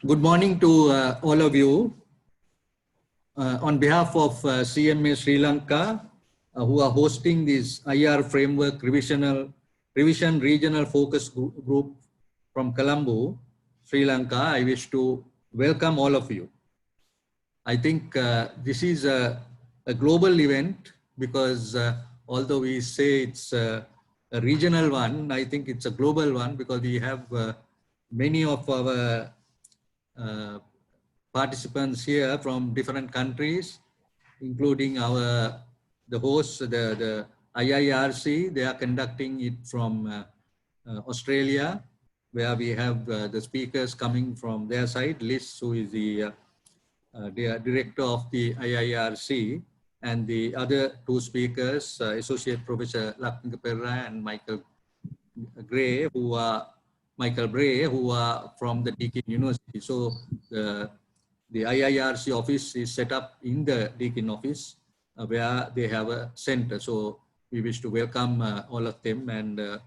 Good morning to all of you. On behalf of CMA Sri Lanka, who are hosting this IR Framework Revision Regional Focus Group from Colombo, Sri Lanka, I wish to welcome all of you. I think this is a global event because although we say it's a regional one, I think it's a global one because we have many of our participants here from different countries, including the hosts, the IIRC. They are conducting it from Australia, where we have the speakers coming from their side. Liz, who is the director of the IIRC, and the other two speakers, Associate Professor Lanka and Michael Bray, who are from the Deakin University. So the IIRC office is set up in the Deakin office where they have a center. So we wish to welcome all of them, and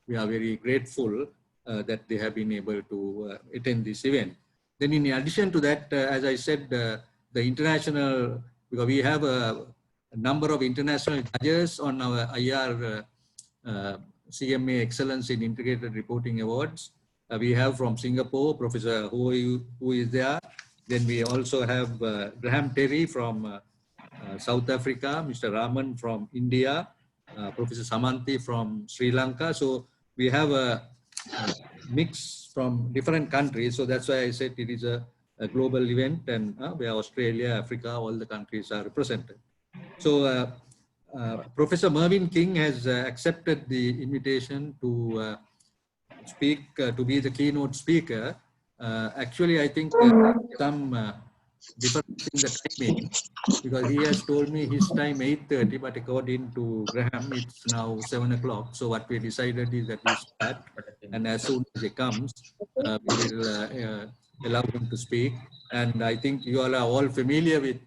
we are very grateful that they have been able to attend this event. Then in addition to that, as I said, the international, because we have a number of international judges on our IR CMA Excellence in Integrated Reporting Awards. We have from Singapore, Professor who is there. Then we also have Graham Terry from South Africa, Mr. Raman from India, Professor Samanthi from Sri Lanka. So we have a mix from different countries. So that's why I said it is a global event, and where Australia, Africa, all the countries are represented. So Professor Mervyn King has accepted the invitation to speak, to be the keynote speaker. Actually, I think some difference in the timing, because he has told me his time 8:30, but according to Graham, it's now 7 o'clock. So what we decided is that we start, and as soon as he comes, we will allow him to speak. And I think you all are all familiar with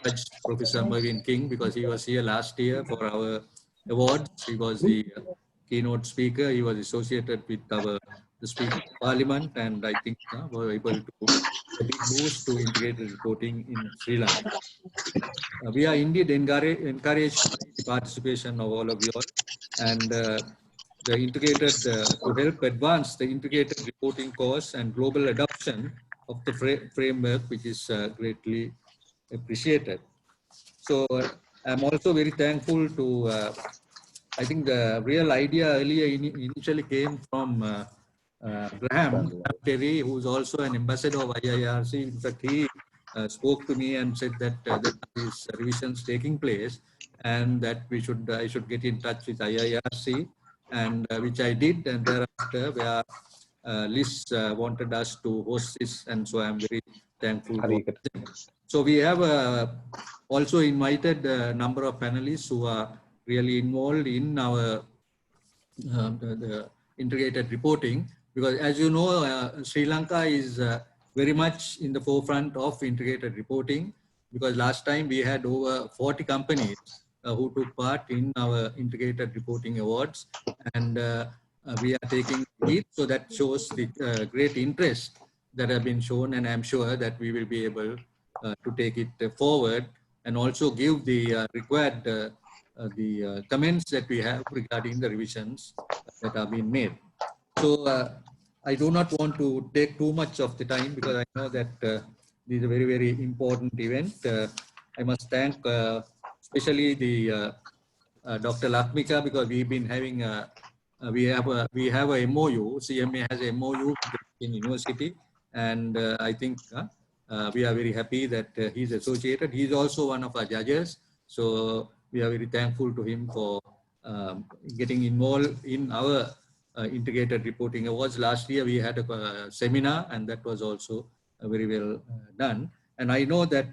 Judge Professor Mervyn King, because he was here last year for our awards. He was the keynote speaker. He was associated with the Speaker of Parliament, and I think were able to a big boost to integrated reporting in Sri Lanka. We are indeed encouraged by the participation of all of you all, and the integrated to help advance the integrated reporting course and global adoption of the framework, which is greatly appreciated. So I'm also very thankful to, I think the real idea earlier initially came from Graham Terry, who is also an ambassador of IIRC. In fact, he spoke to me and said that there are these revisions taking place, and that I should get in touch with IIRC, and which I did, and thereafter where Liz wanted us to host this, and so I'm very thankful. So we have also invited a number of panelists who are really involved in our the integrated reporting, because as you know, Sri Lanka is very much in the forefront of integrated reporting, because last time we had over 40 companies who took part in our integrated reporting awards, and we are taking it. So that shows the great interest that have been shown, and I'm sure that we will be able to take it forward and also give the required comments that we have regarding the revisions that have been made. So I do not want to take too much of the time, because I know that this is a very, very important event. I must thank especially the Dr. Lakmika, because we've been having we have a MOU. CMA has a MOU in university, and I think we are very happy that he's associated. He's also one of our judges, so we are very thankful to him for getting involved in our integrated reporting awards. Last year we had a seminar, and that was also very well done. And I know that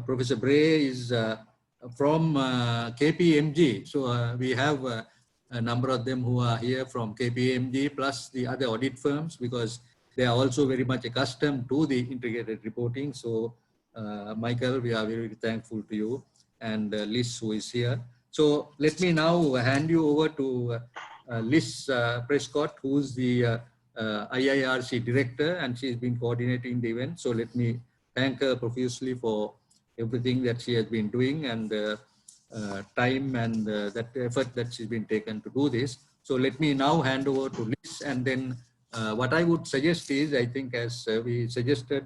Professor Bray is from KPMG, so we have a number of them who are here from KPMG, plus the other audit firms, because they are also very much accustomed to the integrated reporting. So Michael, we are very thankful to you, and Liz, who is here. So let me now hand you over to Liz Prescott, who's the IIRC director, and she's been coordinating the event. So let me thank her profusely for everything that she has been doing, and time and that effort that she's been taken to do this. So let me now hand over to Liz, and then what I would suggest is, I think as we suggested,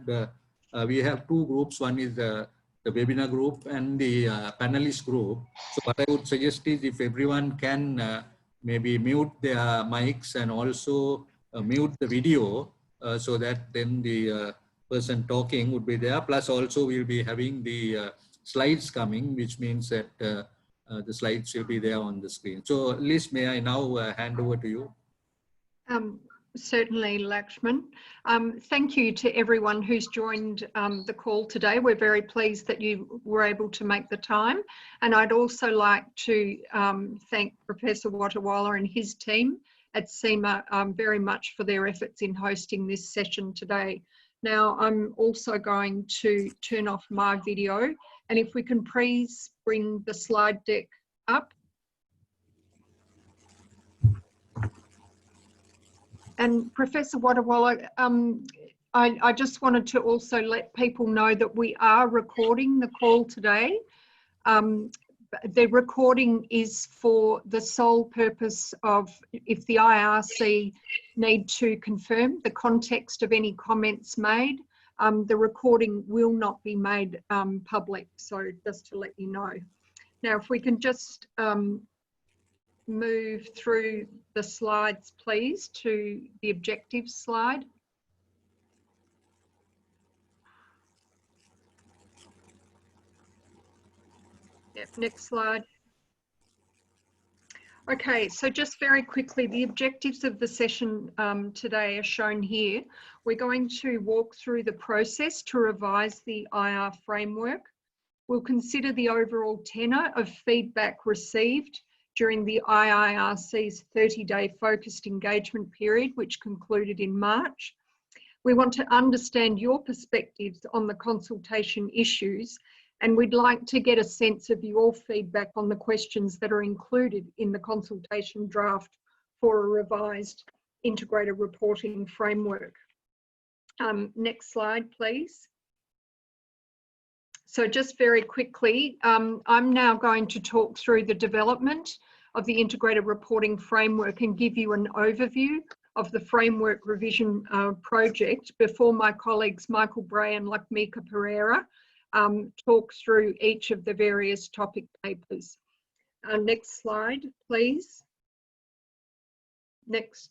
we have two groups. One is the webinar group and the panelist group. So what I would suggest is, if everyone can maybe mute their mics and also mute the video, so that then the person talking would be there. Plus also we'll be having the slides coming, which means that the slides will be there on the screen. So Liz, may I now hand over to you? Certainly, Lakshman. Thank you to everyone who's joined the call today. We're very pleased that you were able to make the time. And I'd also like to thank Professor Watawala and his team at CIMA very much for their efforts in hosting this session today. Now, I'm also going to turn off my video, and if we can please bring the slide deck up. And Professor Watawala, I just wanted to also let people know that we are recording the call today. The recording is for the sole purpose of, if the IRC need to confirm the context of any comments made, the recording will not be made public. So just to let you know. Now, if we can just move through the slides, please, to the objectives slide. Yep, next slide. Okay, so just very quickly, the objectives of the session today are shown here. We're going to walk through the process to revise the IR framework. We'll consider the overall tenor of feedback received during the IIRC's 30-day focused engagement period, which concluded in March. We want to understand your perspectives on the consultation issues, and we'd like to get a sense of your feedback on the questions that are included in the consultation draft for a revised integrated reporting framework. Next slide, please. So just very quickly, I'm now going to talk through the development of the integrated reporting framework and give you an overview of the framework revision project before my colleagues Michael Bray and Lakmika Pereira talk through each of the various topic papers. Next slide, please. Next.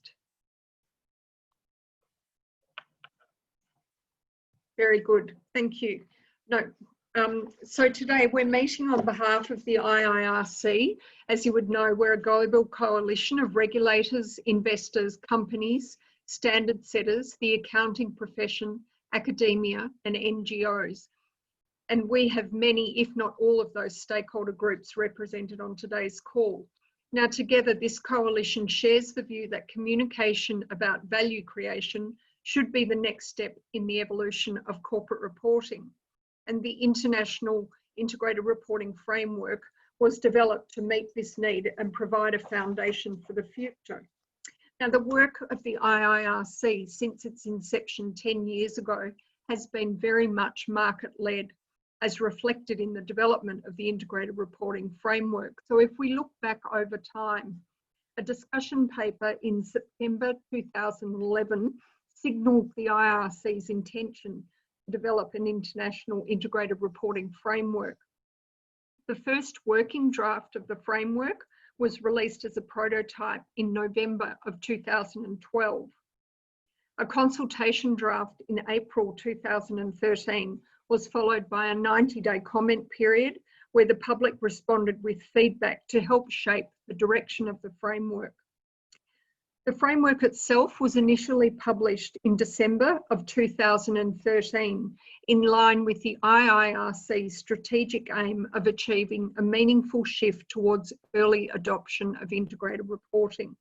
Very good, thank you. No. So today we're meeting on behalf of the IIRC. As you would know, we're a global coalition of regulators, investors, companies, standard setters, the accounting profession, academia, and NGOs. And we have many, if not all of those stakeholder groups represented on today's call. Now together, this coalition shares the view that communication about value creation should be the next step in the evolution of corporate reporting. And the International Integrated Reporting Framework was developed to meet this need and provide a foundation for the future. Now, the work of the IIRC since its inception 10 years ago has been very much market-led, as reflected in the development of the Integrated Reporting Framework. So if we look back over time, a discussion paper in September 2011 signalled the IRC's intention develop an international integrated reporting framework. The first working draft of the framework was released as a prototype in November of 2012. A consultation draft in April 2013 was followed by a 90-day comment period where the public responded with feedback to help shape the direction of the framework. The framework itself was initially published in December of 2013, in line with the IIRC's strategic aim of achieving a meaningful shift towards early adoption of integrated reporting.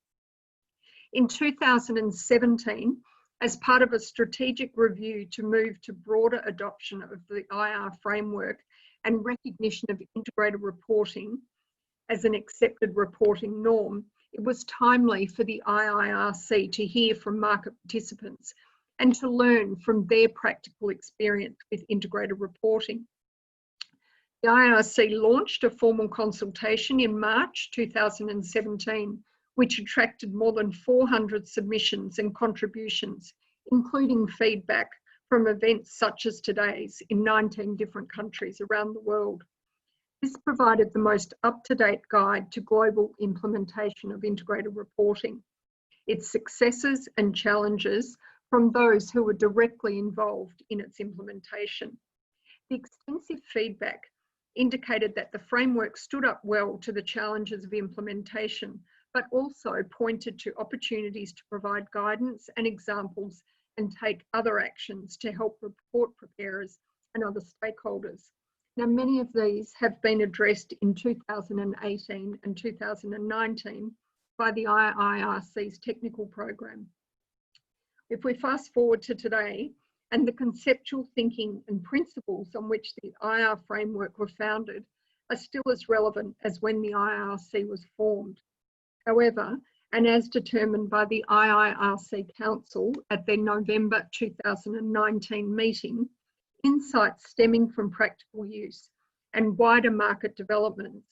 In 2017, as part of a strategic review to move to broader adoption of the IR framework and recognition of integrated reporting as an accepted reporting norm, it was timely for the IIRC to hear from market participants and to learn from their practical experience with integrated reporting. The IIRC launched a formal consultation in March 2017, which attracted more than 400 submissions and contributions, including feedback from events such as today's in 19 different countries around the world. This provided the most up-to-date guide to global implementation of integrated reporting, its successes and challenges from those who were directly involved in its implementation. The extensive feedback indicated that the framework stood up well to the challenges of implementation, but also pointed to opportunities to provide guidance and examples and take other actions to help report preparers and other stakeholders. Now, many of these have been addressed in 2018 and 2019 by the IIRC's technical program. If we fast forward to today, and the conceptual thinking and principles on which the IR framework were founded are still as relevant as when the IIRC was formed. However, and as determined by the IIRC Council at their November 2019 meeting, insights stemming from practical use and wider market developments,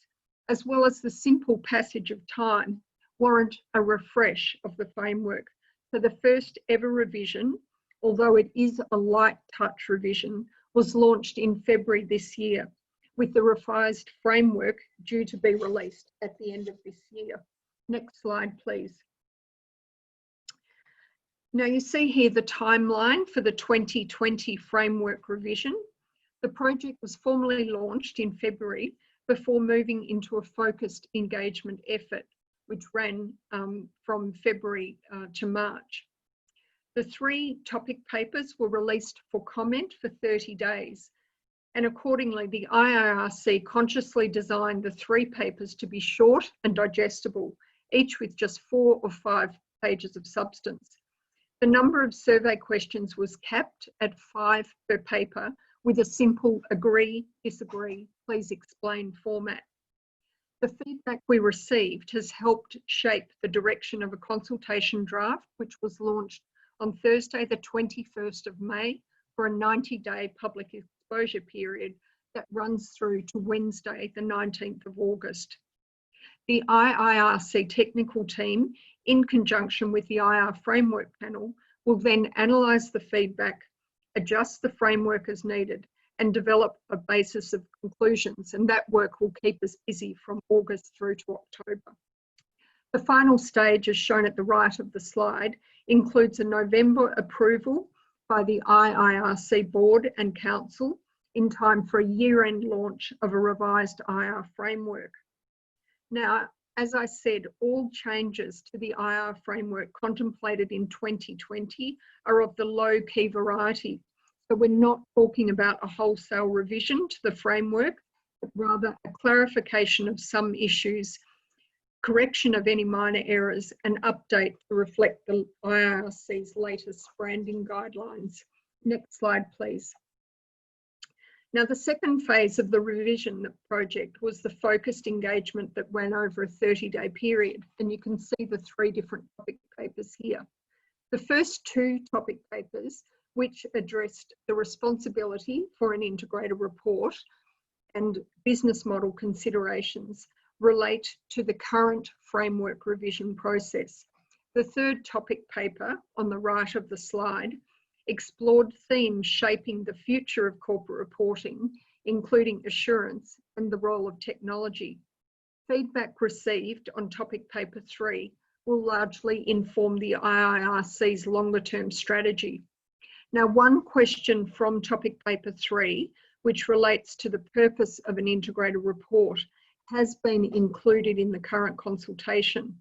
as well as the simple passage of time, warrant a refresh of the framework. So the first ever revision, although it is a light touch revision, was launched in February this year, with the revised framework due to be released at the end of this year. Next slide, please. Now you see here the timeline for the 2020 framework revision. The project was formally launched in February before moving into a focused engagement effort, which ran from February to March. The 3 topic papers were released for comment for 30 days, and accordingly the IIRC consciously designed the 3 papers to be short and digestible, each with just 4 or 5 pages of substance. The number of survey questions was capped at 5 per paper with a simple agree, disagree, please explain format. The feedback we received has helped shape the direction of a consultation draft, which was launched on Thursday, the 21st of May, for a 90-day public exposure period that runs through to Wednesday, the 19th of August. The IIRC technical team, in conjunction with the IR framework panel, will then analyse the feedback, adjust the framework as needed, and develop a basis of conclusions, and that work will keep us busy from August through to October. The final stage, as shown at the right of the slide, includes a November approval by the IIRC Board and Council in time for a year-end launch of a revised IR framework. Now, as I said, all changes to the IR framework contemplated in 2020 are of the low key variety. So we're not talking about a wholesale revision to the framework, but rather a clarification of some issues, correction of any minor errors, and update to reflect the IIRC's latest branding guidelines. Next slide, please. Now, the second phase of the revision project was the focused engagement that ran over a 30-day period, and you can see the 3 different topic papers here. The first 2 topic papers, which addressed the responsibility for an integrated report and business model considerations, relate to the current framework revision process. The third topic paper on the right of the slide explored themes shaping the future of corporate reporting, including assurance and the role of technology. Feedback received on topic paper 3 will largely inform the IIRC's longer-term strategy. Now, one question from topic paper 3, which relates to the purpose of an integrated report, has been included in the current consultation.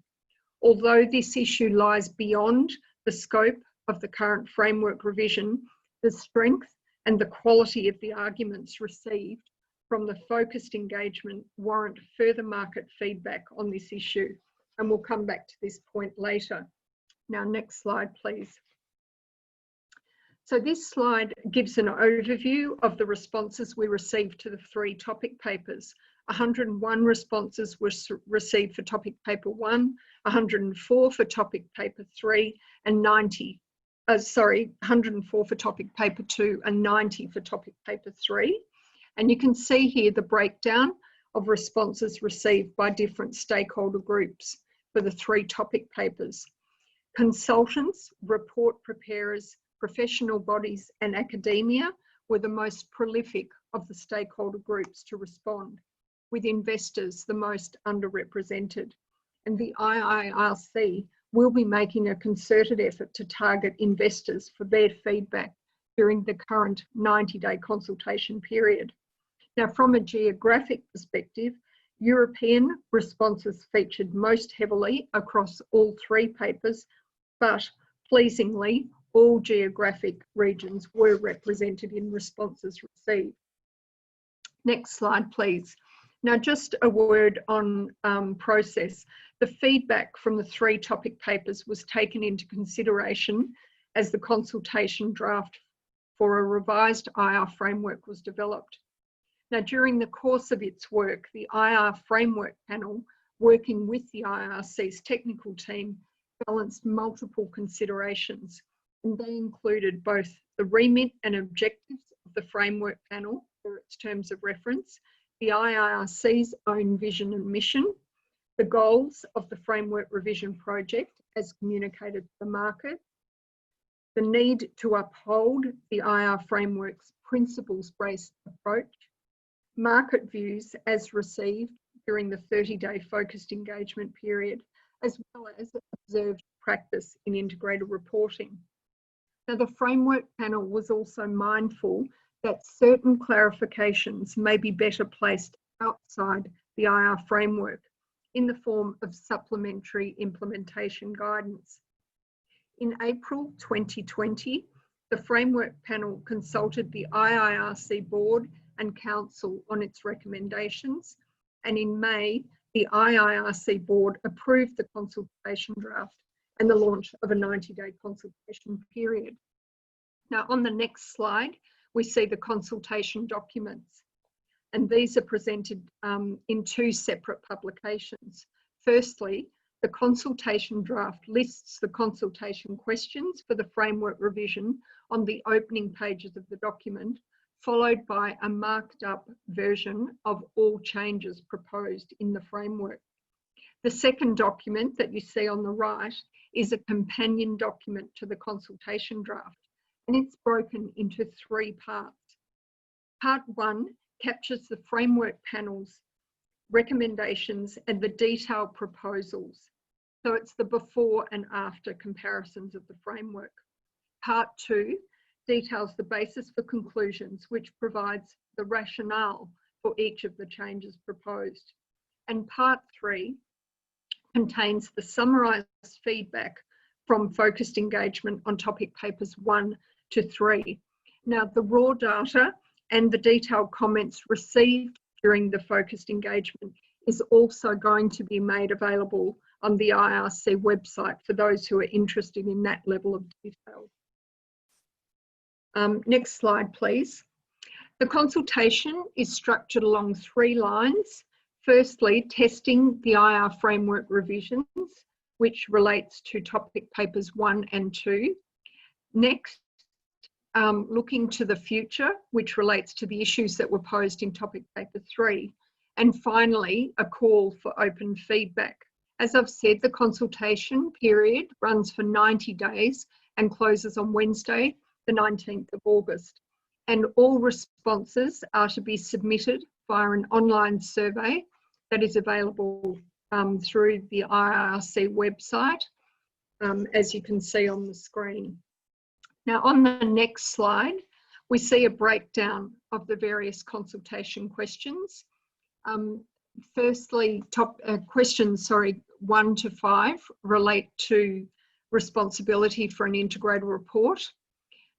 Although this issue lies beyond the scope of the current framework revision, the strength and the quality of the arguments received from the focused engagement warrant further market feedback on this issue, and we'll come back to this point later. Now, next slide, please. So this slide gives an overview of the responses we received to the 3 topic papers 101 responses were received for topic paper 1, 104 for topic paper 3, and 104 for topic paper 2 and 90 for topic paper 3. And you can see here the breakdown of responses received by different stakeholder groups for the 3 topic papers. Consultants, report preparers, professional bodies and academia were the most prolific of the stakeholder groups to respond, with investors the most underrepresented. And the IIRC will be making a concerted effort to target investors for their feedback during the current 90-day consultation period. Now, from a geographic perspective, European responses featured most heavily across all 3 papers, but pleasingly, all geographic regions were represented in responses received. Next slide, please. Now, just a word on process. The feedback from the 3 topic papers was taken into consideration as the consultation draft for a revised IR framework was developed. Now, during the course of its work, the IR framework panel, working with the IRC's technical team, balanced multiple considerations, and they included both the remit and objectives of the framework panel for its terms of reference, the IRC's own vision and mission, the goals of the framework revision project as communicated to the market, the need to uphold the IR framework's principles-based approach, market views as received during the 30-day focused engagement period, as well as observed practice in integrated reporting. Now, the framework panel was also mindful that certain clarifications may be better placed outside the IR framework in the form of supplementary implementation guidance. In April 2020, the framework panel consulted the IIRC board and council on its recommendations, and in May, the IIRC board approved the consultation draft and the launch of a 90-day consultation period. Now, on the next slide, we see the consultation documents, and these are presented in 2 separate publications. Firstly, the consultation draft lists the consultation questions for the framework revision on the opening pages of the document, followed by a marked up version of all changes proposed in the framework. The second document that you see on the right is a companion document to the consultation draft, and it's broken into 3 parts. Part 1 captures the framework panel's recommendations and the detailed proposals. So it's the before and after comparisons of the framework. Part 2 details the basis for conclusions, which provides the rationale for each of the changes proposed. And Part 3 contains the summarised feedback from focused engagement on topic papers 1 to 3. Now, the raw data and the detailed comments received during the focused engagement is also going to be made available on the IRC website for those who are interested in that level of detail. Next slide, please. The consultation is structured along 3 lines. Firstly, testing the IR framework revisions, which relates to topic papers 1 and 2. Next, looking to the future, which relates to the issues that were posed in topic paper 3. And finally, a call for open feedback. As I've said, the consultation period runs for 90 days and closes on Wednesday, the 19th of August. And all responses are to be submitted via an online survey that is available through the IRC website, as you can see on the screen. Now, on the next slide, we see a breakdown of the various consultation questions. Firstly, questions 1 to 5 relate to responsibility for an integrated report.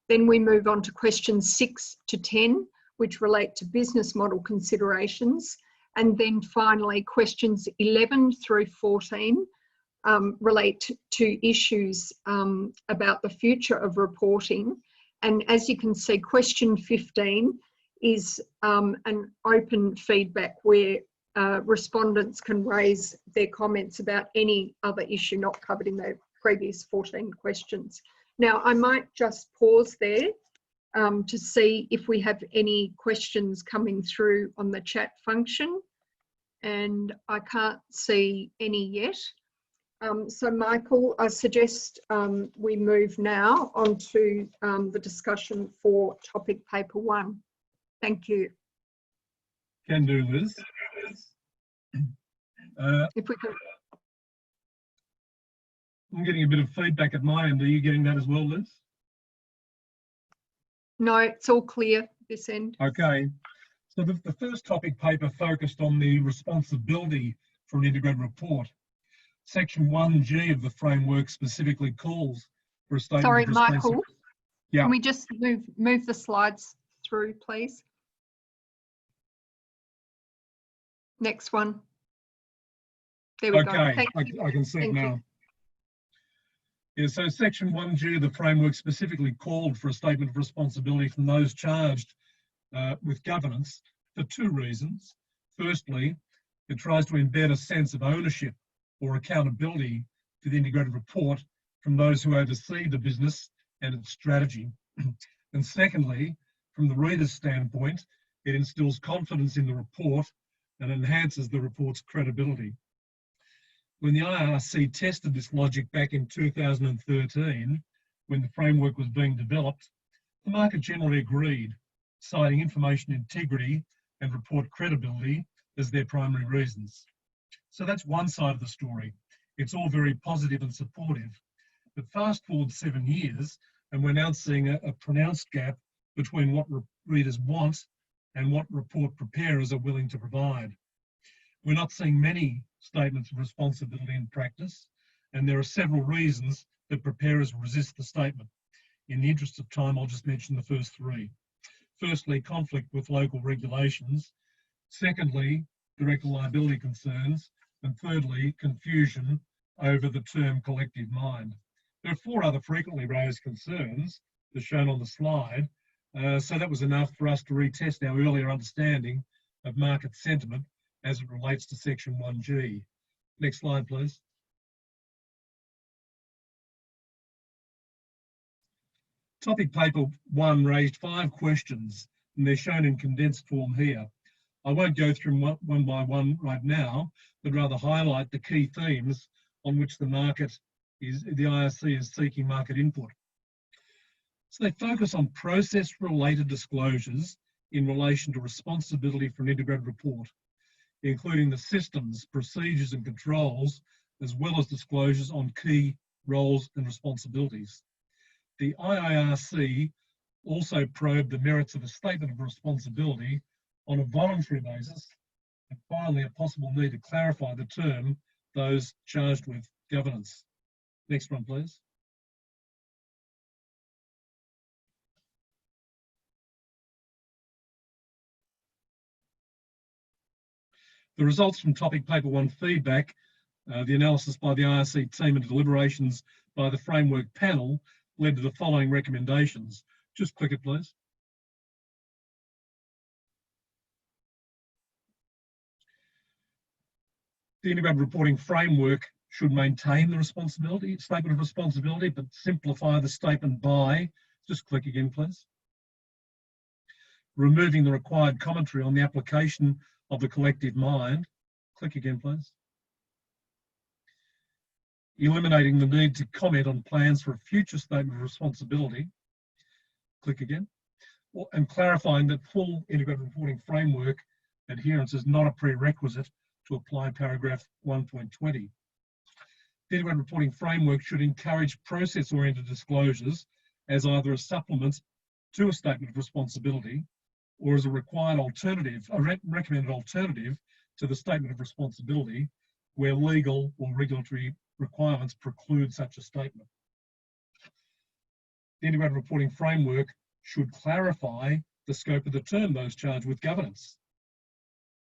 Then we move on to questions 6 to 10, which relate to business model considerations. And then finally, questions 11 through 14 relate to issues about the future of reporting. And as you can see, question 15 is an open feedback where respondents can raise their comments about any other issue not covered in the previous 14 questions. Now, I might just pause there to see if we have any questions coming through on the chat function, and I can't see any yet. So Michael, I suggest we move now on to the discussion for topic paper 1. Thank you. Can do, Liz. If we can. I'm getting a bit of feedback at my end. Are you getting that as well, Liz? No, it's all clear this end. Okay. So the first topic paper focused on the responsibility for an integrated report. Section 1G of the framework specifically calls for a statement Sorry, of responsibility. Michael. Yeah. Can we just move the slides through, please? Next one. There we go. Okay, Thank you. I can see it Thank now. Yeah, so section 1G of the framework specifically called for a statement of responsibility from those charged with governance for 2 reasons. Firstly, it tries to embed a sense of ownership or accountability for the integrated report from those who oversee the business and its strategy. And secondly, from the reader's standpoint, it instills confidence in the report and enhances the report's credibility. When the IRC tested this logic back in 2013, when the framework was being developed, the market generally agreed, citing information integrity and report credibility as their primary reasons. So that's one side of the story. It's all very positive and supportive. But fast forward 7 years, and we're now seeing a pronounced gap between what readers want and what report preparers are willing to provide. We're not seeing many statements of responsibility in practice, and there are several reasons that preparers resist the statement. In the interest of time, I'll just mention the first 3. Firstly, conflict with local regulations. Secondly, direct liability concerns. And thirdly, confusion over the term collective mind. There are 4 other frequently raised concerns, as shown on the slide. So that was enough for us to retest our earlier understanding of market sentiment as it relates to section 1G. Next slide, please. Topic paper 1 raised 5 questions, and they're shown in condensed form here. I won't go through them one by one right now, but rather highlight the key themes on which the IRC is seeking market input. So they focus on process-related disclosures in relation to responsibility for an integrated report, including the systems, procedures and controls, as well as disclosures on key roles and responsibilities. The IIRC also probed the merits of a statement of responsibility on a voluntary basis, and finally a possible need to clarify the term those charged with governance. Next one, please. The results from topic paper 1 feedback, the analysis by the IRC team and deliberations by the framework panel led to the following recommendations. Just click it, please. The integrated reporting framework should maintain the statement of responsibility, but simplify the statement by, just click again, please. Removing the required commentary on the application of the collective mind, click again, please. Eliminating the need to comment on plans for a future statement of responsibility, click again. And clarifying that full integrated reporting framework adherence is not a prerequisite to apply paragraph 1.20. The integrated reporting framework should encourage process-oriented disclosures as either a supplement to a statement of responsibility or as a required alternative, a recommended alternative to the statement of responsibility where legal or regulatory requirements preclude such a statement. The integrated reporting framework should clarify the scope of the term those charged with governance.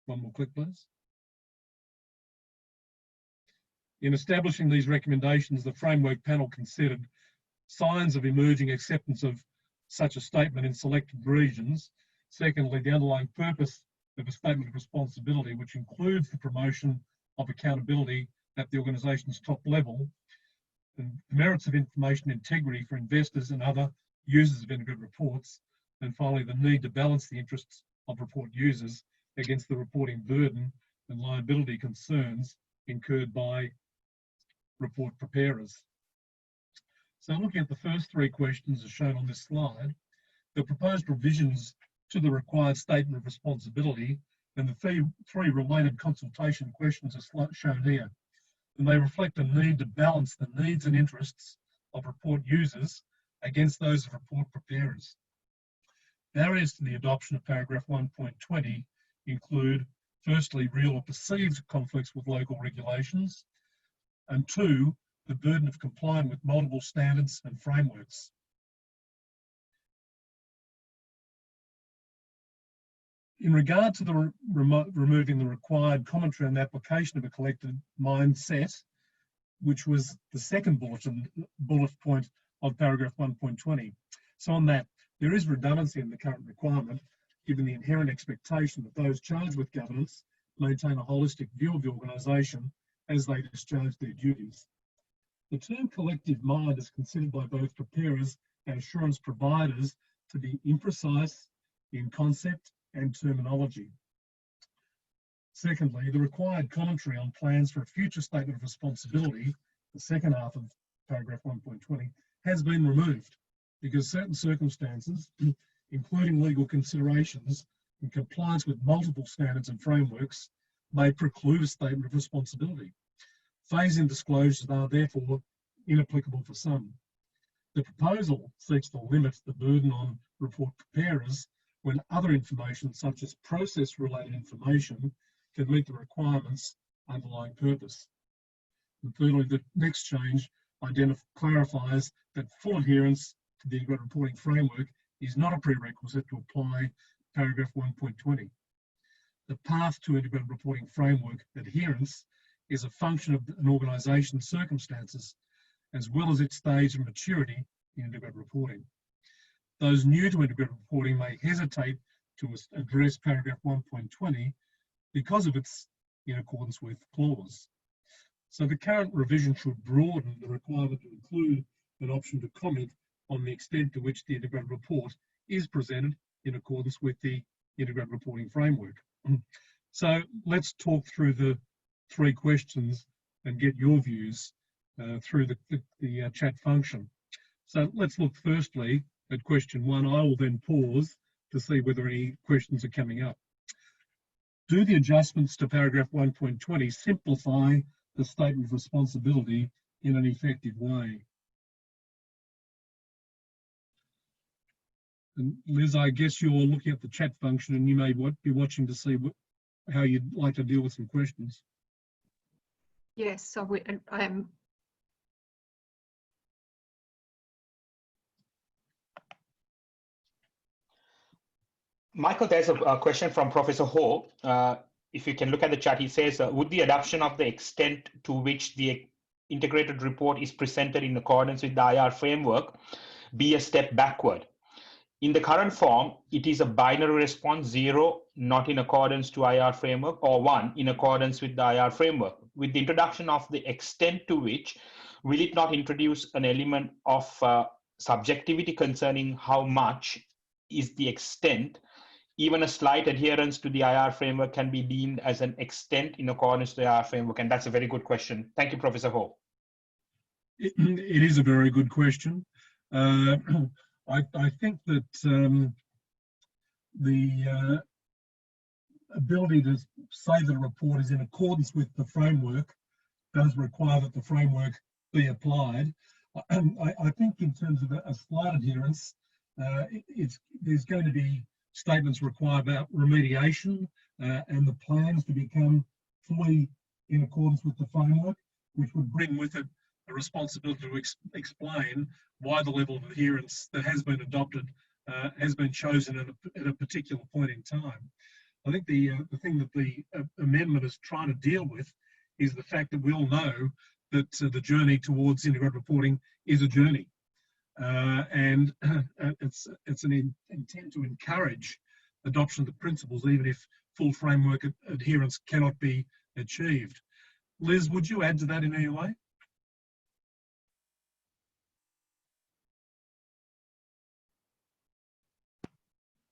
One more click, please. In establishing these recommendations, the framework panel considered signs of emerging acceptance of such a statement in selected regions. Secondly, the underlying purpose of a statement of responsibility, which includes the promotion of accountability at the organisation's top level, and the merits of information integrity for investors and other users of integrated reports, and finally the need to balance the interests of report users against the reporting burden and liability concerns incurred by report preparers. So looking at the first three questions as shown on this slide, the proposed revisions to the required statement of responsibility and the three related consultation questions are shown here. And they reflect a need to balance the needs and interests of report users against those of report preparers. Barriers to the adoption of paragraph 1.20 include, firstly, real or perceived conflicts with local regulations, and two, the burden of complying with multiple standards and frameworks. In regard to the removing the required commentary on the application of a collective mindset, which was the second bullet point of paragraph 1.20. So on that, there is redundancy in the current requirement, given the inherent expectation that those charged with governance maintain a holistic view of the organisation as they discharge their duties. The term collective mind is considered by both preparers and assurance providers to be imprecise in concept and terminology. Secondly, the required commentary on plans for a future statement of responsibility, the second half of paragraph 1.20, has been removed because certain circumstances, including legal considerations in compliance with multiple standards and frameworks, may preclude a statement of responsibility. Phase-in disclosures are therefore inapplicable for some. The proposal seeks to limit the burden on report preparers when other information, such as process-related information, can meet the requirements underlying purpose. And thirdly, the next change clarifies that full adherence to the integrated reporting framework is not a prerequisite to apply paragraph 1.20. The path to integrated reporting framework adherence is a function of an organisation's circumstances, as well as its stage of maturity in integrated reporting. Those new to integrated reporting may hesitate to address paragraph 1.20 because of its in accordance with clause. So the current revision should broaden the requirement to include an option to comment on the extent to which the integrated report is presented in accordance with the integrated reporting framework. So let's talk through the three questions and get your views through the chat function. So let's look firstly at question one. I will then pause to see whether any questions are coming up. Do the adjustments to paragraph 1.20 simplify the statement of responsibility in an effective way? And Liz, I guess you're looking at the chat function and you may be watching to see how you'd like to deal with some questions. Yes, so I am. Michael, there's a question from Professor Ho. If you can look at the chat, he says, would the adoption of the extent to which the integrated report is presented in accordance with the IR framework be a step backward? In the current form, it is a binary response, 0, not in accordance to IR framework, or 1, in accordance with the IR framework. With the introduction of the extent to which, will it not introduce an element of subjectivity concerning how much is the extent? Even a slight adherence to the IR framework can be deemed as an extent in accordance to the IR framework. And that's a very good question. Thank you, Professor Ho. It is a very good question. I think that the ability to say that a report is in accordance with the framework does require that the framework be applied. I think in terms of a slight adherence, there's going to be statements required about remediation and the plans to become fully in accordance with the framework, which would bring with it a responsibility to explain why the level of adherence that has been adopted has been chosen at a particular point in time. I think the thing that the amendment is trying to deal with is the fact that we all know that the journey towards integrated reporting is a journey. And it's an intent to encourage adoption of the principles, even if full framework adherence cannot be achieved. Liz, would you add to that in any way?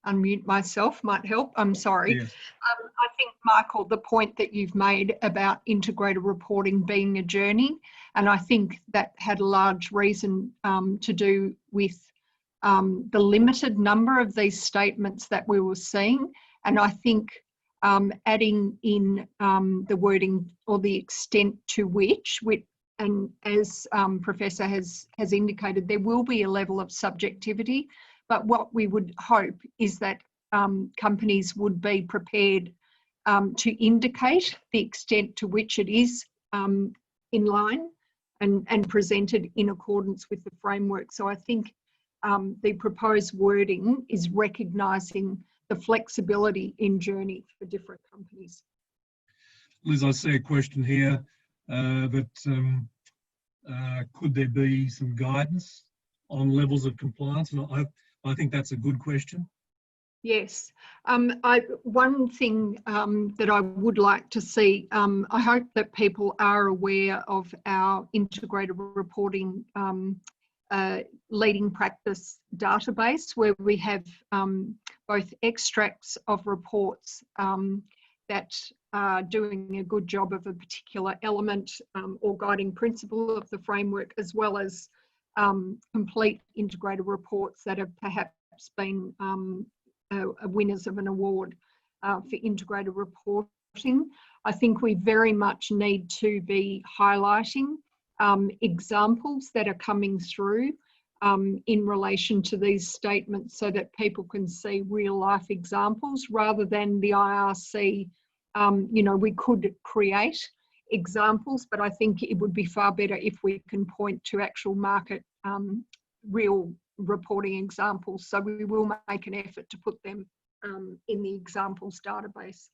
Unmute myself might help. I'm sorry. Yes. I think, Michael, the point that you've made about integrated reporting being a journey, and I think that had a large reason to do with the limited number of these statements that we were seeing. And I think adding in the wording or the extent to which, and as Professor has indicated, there will be a level of subjectivity. But what we would hope is that companies would be prepared to indicate the extent to which it is in line and presented in accordance with the framework. So I think the proposed wording is recognising the flexibility in journey for different companies. Liz, I see a question here that could there be some guidance on levels of compliance? And I think that's a good question. Yes. One thing that I would like to see, I hope that people are aware of our integrated reporting leading practice database, where we have both extracts of reports that are doing a good job of a particular element or guiding principle of the framework, as well as complete integrated reports that have perhaps been winners of an award for integrated reporting. I think we very much need to be highlighting examples that are coming through in relation to these statements, so that people can see real life examples rather than the IRC. You know, we could create examples, but I think it would be far better if we can point to actual market real reporting examples. So we will make an effort to put them in the examples database.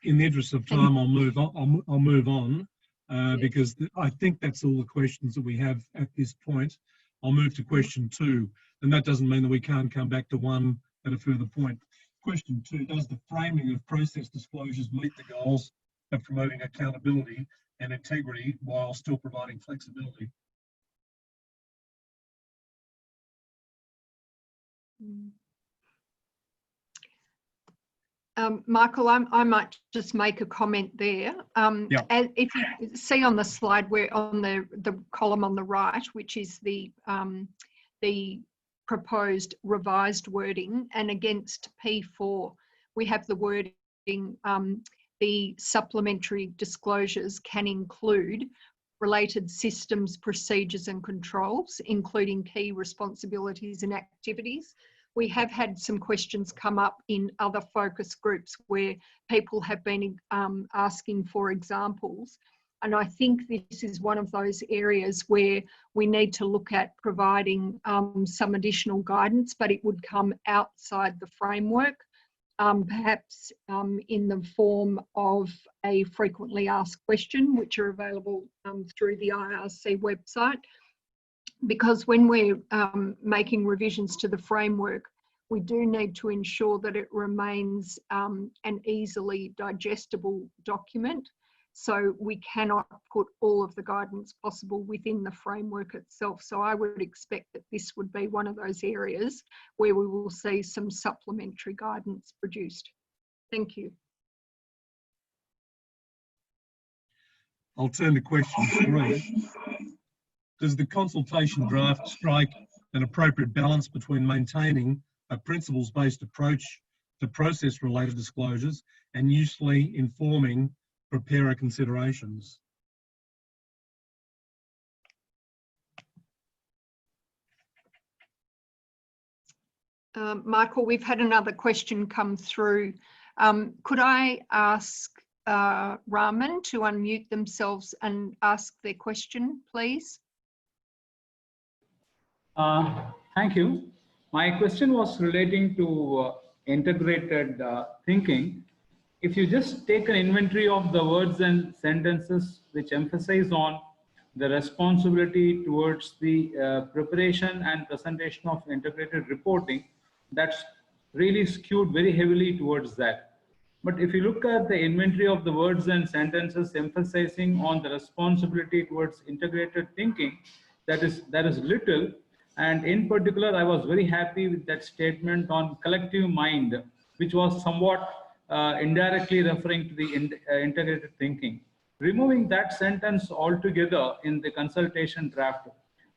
In the interest of time, I'll move on Yes. because I think that's all the questions that we have at this point. I'll move to question 2, and that doesn't mean that we can't come back to one at a further point. Question 2, does the framing of process disclosures meet the goals of promoting accountability and integrity while still providing flexibility? Michael, I might just make a comment there. Yeah. And if you see on the slide, where on the column on the right, which is the proposed revised wording, and against P4, we have the wording, the supplementary disclosures can include related systems, procedures and controls, including key responsibilities and activities. We have had some questions come up in other focus groups where people have been asking for examples. And I think this is one of those areas where we need to look at providing some additional guidance, but it would come outside the framework, perhaps in the form of a frequently asked question, which are available through the IRC website. Because when we're making revisions to the framework, we do need to ensure that it remains an easily digestible document. So we cannot put all of the guidance possible within the framework itself. So I would expect that this would be one of those areas where we will see some supplementary guidance produced. Thank you. I'll turn to question 3. Does the consultation draft strike an appropriate balance between maintaining a principles-based approach to process-related disclosures and usefully informing preparer considerations? Michael, we've had another question come through. Could I ask Raman to unmute themselves and ask their question, please? Thank you. My question was relating to integrated thinking. If you just take an inventory of the words and sentences which emphasize on the responsibility towards the preparation and presentation of integrated reporting, that's really skewed very heavily towards that. But if you look at the inventory of the words and sentences emphasizing on the responsibility towards integrated thinking, that is little. And in particular, I was very happy with that statement on collective mind, which was somewhat indirectly referring to the integrated thinking. Removing that sentence altogether in the consultation draft,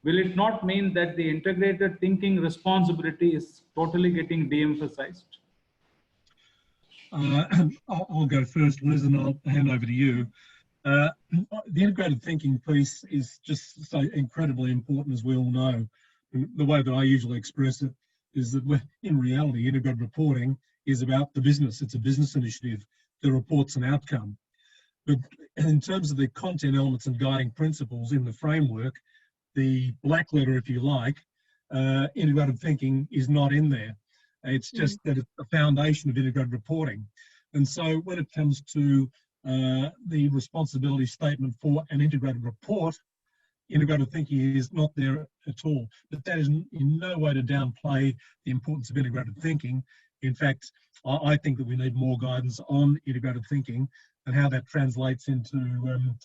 will it not mean that the integrated thinking responsibility is totally getting de-emphasized? I'll go first, Liz, and I'll hand over to you. The integrated thinking piece is just so incredibly important, as we all know. The way that I usually express it is that in reality, integrated reporting is about the business. It's a business initiative. The report's an outcome. But in terms of the content elements and guiding principles in the framework, the black letter, if you like, integrated thinking is not in there. It's just that it's the foundation of integrated reporting. And so when it comes to the responsibility statement for an integrated report, integrated thinking is not there at all. But that is in no way to downplay the importance of integrated thinking. In fact, I think that we need more guidance on integrated thinking and how that translates into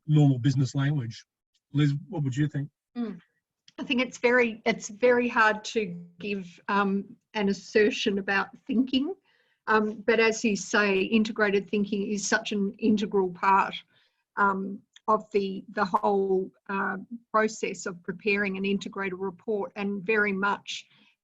normal business language. Liz, what would you think? I think it's very hard to give an assertion about thinking, but as you say, integrated thinking is such an integral part of the whole process of preparing an integrated report, and very much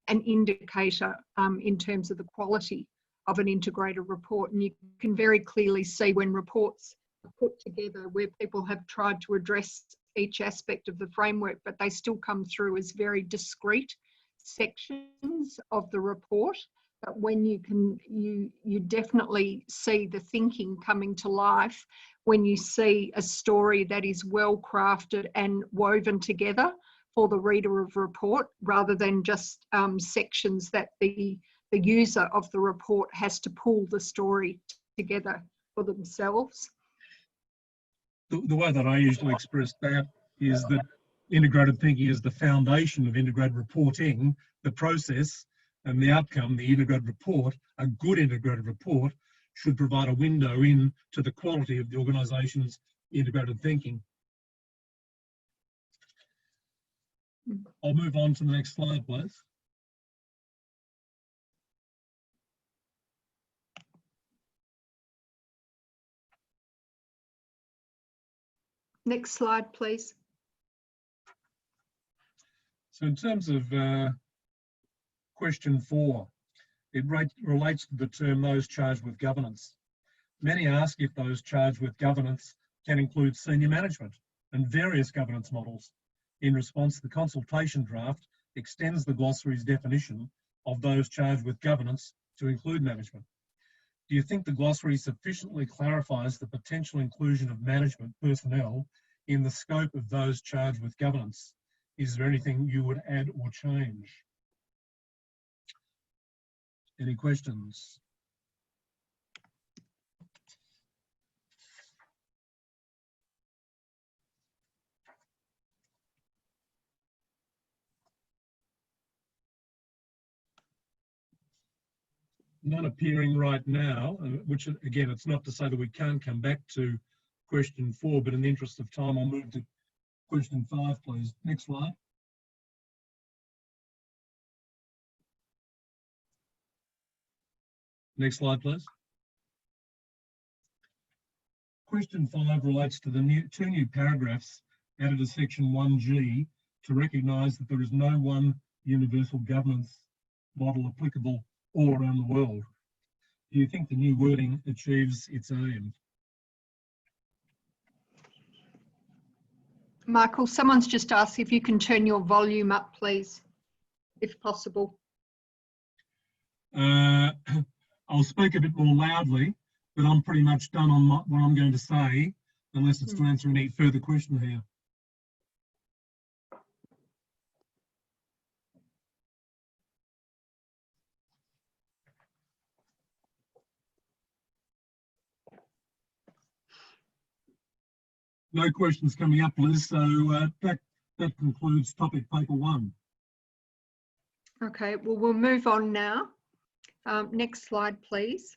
an indicator in terms of the quality of an integrated report. And you can very clearly see when reports are put together where people have tried to address each aspect of the framework, but they still come through as very discrete sections of the report. But when you definitely see the thinking coming to life when you see a story that is well crafted and woven together for the reader of report, rather than just sections that the user of the report has to pull the story together for themselves. The way that I usually express that is that integrated thinking is the foundation of integrated reporting, the process and the outcome, the integrated report. A good integrated report should provide a window in to the quality of the organisation's integrated thinking. I'll move on to the next slide, please. Next slide, please. So in terms of question 4, it relates to the term those charged with governance. Many ask if those charged with governance can include senior management and various governance models. In response, the consultation draft extends the glossary's definition of those charged with governance to include management. Do you think the glossary sufficiently clarifies the potential inclusion of management personnel in the scope of those charged with governance? Is there anything you would add or change? Any questions? None appearing right now, which again, it's not to say that we can't come back to question 4, but in the interest of time, I'll move to question 5, please. Next slide. Next slide, please. Question 5 relates to the two new paragraphs added to section 1G to recognise that there is no one universal governance model applicable all around the world. Do you think the new wording achieves its aim? Michael, someone's just asked if you can turn your volume up, please, if possible. I'll speak a bit more loudly, but I'm pretty much done on what I'm going to say, unless it's to answer any further question here. No questions coming up, Liz, so that concludes topic paper 1. Okay, well, we'll move on now. Next slide, please.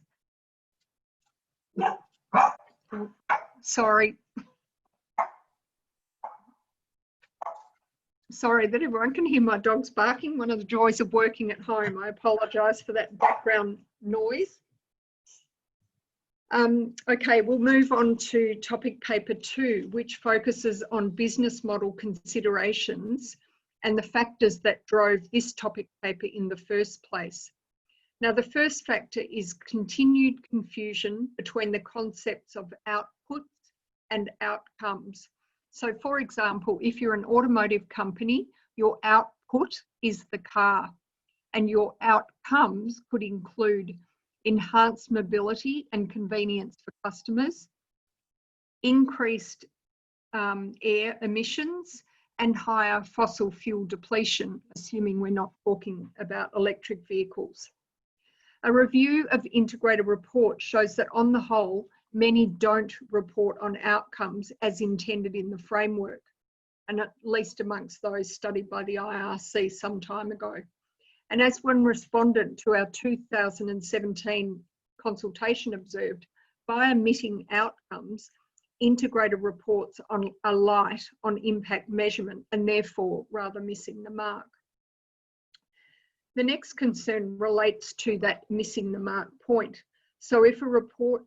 Sorry. Sorry that everyone can hear my dogs barking. One of the joys of working at home. I apologise for that background noise. Okay, we'll move on to topic paper 2, which focuses on business model considerations and the factors that drove this topic paper in the first place. Now, the first factor is continued confusion between the concepts of outputs and outcomes. So, for example, if you're an automotive company, your output is the car, and your outcomes could include enhanced mobility and convenience for customers, increased air emissions, and higher fossil fuel depletion, assuming we're not talking about electric vehicles. A review of integrated reports shows that on the whole, many don't report on outcomes as intended in the framework, and at least amongst those studied by the IRC some time ago. And as one respondent to our 2017 consultation observed, by omitting outcomes, integrated reports are light on impact measurement and therefore rather missing the mark. The next concern relates to that missing the mark point. So if a report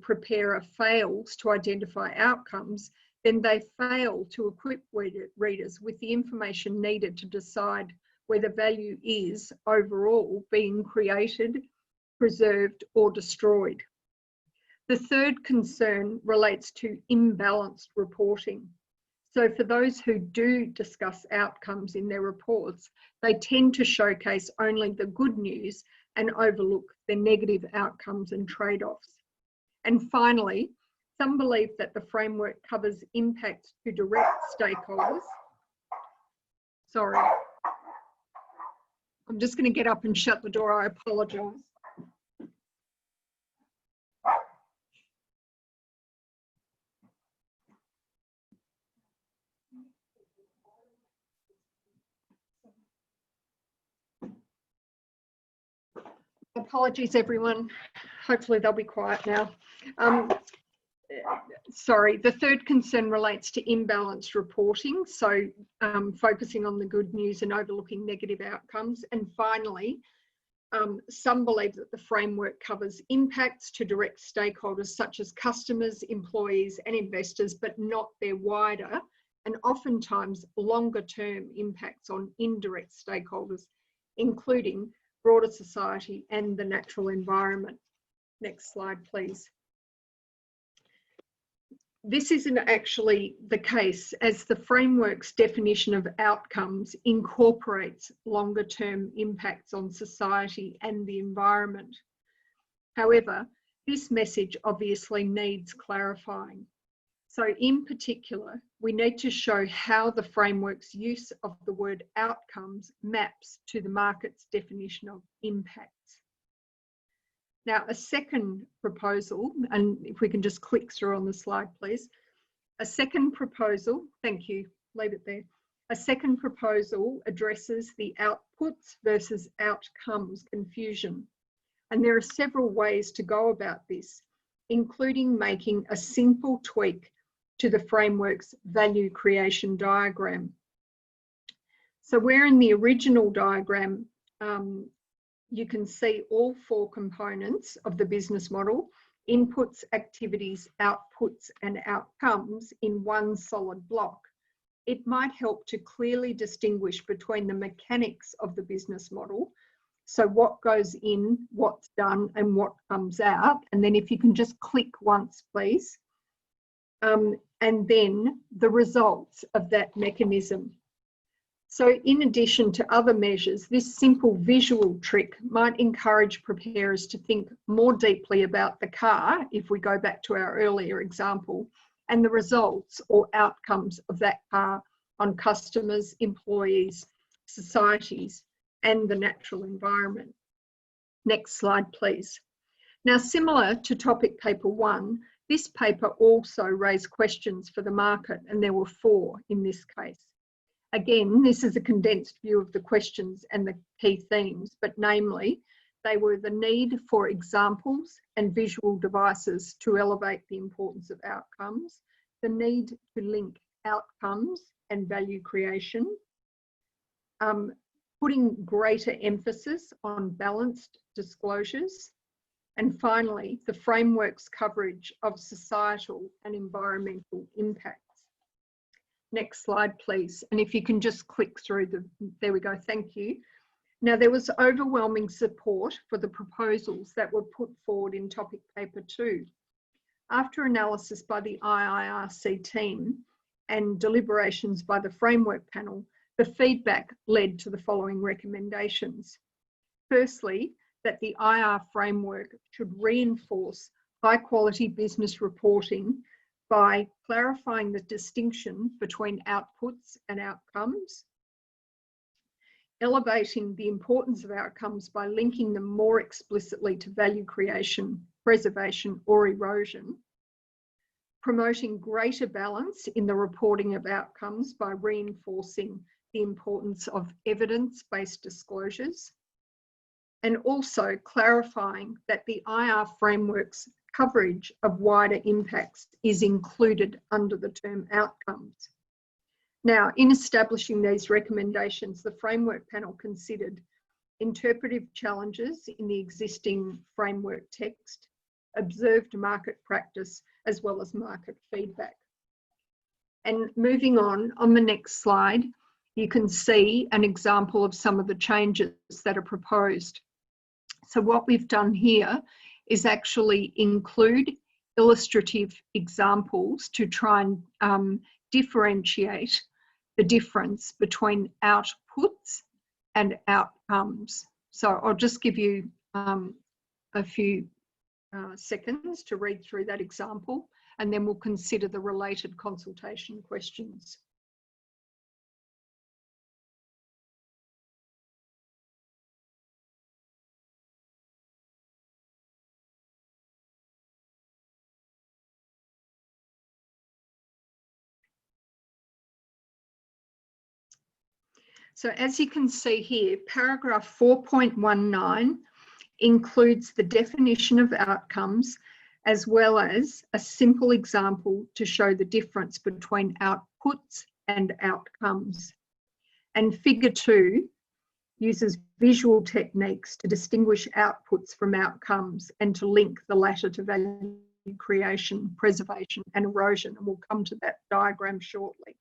preparer fails to identify outcomes, then they fail to equip readers with the information needed to decide whether value is overall being created, preserved, or destroyed. The third concern relates to imbalanced reporting. So for those who do discuss outcomes in their reports, they tend to showcase only the good news and overlook the negative outcomes and trade-offs. And finally, some believe that the framework covers impacts to direct stakeholders. Sorry, I'm just going to get up and shut the door. I apologise. Apologies, everyone. Hopefully they'll be quiet now. Sorry, the third concern relates to imbalanced reporting, so focusing on the good news and overlooking negative outcomes. And finally, some believe that the framework covers impacts to direct stakeholders such as customers, employees and investors, but not their wider and oftentimes longer term impacts on indirect stakeholders, including broader society and the natural environment. Next slide, please. This isn't actually the case, as the framework's definition of outcomes incorporates longer term impacts on society and the environment. However, this message obviously needs clarifying. So in particular, we need to show how the framework's use of the word outcomes maps to the market's definition of impacts. Now, a second proposal, and if we can just click through on the slide, please. A second proposal, thank you, leave it there. A second proposal addresses the outputs versus outcomes confusion. And there are several ways to go about this, including making a simple tweak to the framework's value creation diagram. So where in the original diagram, you can see all four components of the business model: inputs, activities, outputs, and outcomes in one solid block. It might help to clearly distinguish between the mechanics of the business model, so what goes in, what's done, and what comes out. And then if you can just click once, please. And then the results of that mechanism. So in addition to other measures, this simple visual trick might encourage preparers to think more deeply about the car, if we go back to our earlier example, and the results or outcomes of that car on customers, employees, societies, and the natural environment. Next slide, please. Now, similar to topic paper 1, this paper also raised questions for the market, and there were 4 in this case. Again, this is a condensed view of the questions and the key themes, but namely, They were the need for examples and visual devices to elevate the importance of outcomes, the need to link outcomes and value creation, putting greater emphasis on balanced disclosures, and finally, the framework's coverage of societal and environmental impacts. Next slide, please. And if you can just click through there we go, thank you. Now, there was overwhelming support for the proposals that were put forward in topic paper 2. After analysis by the IIRC team and deliberations by the framework panel, the feedback led to the following recommendations. Firstly, that the IR framework should reinforce high quality business reporting by clarifying the distinction between outputs and outcomes, elevating the importance of outcomes by linking them more explicitly to value creation, preservation or erosion, promoting greater balance in the reporting of outcomes by reinforcing the importance of evidence-based disclosures, and also clarifying that the IR framework's coverage of wider impacts is included under the term outcomes. Now, in establishing these recommendations, the framework panel considered interpretive challenges in the existing framework text, observed market practice, as well as market feedback. And moving on the next slide, you can see an example of some of the changes that are proposed. So what we've done here is actually include illustrative examples to try and differentiate the difference between outputs and outcomes. So I'll just give you a few seconds to read through that example, and then we'll consider the related consultation questions. So as you can see here, paragraph 4.19 includes the definition of outcomes as well as a simple example to show the difference between outputs and outcomes. And figure 2 uses visual techniques to distinguish outputs from outcomes and to link the latter to value creation, preservation and erosion. And we'll come to that diagram shortly.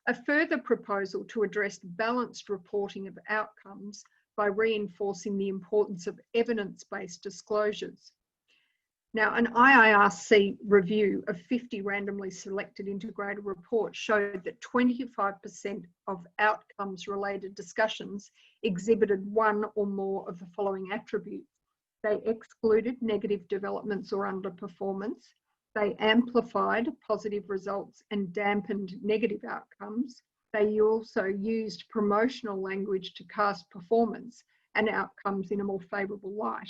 A further proposal to address balanced reporting of outcomes by reinforcing the importance of evidence-based disclosures. Now, an IIRC review of 50 randomly selected integrated reports showed that 25% of outcomes-related discussions exhibited one or more of the following attributes. They excluded negative developments or underperformance. They amplified positive results and dampened negative outcomes. They also used promotional language to cast performance and outcomes in a more favourable light.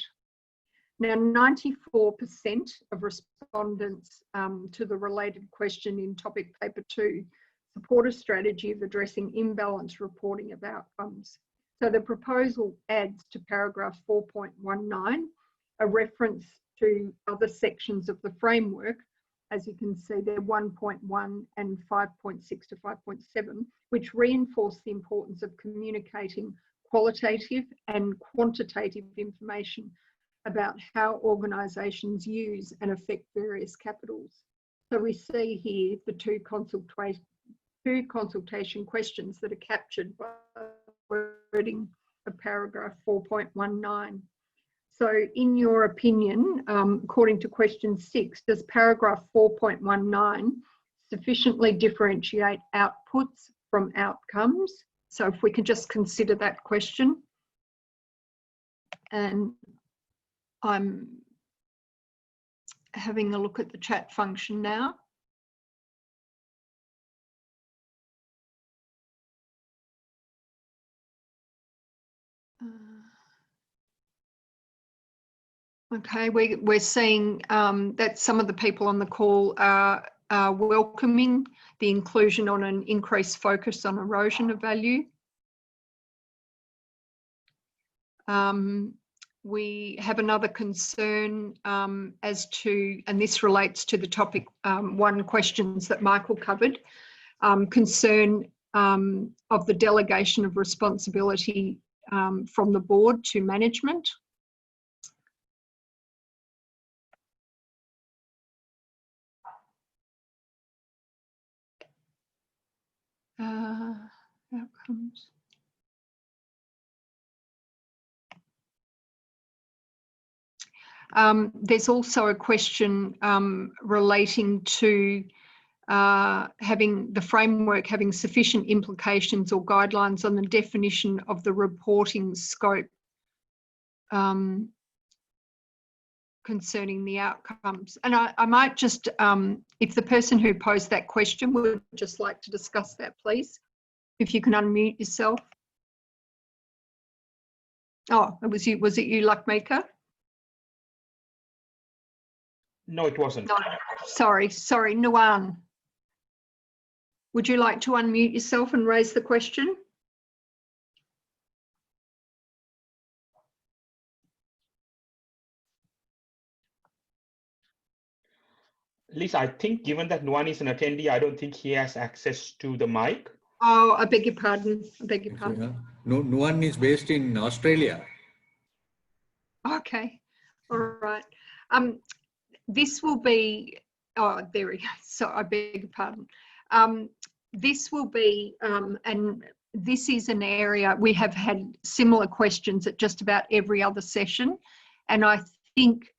Now, 94% of respondents to the related question in topic paper 2 support a strategy of addressing imbalanced reporting of outcomes. So the proposal adds to paragraph 4.19 a reference to other sections of the framework. As you can see, they're 1.1 and 5.6 to 5.7, which reinforce the importance of communicating qualitative and quantitative information about how organisations use and affect various capitals. So we see here the two consultation questions that are captured by the wording of paragraph 4.19. So in your opinion, according to question 6, does paragraph 4.19 sufficiently differentiate outputs from outcomes? So if we can just consider that question. And I'm having a look at the chat function now. Okay, we're seeing that some of the people on the call are welcoming the inclusion on an increased focus on erosion of value. we have another concern as to, and this relates to the topic one questions that Michael covered, concern of the delegation of responsibility from the board to management. Outcomes. There's also a question relating to having the framework having sufficient implications or guidelines on the definition of the reporting scope concerning the outcomes. And I might just, if the person who posed that question would just like to discuss that, please. If you can unmute yourself. Oh, it was you. Was it you, Luckmaker? No, it wasn't. No, sorry, Nuan. Would you like to unmute yourself and raise the question? Lisa, I think given that Nuan is an attendee, I don't think he has access to the mic. Oh, I beg your pardon. I beg your pardon. Nuan is based in Australia. Okay, all right. This will be, oh, there we go. So I beg your pardon. This will be, and this is an area, we have had similar questions at just about every other session. And I think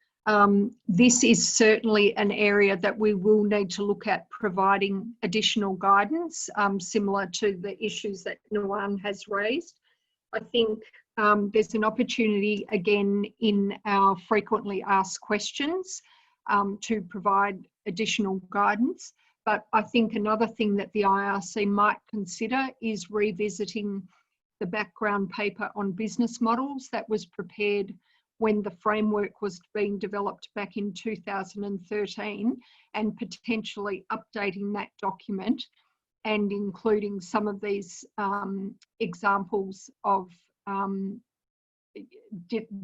this is certainly an area that we will need to look at providing additional guidance, similar to the issues that Nuan has raised. I think there's an opportunity again in our frequently asked questions to provide additional guidance. But I think another thing that the IRC might consider is revisiting the background paper on business models that was prepared when the framework was being developed back in 2013, and potentially updating that document and including some of these examples of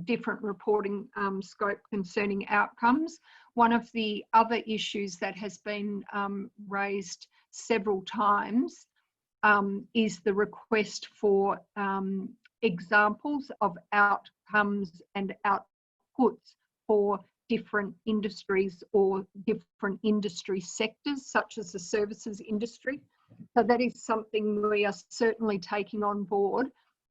different reporting scope concerning outcomes. One of the other issues that has been raised several times is the request for examples of outcomes and outputs for different industries or different industry sectors, such as the services industry. So that is something we are certainly taking on board.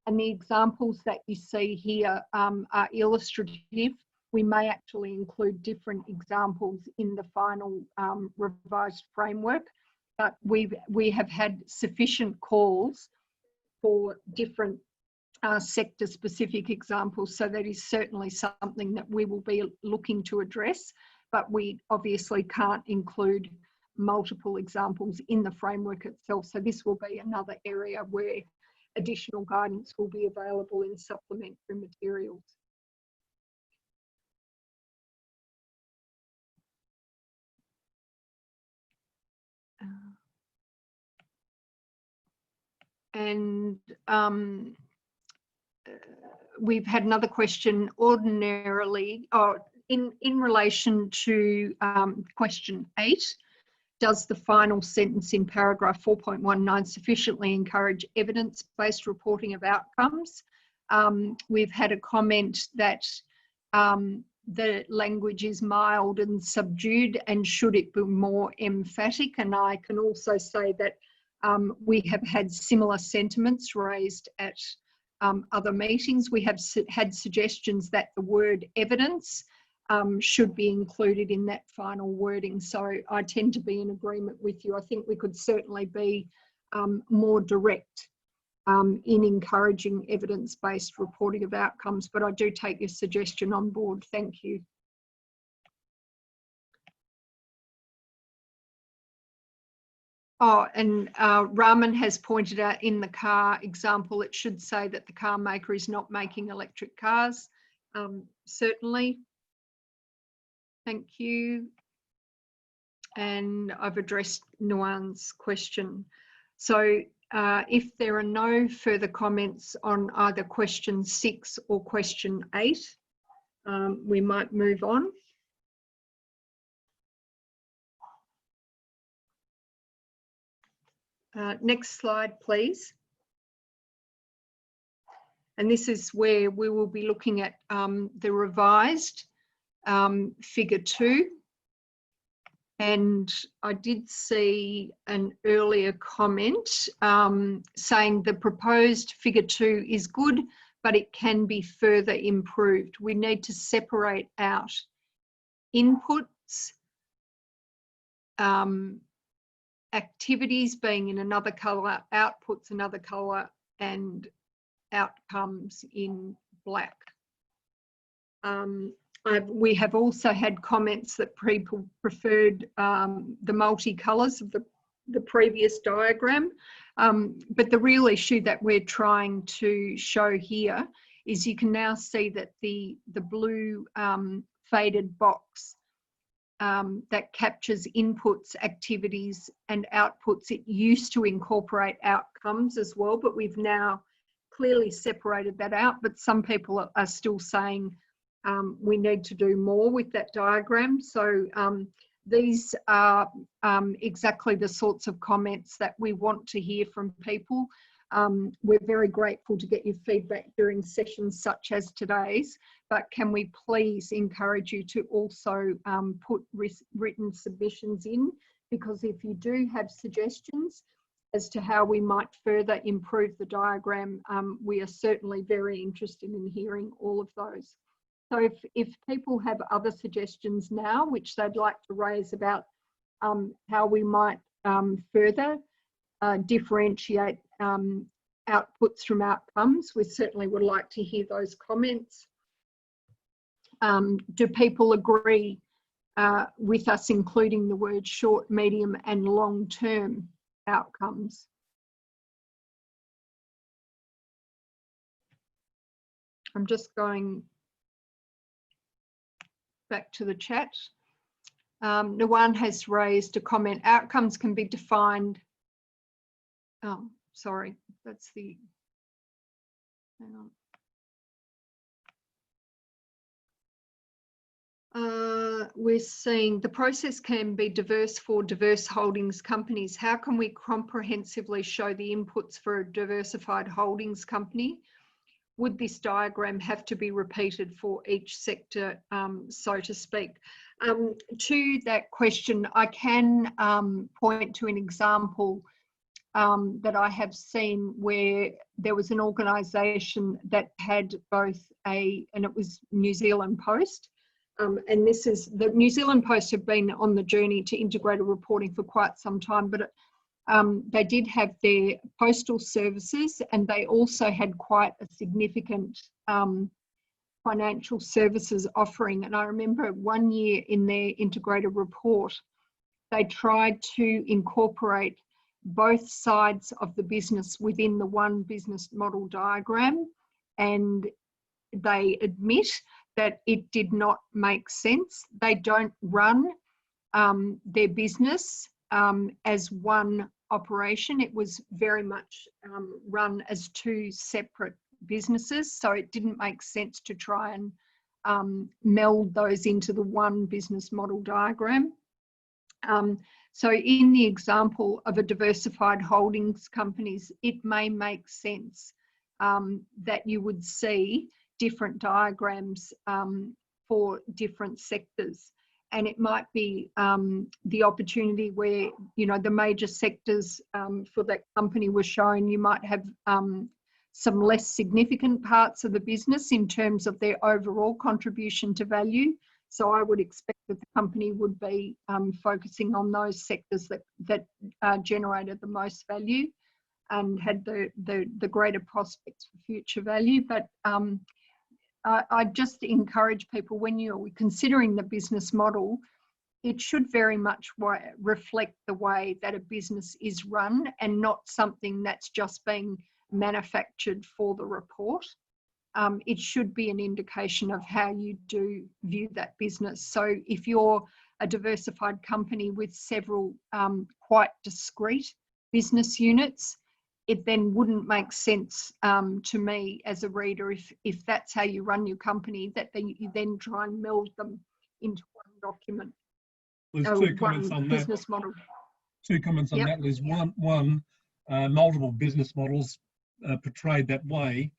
And the examples that you see here are illustrative. We may actually include different examples in the final revised framework, but we have had sufficient calls for different sector-specific examples, so that is certainly something that we will be looking to address, but we obviously can't include multiple examples in the framework itself. So this will be another area where additional guidance will be available in supplementary materials. And we've had another question ordinarily, in relation to question 8, does the final sentence in paragraph 4.19 sufficiently encourage evidence-based reporting of outcomes? We've had a comment that the language is mild and subdued, and should it be more emphatic? And I can also say that we have had similar sentiments raised at other meetings. We have had suggestions that the word evidence should be included in that final wording. So I tend to be in agreement with you. I think we could certainly be more direct in encouraging evidence-based reporting of outcomes, but I do take your suggestion on board. Thank you. Oh, and Raman has pointed out in the car example, it should say that the car maker is not making electric cars. Certainly. Thank you. And I've addressed Nuan's question. So if there are no further comments on either question 6 or question 8, we might move on. Next slide, please. And this is where we will be looking at the revised figure 2. And I did see an earlier comment saying the proposed figure 2 is good, but it can be further improved. We need to separate out inputs, activities being in another colour, outputs another colour, and outcomes in black. We have also had comments that people preferred the multicolours of the previous diagram. But the real issue that we're trying to show here is you can now see that the blue faded box that captures inputs, activities and outputs, it used to incorporate outcomes as well, but we've now clearly separated that out. But some people are still saying we need to do more with that diagram. So these are exactly the sorts of comments that we want to hear from people. We're very grateful to get your feedback during sessions such as today's, but can we please encourage you to also put written submissions in, because if you do have suggestions as to how we might further improve the diagram, we are certainly very interested in hearing all of those. So if people have other suggestions now which they'd like to raise about how we might further differentiate outputs from outcomes, we certainly would like to hear those comments. Do people agree with us including the word short, medium and long-term outcomes? I'm just going back to the chat. Nawan has raised a comment. Outcomes can be defined. Oh, sorry, that's the, hang on. We're seeing the process can be diverse for diverse holdings companies. How can we comprehensively show the inputs for a diversified holdings company? Would this diagram have to be repeated for each sector, so to speak? To that question, I can point to an example that I have seen where there was an organisation that had both and it was New Zealand Post, and this is, the New Zealand Post have been on the journey to integrated reporting for quite some time, but they did have their postal services and they also had quite a significant financial services offering. And I remember one year in their integrated report, they tried to incorporate both sides of the business within the one business model diagram, and they admit that it did not make sense. They don't run their business as one operation. It was very much run as two separate businesses, so it didn't make sense to try and meld those into the one business model diagram. So in the example of a diversified holdings companies, it may make sense that you would see different diagrams for different sectors. And it might be the opportunity where, you know, the major sectors for that company were shown. You might have some less significant parts of the business in terms of their overall contribution to value. So I would expect that the company would be focusing on those sectors that generated the most value and had the greater prospects for future value. But I just encourage people, when you're considering the business model, it should very much reflect the way that a business is run and not something that's just being manufactured for the report. It should be an indication of how you do view that business. So if you're a diversified company with several quite discrete business units, it then wouldn't make sense to me as a reader if that's how you run your company, that you then try and meld them into one document. There's two comments on that. Business model. Two comments on that, Liz. One, multiple business models portrayed that way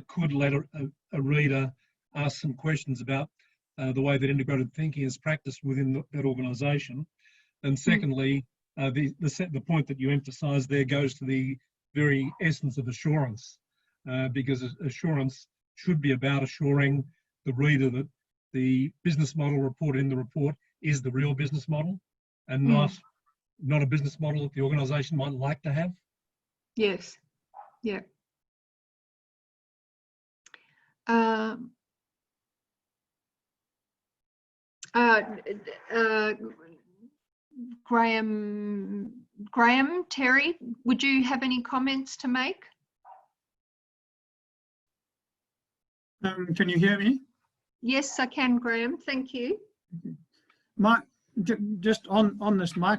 could let a reader ask some questions about the way that integrated thinking is practiced within that organisation. And secondly, the point that you emphasise there goes to the very essence of assurance, because assurance should be about assuring the reader that the business model reported in the report is the real business model, and not a business model that the organisation might like to have. Yes. Yeah. Graham, Terry, would you have any comments to make? Can you hear me? Yes, I can, Graham. Thank you. Just on this, my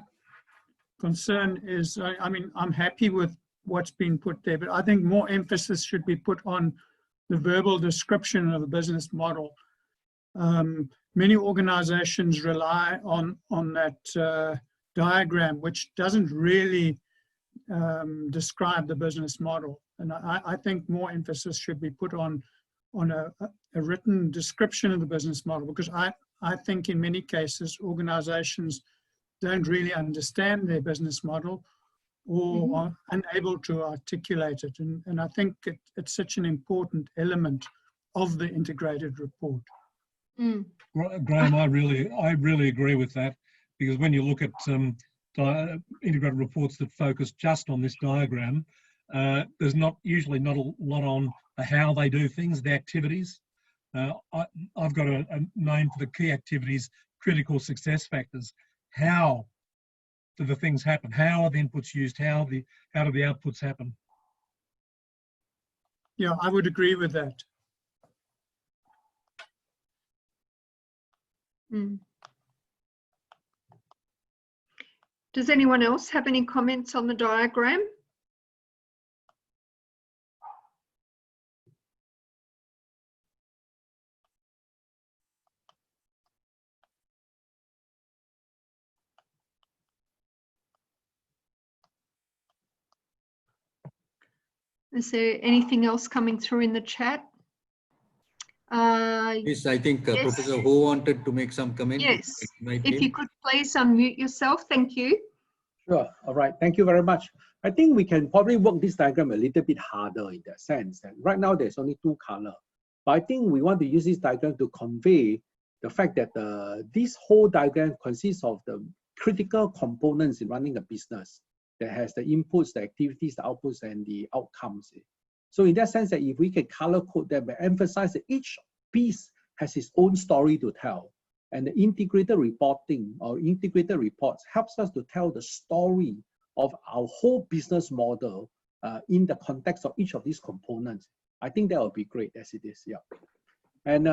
concern is, I mean, I'm happy with what's been put there, but I think more emphasis should be put on the verbal description of the business model. Many organizations rely on that diagram, which doesn't really describe the business model. And I think more emphasis should be put on a written description of the business model, because I think in many cases organizations don't really understand their business model or are unable to articulate it. And I think it's such an important element of the integrated report. Graham, I really agree with that, because when you look at integrated reports that focus just on this diagram, there's usually not a lot on how they do things, the activities. I've got a name for the key activities, critical success factors. How do the things happen? How are the inputs used? How do the outputs happen? Yeah, I would agree with that. Does anyone else have any comments on the diagram? Is there anything else coming through in the chat? Yes, I think yes. Professor Ho wanted to make some comment. Yes, if you could please unmute yourself. Thank you. Sure. All right. Thank you very much. I think we can probably work this diagram a little bit harder in that sense. And right now there's only two colors. But I think we want to use this diagram to convey the fact that this whole diagram consists of the critical components in running a business that has the inputs, the activities, the outputs, and the outcomes. So in that sense, that if we can color code that, but emphasize that each piece has its own story to tell, and the integrated reporting or integrated reports helps us to tell the story of our whole business model in the context of each of these components. I think that would be great as it is, yeah. And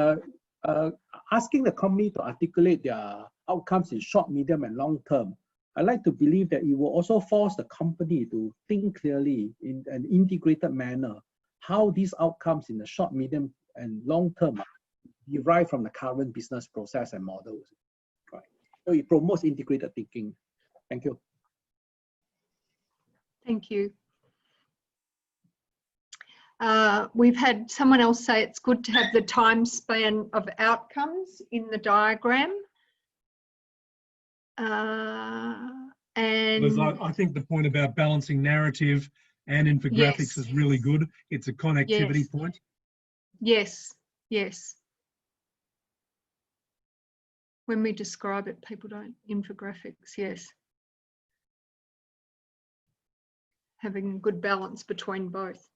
asking the company to articulate their outcomes in short, medium, and long term, I like to believe that it will also force the company to think clearly in an integrated manner how these outcomes in the short, medium, and long term derive from the current business process and models. Right. So it promotes integrated thinking. Thank you. Thank you. We've had someone else say it's good to have the time span of outcomes in the diagram. And Liz, I think the point about balancing narrative and infographics is really good. It's a connectivity point. Yes, yes. When we describe it, people don't, infographics, yes. Having a good balance between both.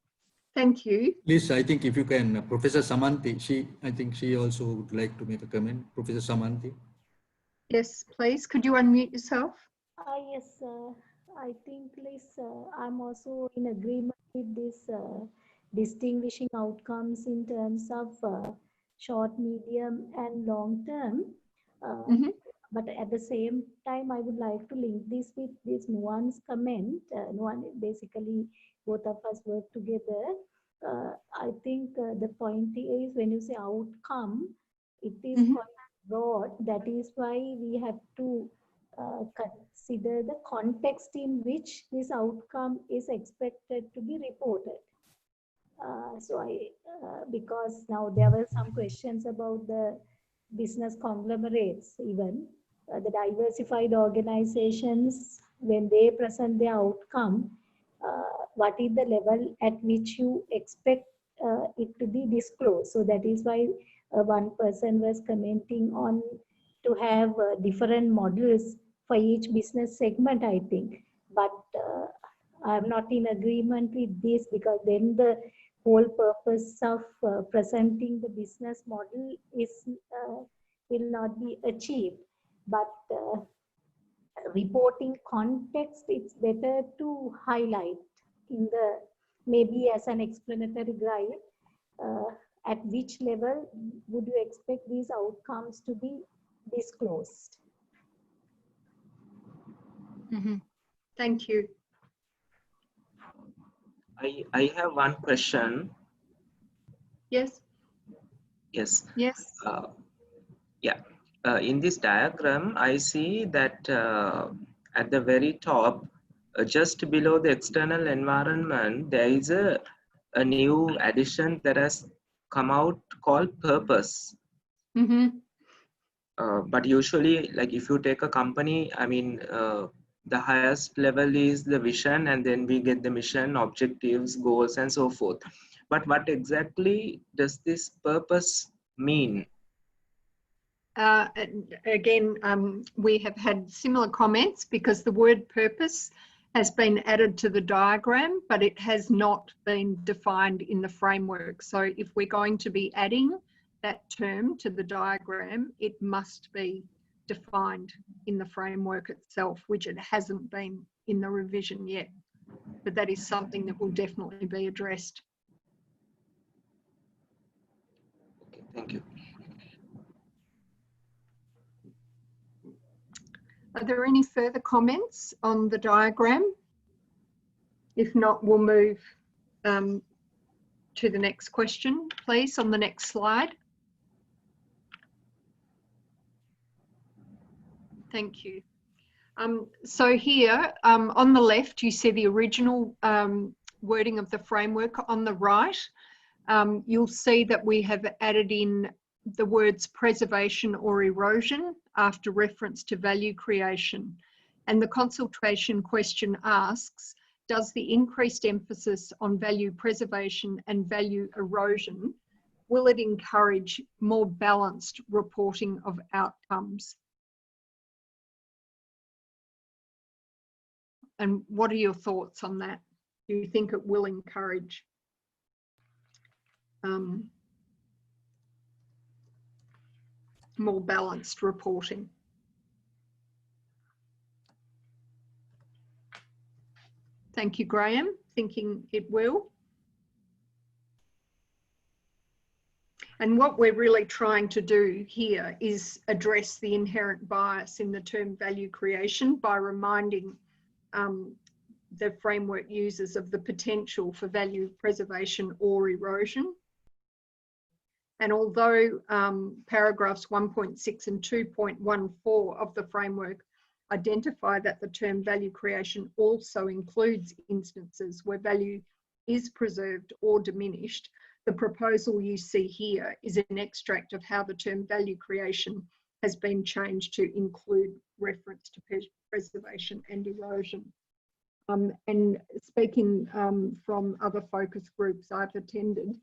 Thank you. Liz, I think if you can, Professor Samanthi, I think she also would like to make a comment. Professor Samanthi. Yes, please. Could you unmute yourself? Yes, I think, Liz, I'm also in agreement with this distinguishing outcomes in terms of short, medium, and long term. But at the same time, I would like to link this with this nuance comment. Basically, both of us work together. I think the point is when you say outcome, it is quite broad. That is why we have to consider the context in which this outcome is expected to be reported. Because now there were some questions about the business conglomerates, even the diversified organizations, when they present their outcome, what is the level at which you expect it to be disclosed? So that is why one person was commenting on to have different models for each business segment, I think. But I'm not in agreement with this, because then the whole purpose of presenting the business model is will not be achieved. But reporting context, it's better to highlight in the, maybe as an explanatory guide, at which level would you expect these outcomes to be disclosed? Thank you. I have one question. Yes. Yes. Yes. In this diagram, I see that at the very top, just below the external environment, there is a new addition that has come out called purpose. But usually, like if you take a company, I mean, the highest level is the vision, and then we get the mission, objectives, goals, and so forth. But what exactly does this purpose mean? Again, we have had similar comments, because the word purpose has been added to the diagram, but it has not been defined in the framework. So if we're going to be adding that term to the diagram, it must be defined in the framework itself, which it hasn't been in the revision yet. But that is something that will definitely be addressed. Okay, thank you. Are there any further comments on the diagram? If not, we'll move to the next question, please, on the next slide. Thank you. So here on the left, you see the original wording of the framework. On the right, you'll see that we have added in the words preservation or erosion after reference to value creation. And the consultation question asks, does the increased emphasis on value preservation and value erosion, will it encourage more balanced reporting of outcomes? And what are your thoughts on that? Do you think it will encourage more balanced reporting? Thank you, Graham. Thinking it will. And what we're really trying to do here is address the inherent bias in the term value creation by reminding the framework users of the potential for value preservation or erosion. And although paragraphs 1.6 and 2.14 of the framework identify that the term value creation also includes instances where value is preserved or diminished, the proposal you see here is an extract of how the term value creation has been changed to include reference to preservation and erosion. And speaking from other focus groups I've attended,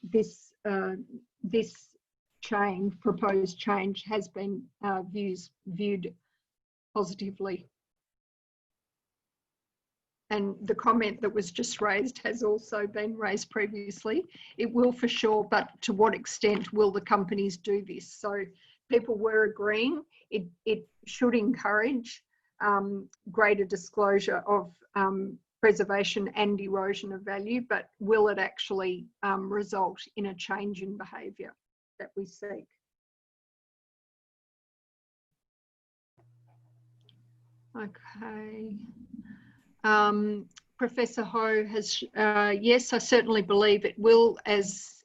this change, proposed change, has been viewed positively. And the comment that was just raised has also been raised previously. It will for sure, but to what extent will the companies do this? So people were agreeing it should encourage greater disclosure of preservation and erosion of value, but will it actually result in a change in behaviour that we seek? Okay. Professor Ho has, yes, I certainly believe it will. As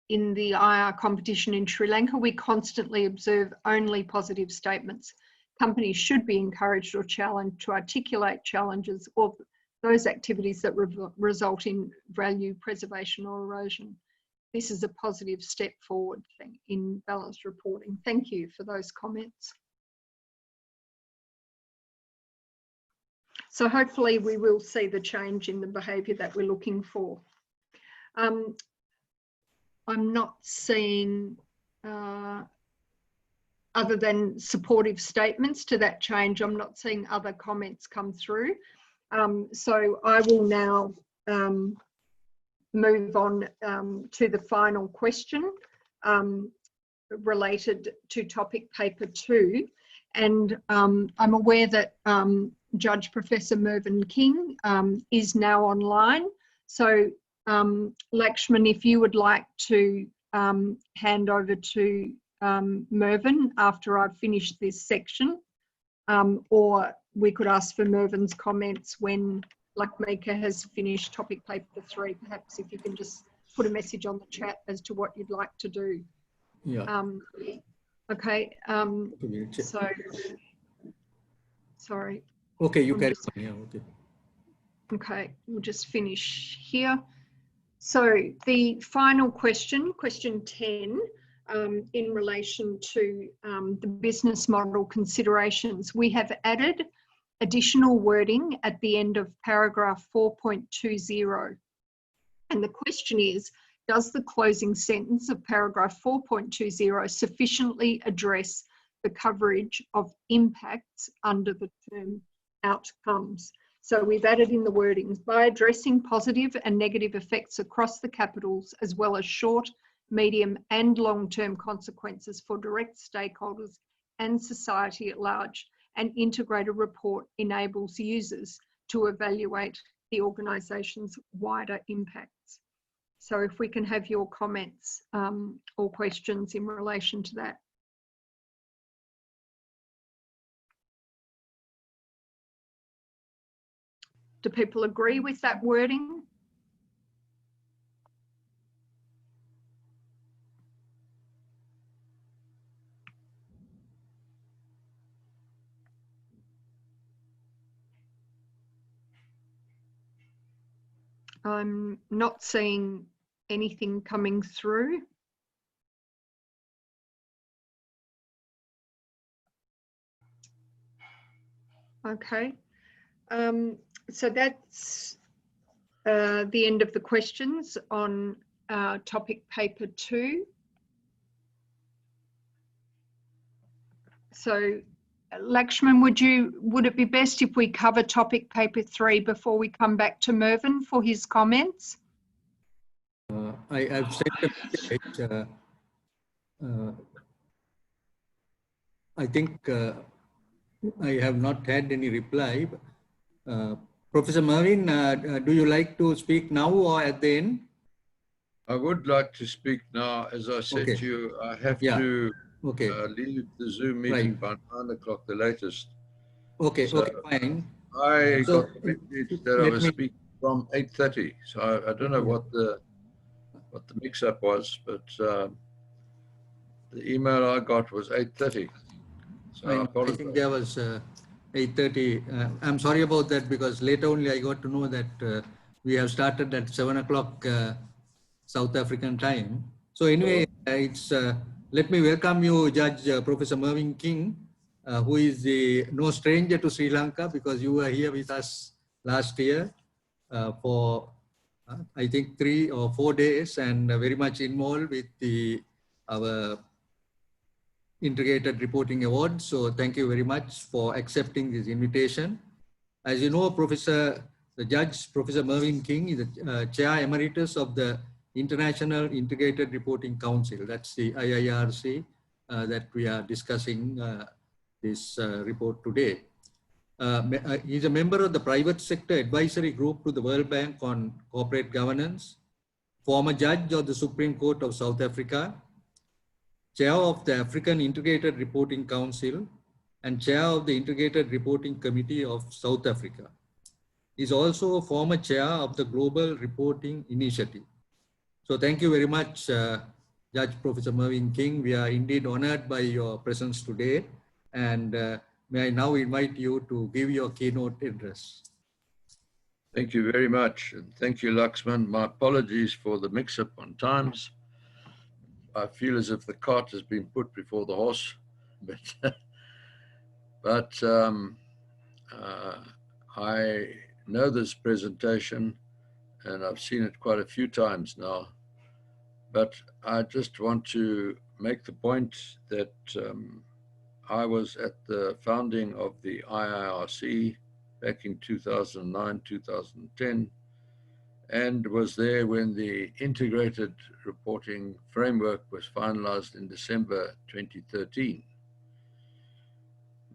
in the IR competition in Sri Lanka, we constantly observe only positive statements. Companies should be encouraged or challenged to articulate challenges or those activities that result in value preservation or erosion. This is a positive step forward in balanced reporting. Thank you for those comments. So hopefully we will see the change in the behaviour that we're looking for. I'm not seeing, other than supportive statements to that change, I'm not seeing other comments come through. So I will now move on to the final question related to topic paper 2. And I'm aware that Judge Professor Mervyn King is now online. So Lakshman, if you would like to hand over to Mervyn after I've finished this section, or we could ask for Mervyn's comments when Lakmika has finished topic paper 3. Perhaps if you can just put a message on the chat as to what you'd like to do. Yeah. Okay. So, sorry. Okay, you can. Yeah, okay. Okay, we'll just finish here. So the final question, question 10, in relation to the business model considerations, we have added additional wording at the end of paragraph 4.20. And the question is, does the closing sentence of paragraph 4.20 sufficiently address the coverage of impacts under the term outcomes? So we've added in the wordings, by addressing positive and negative effects across the capitals, as well as short, medium and long-term consequences for direct stakeholders and society at large, an integrated report enables users to evaluate the organisation's wider impacts. So if we can have your comments or questions in relation to that. Do people agree with that wording? I'm not seeing anything coming through. Okay. So that's the end of the questions on topic paper 2. So Lakshman, would it be best if we cover topic paper 3 before we come back to Mervyn for his comments? I've sent a message. I think I have not had any reply. Professor Mervyn, do you like to speak now or at the end? I would like to speak now. As I said to you, I have to leave the Zoom meeting by 9 o'clock the latest. Okay, so fine. I got the message that I was speaking from 8:30. So I don't know what the mix-up was, but the email I got was 8:30. So I think there was 8:30. I'm sorry about that, because later only I got to know that we have started at 7 o'clock South African time. So anyway, let me welcome you, Judge Professor Mervyn King, who is no stranger to Sri Lanka, because you were here with us last year for I think 3 or 4 days, and very much involved with our Integrated Reporting Award. So thank you very much for accepting this invitation. As you know, the Judge Professor Mervyn King is the Chair Emeritus of the International Integrated Reporting Council. That's the IIRC that we are discussing this report today. He's a member of the Private Sector Advisory Group to the World Bank on Corporate Governance, former Judge of the Supreme Court of South Africa, Chair of the African Integrated Reporting Council, and chair of the Integrated Reporting Committee of South Africa. He is also a former chair of the Global Reporting Initiative. So thank you very much, Judge Professor Mervyn King. We are indeed honored by your presence today. And may I now invite you to give your keynote address. Thank you very much. And thank you, Laxman. My apologies for the mix-up on times. I feel as if the cart has been put before the horse. But I know this presentation, and I've seen it quite a few times now. But I just want to make the point that I was at the founding of the IIRC back in 2009, 2010, and was there when the integrated reporting framework was finalized in December 2013.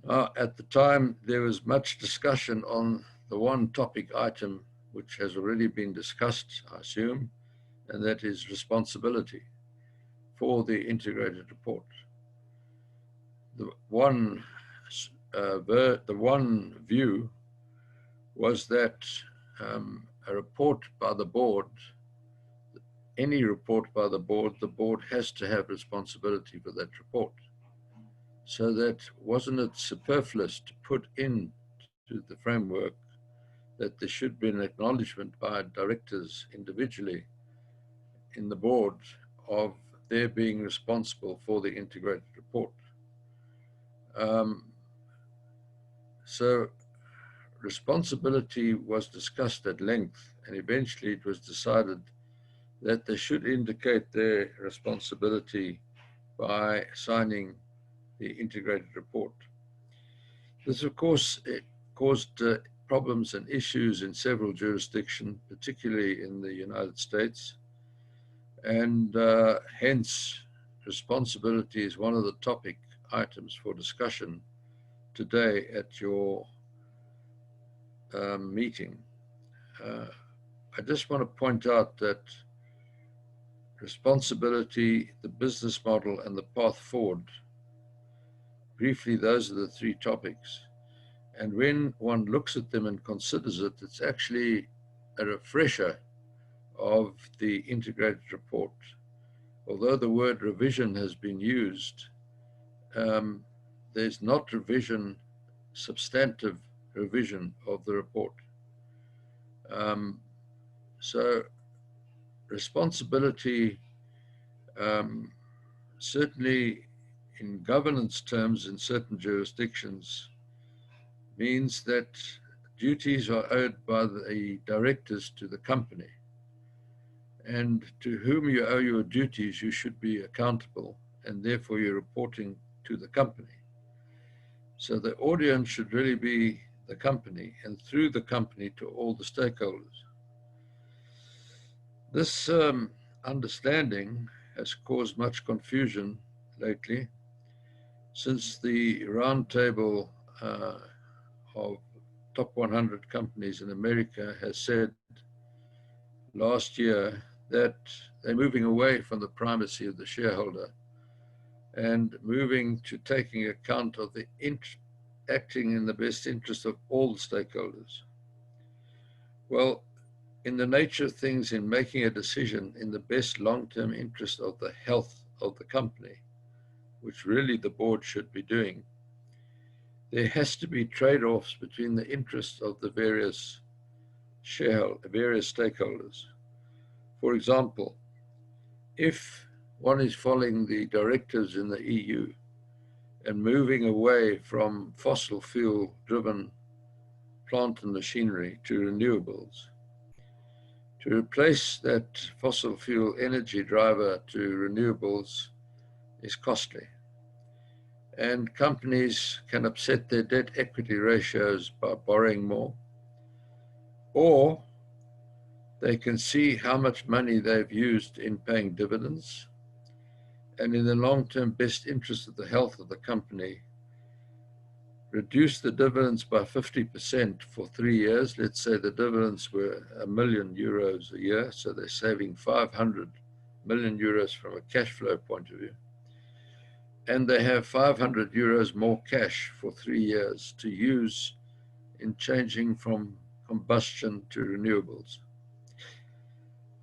At the time, there was much discussion on the one topic item, which has already been discussed, I assume, and that is responsibility for the integrated report. The one view was that a report by the board, any report by the board has to have responsibility for that report. So that wasn't it superfluous to put into the framework that there should be an acknowledgement by directors individually in the board of their being responsible for the integrated report. So responsibility was discussed at length, and eventually it was decided that they should indicate their responsibility by signing the integrated report. This, of course, caused problems and issues in several jurisdictions, particularly in the United States, and hence responsibility is one of the topic items for discussion today at your meeting. I just want to point out that responsibility, the business model, and the path forward, briefly, those are the three topics. And when one looks at them and considers it, it's actually a refresher of the integrated report. Although the word revision has been used, there's not revision, substantive revision of the report. So responsibility, certainly in governance terms in certain jurisdictions, means that duties are owed by the directors to the company. And to whom you owe your duties, you should be accountable, and therefore you're reporting to the company. So the audience should really be the company, and through the company to all the stakeholders. This understanding has caused much confusion lately, since the roundtable of top 100 companies in America has said last year that they're moving away from the primacy of the shareholder and moving to taking account of the acting in the best interest of all the stakeholders. Well, in the nature of things, in making a decision in the best long-term interest of the health of the company, which really the board should be doing, there has to be trade-offs between the interests of the various stakeholders. For example, if one is following the directives in the EU and moving away from fossil fuel-driven plant and machinery to renewables, to replace that fossil fuel energy driver to renewables is costly. And companies can upset their debt equity ratios by borrowing more, or they can see how much money they've used in paying dividends, and in the long-term best interest of the health of the company, reduce the dividends by 50% for 3 years. Let's say the dividends were €1 million a year, so they're saving 500 million euros from a cash flow point of view. and they have 500 euros more cash for 3 years to use in changing from combustion to renewables.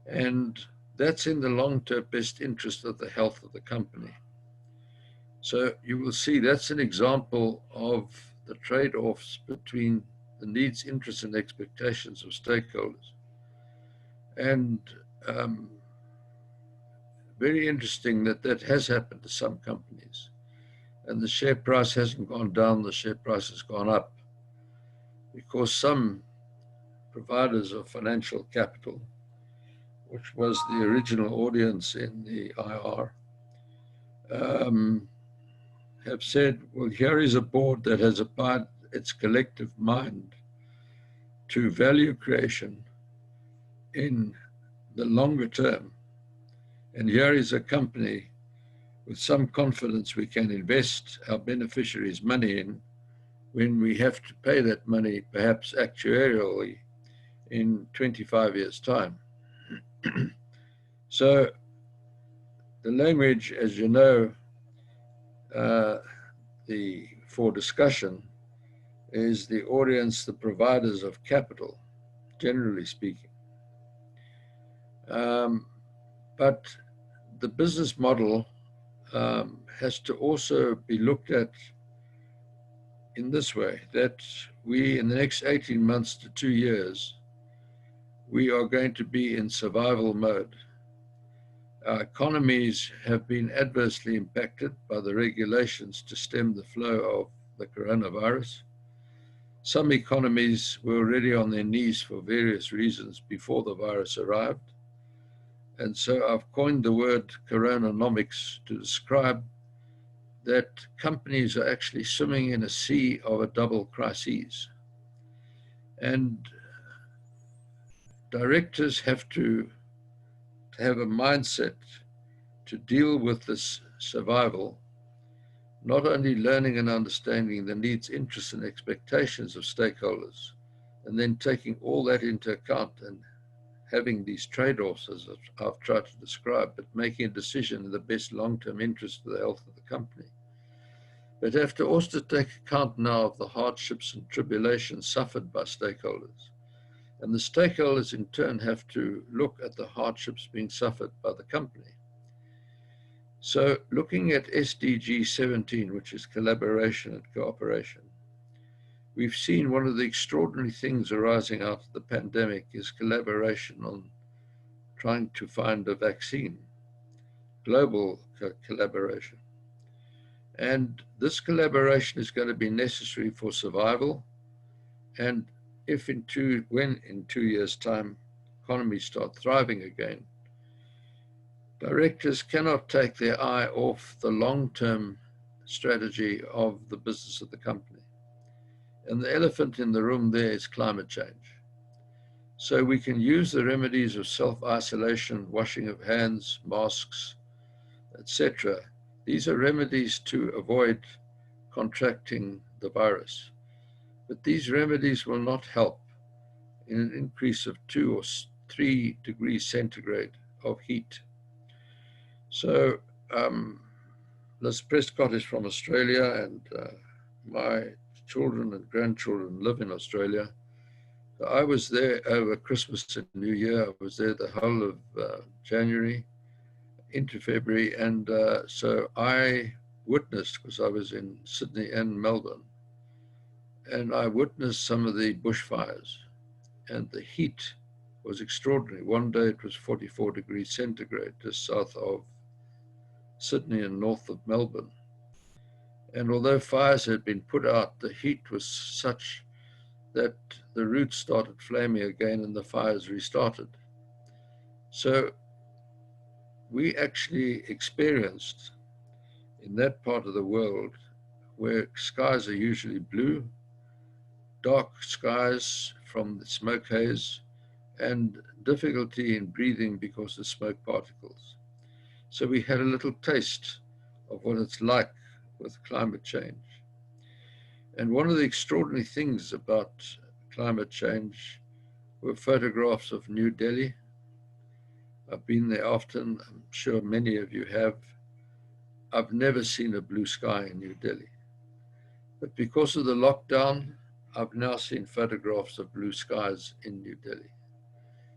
And that's in the long-term best interest of the health of the company. So you will see that's an example of the trade-offs between the needs, interests, and expectations of stakeholders. And very interesting that that has happened to some companies. And the share price hasn't gone down, the share price has gone up, because some providers of financial capital, which was the original audience in the IR, have said, well, here is a board that has applied its collective mind to value creation in the longer term. And here is a company with some confidence we can invest our beneficiaries' money in when we have to pay that money, perhaps actuarially, in 25 years' time. So the language, as you know, for discussion is the audience, the providers of capital, generally speaking. But the business model has to also be looked at in this way, that we, in the next 18 months to 2 years, we are going to be in survival mode. Our economies have been adversely impacted by the regulations to stem the flow of the coronavirus. Some economies were already on their knees for various reasons before the virus arrived. And so I've coined the word coronanomics to describe that companies are actually swimming in a sea of a double crises. And directors have to have a mindset to deal with this survival, not only learning and understanding the needs, interests, and expectations of stakeholders, and then taking all that into account and having these trade-offs, as I've tried to describe, but making a decision in the best long-term interest of the health of the company. But have to also take account now of the hardships and tribulations suffered by stakeholders. And the stakeholders in turn have to look at the hardships being suffered by the company. So looking at SDG 17, which is collaboration and cooperation, we've seen one of the extraordinary things arising out of the pandemic is collaboration on trying to find a vaccine, global collaboration. And this collaboration is going to be necessary for survival. And if when in 2 years' time, economies start thriving again, directors cannot take their eye off the long-term strategy of the business of the company. And the elephant in the room there is climate change. So we can use the remedies of self-isolation, washing of hands, masks, etc. These are remedies to avoid contracting the virus. But these remedies will not help in an increase of 2 or 3 degrees centigrade of heat. So Liz Prescott is from Australia, and my children and grandchildren live in Australia. So I was there over Christmas and New Year. I was there the whole of January into February. And so I witnessed, because I was in Sydney and Melbourne, and I witnessed some of the bushfires, and the heat was extraordinary. One day it was 44 degrees centigrade just south of Sydney and north of Melbourne. And although fires had been put out, the heat was such that the roots started flaming again and the fires restarted. So we actually experienced in that part of the world where skies are usually blue, dark skies from the smoke haze, and difficulty in breathing because of smoke particles. So we had a little taste of what it's like with climate change. And one of the extraordinary things about climate change were photographs of New Delhi. I've been there often, I'm sure many of you have. I've never seen a blue sky in New Delhi. But because of the lockdown, I've now seen photographs of blue skies in New Delhi.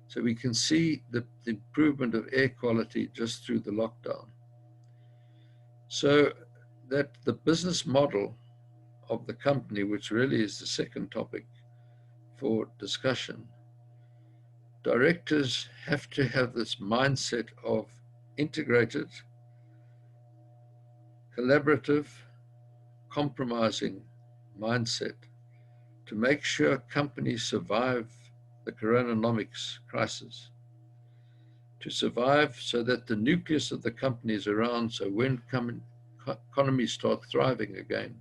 So we can see the improvement of air quality just through the lockdown. So that the business model of the company, which really is the second topic for discussion, directors have to have this mindset of integrated, collaborative, compromising mindset to make sure companies survive the coronanomics crisis, to survive so that the nucleus of the company is around, so when economies start thriving again,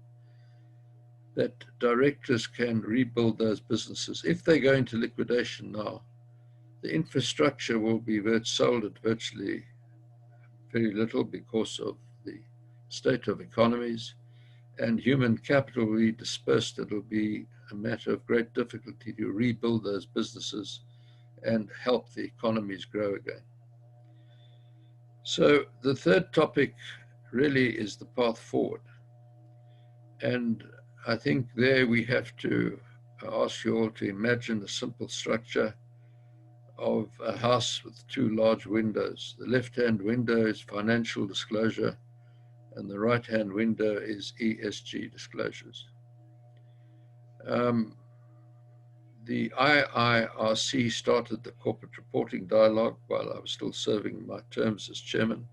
that directors can rebuild those businesses. If they go into liquidation now, the infrastructure will be sold at virtually very little because of the state of economies, and human capital will be dispersed. It'll be a matter of great difficulty to rebuild those businesses and help the economies grow again. So the third topic really is the path forward. And I think there we have to ask you all to imagine a simple structure of a house with two large windows. The left-hand window is financial disclosure, and the right-hand window is ESG disclosures. The IIRC started the corporate reporting dialogue while I was still serving my terms as chairman,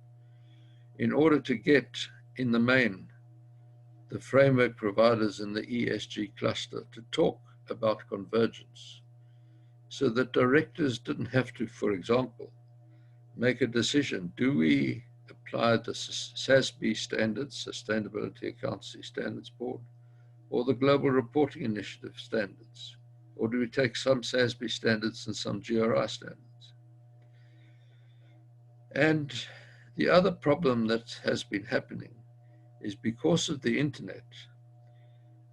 in order to get, in the main, the framework providers in the ESG cluster to talk about convergence, so that directors didn't have to, for example, make a decision. Do we apply the SASB standards, Sustainability Accountancy Standards Board, or the Global Reporting Initiative standards? Or do we take some SASB standards and some GRI standards? And the other problem that has been happening is because of the internet,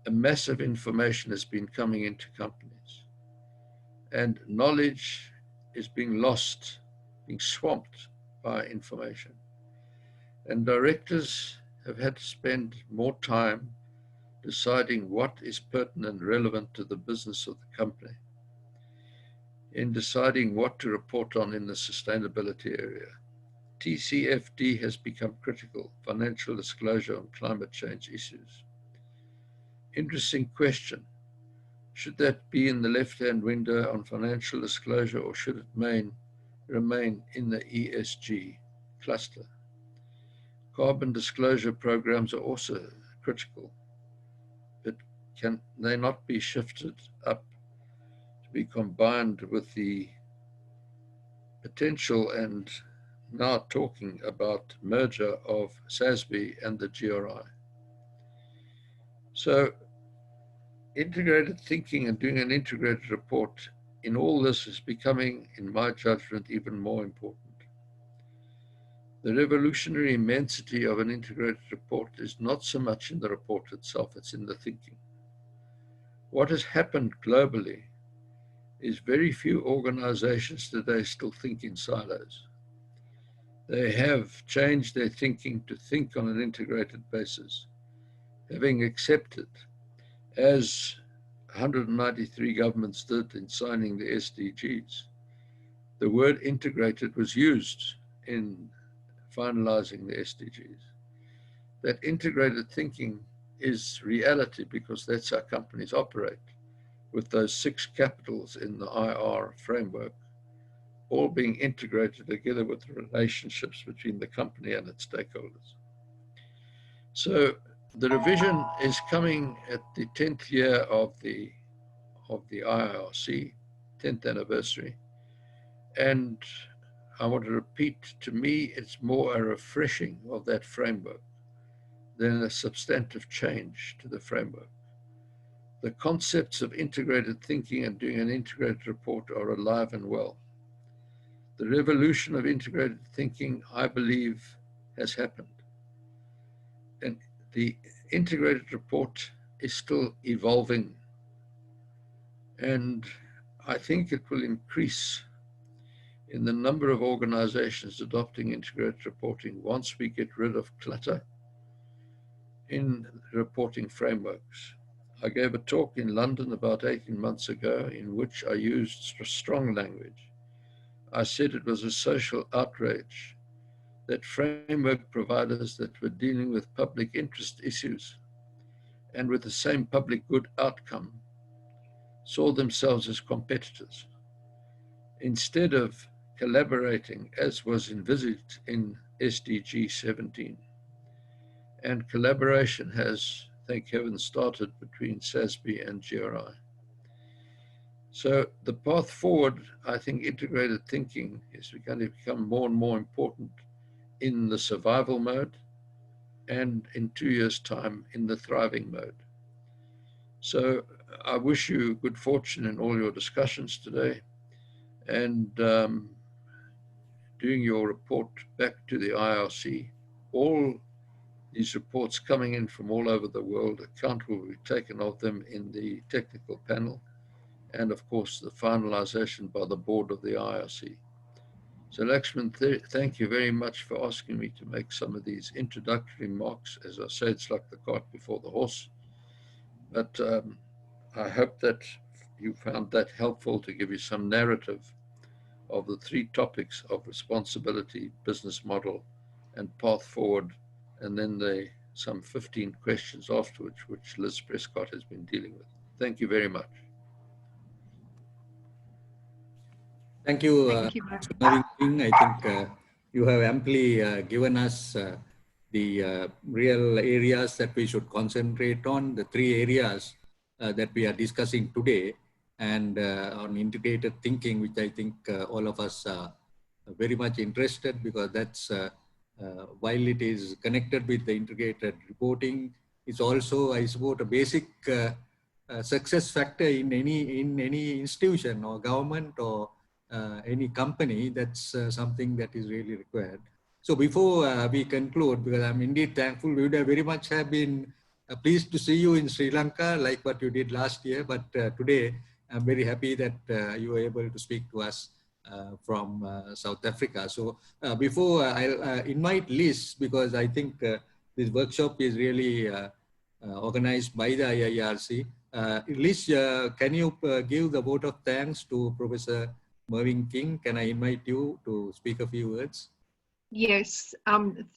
a massive information has been coming into companies, and knowledge is being lost, being swamped by information. And directors have had to spend more time deciding what is pertinent and relevant to the business of the company, in deciding what to report on in the sustainability area. TCFD has become critical, financial disclosure on climate change issues. Interesting question. Should that be in the left-hand window on financial disclosure, or should it remain in the ESG cluster? Carbon disclosure programs are also critical, but can they not be shifted up to be combined with the potential and now talking about merger of SASB and the GRI? So integrated thinking and doing an integrated report in all this is becoming, in my judgment, even more important. The revolutionary immensity of an integrated report is not so much in the report itself, it's in the thinking. What has happened globally is very few organizations today still think in silos. They have changed their thinking to think on an integrated basis, having accepted, as 193 governments did in signing the SDGs, the word integrated was used in finalizing the SDGs. That integrated thinking is reality because that's how companies operate, with those 6 capitals in the IR framework, all being integrated together with the relationships between the company and its stakeholders. So the revision is coming at the 10th year of the IIRC, 10th anniversary. And I want to repeat, to me, it's more a refreshing of that framework than a substantive change to the framework. The concepts of integrated thinking and doing an integrated report are alive and well. The revolution of integrated thinking, I believe, has happened. And the integrated report is still evolving. And I think it will increase in the number of organizations adopting integrated reporting once we get rid of clutter in reporting frameworks. I gave a talk in London about 18 months ago in which I used strong language. I said it was a social outrage that framework providers that were dealing with public interest issues and with the same public good outcome saw themselves as competitors. Instead of collaborating as was envisaged in SDG 17. And collaboration has, thank heaven, started between SASB and GRI. So the path forward, I think integrated thinking is going to become more and more important in the survival mode and in 2 years' time in the thriving mode. So I wish you good fortune in all your discussions today and doing your report back to the IRC. All these reports coming in from all over the world, account will be taken of them in the technical panel, and of course the finalization by the board of the IRC. So Lakshman, thank you very much for asking me to make some of these introductory remarks. As I say, it's like the cart before the horse. But I hope that you found that helpful to give you some narrative of the three topics of responsibility, business model, and path forward, and then some 15 questions afterwards, which Liz Prescott has been dealing with. Thank you very much. Thank you, Thank you, Mr. Mervyn King. I think you have amply given us the real areas that we should concentrate on, the three areas that we are discussing today, and on integrated thinking, which I think all of us are very much interested, because that's while it is connected with the integrated reporting, it's also, I suppose, a basic success factor in any institution or government or any company. That's something that is really required. So before we conclude, because I'm indeed thankful, we would have very much have been pleased to see you in Sri Lanka, like what you did last year. But today, I'm very happy that you were able to speak to us from South Africa. So before I'll invite Liz, because I think this workshop is really organized by the IIRC. Liz, can you give the vote of thanks to Professor Mervyn King? Can I invite you to speak a few words? Yes,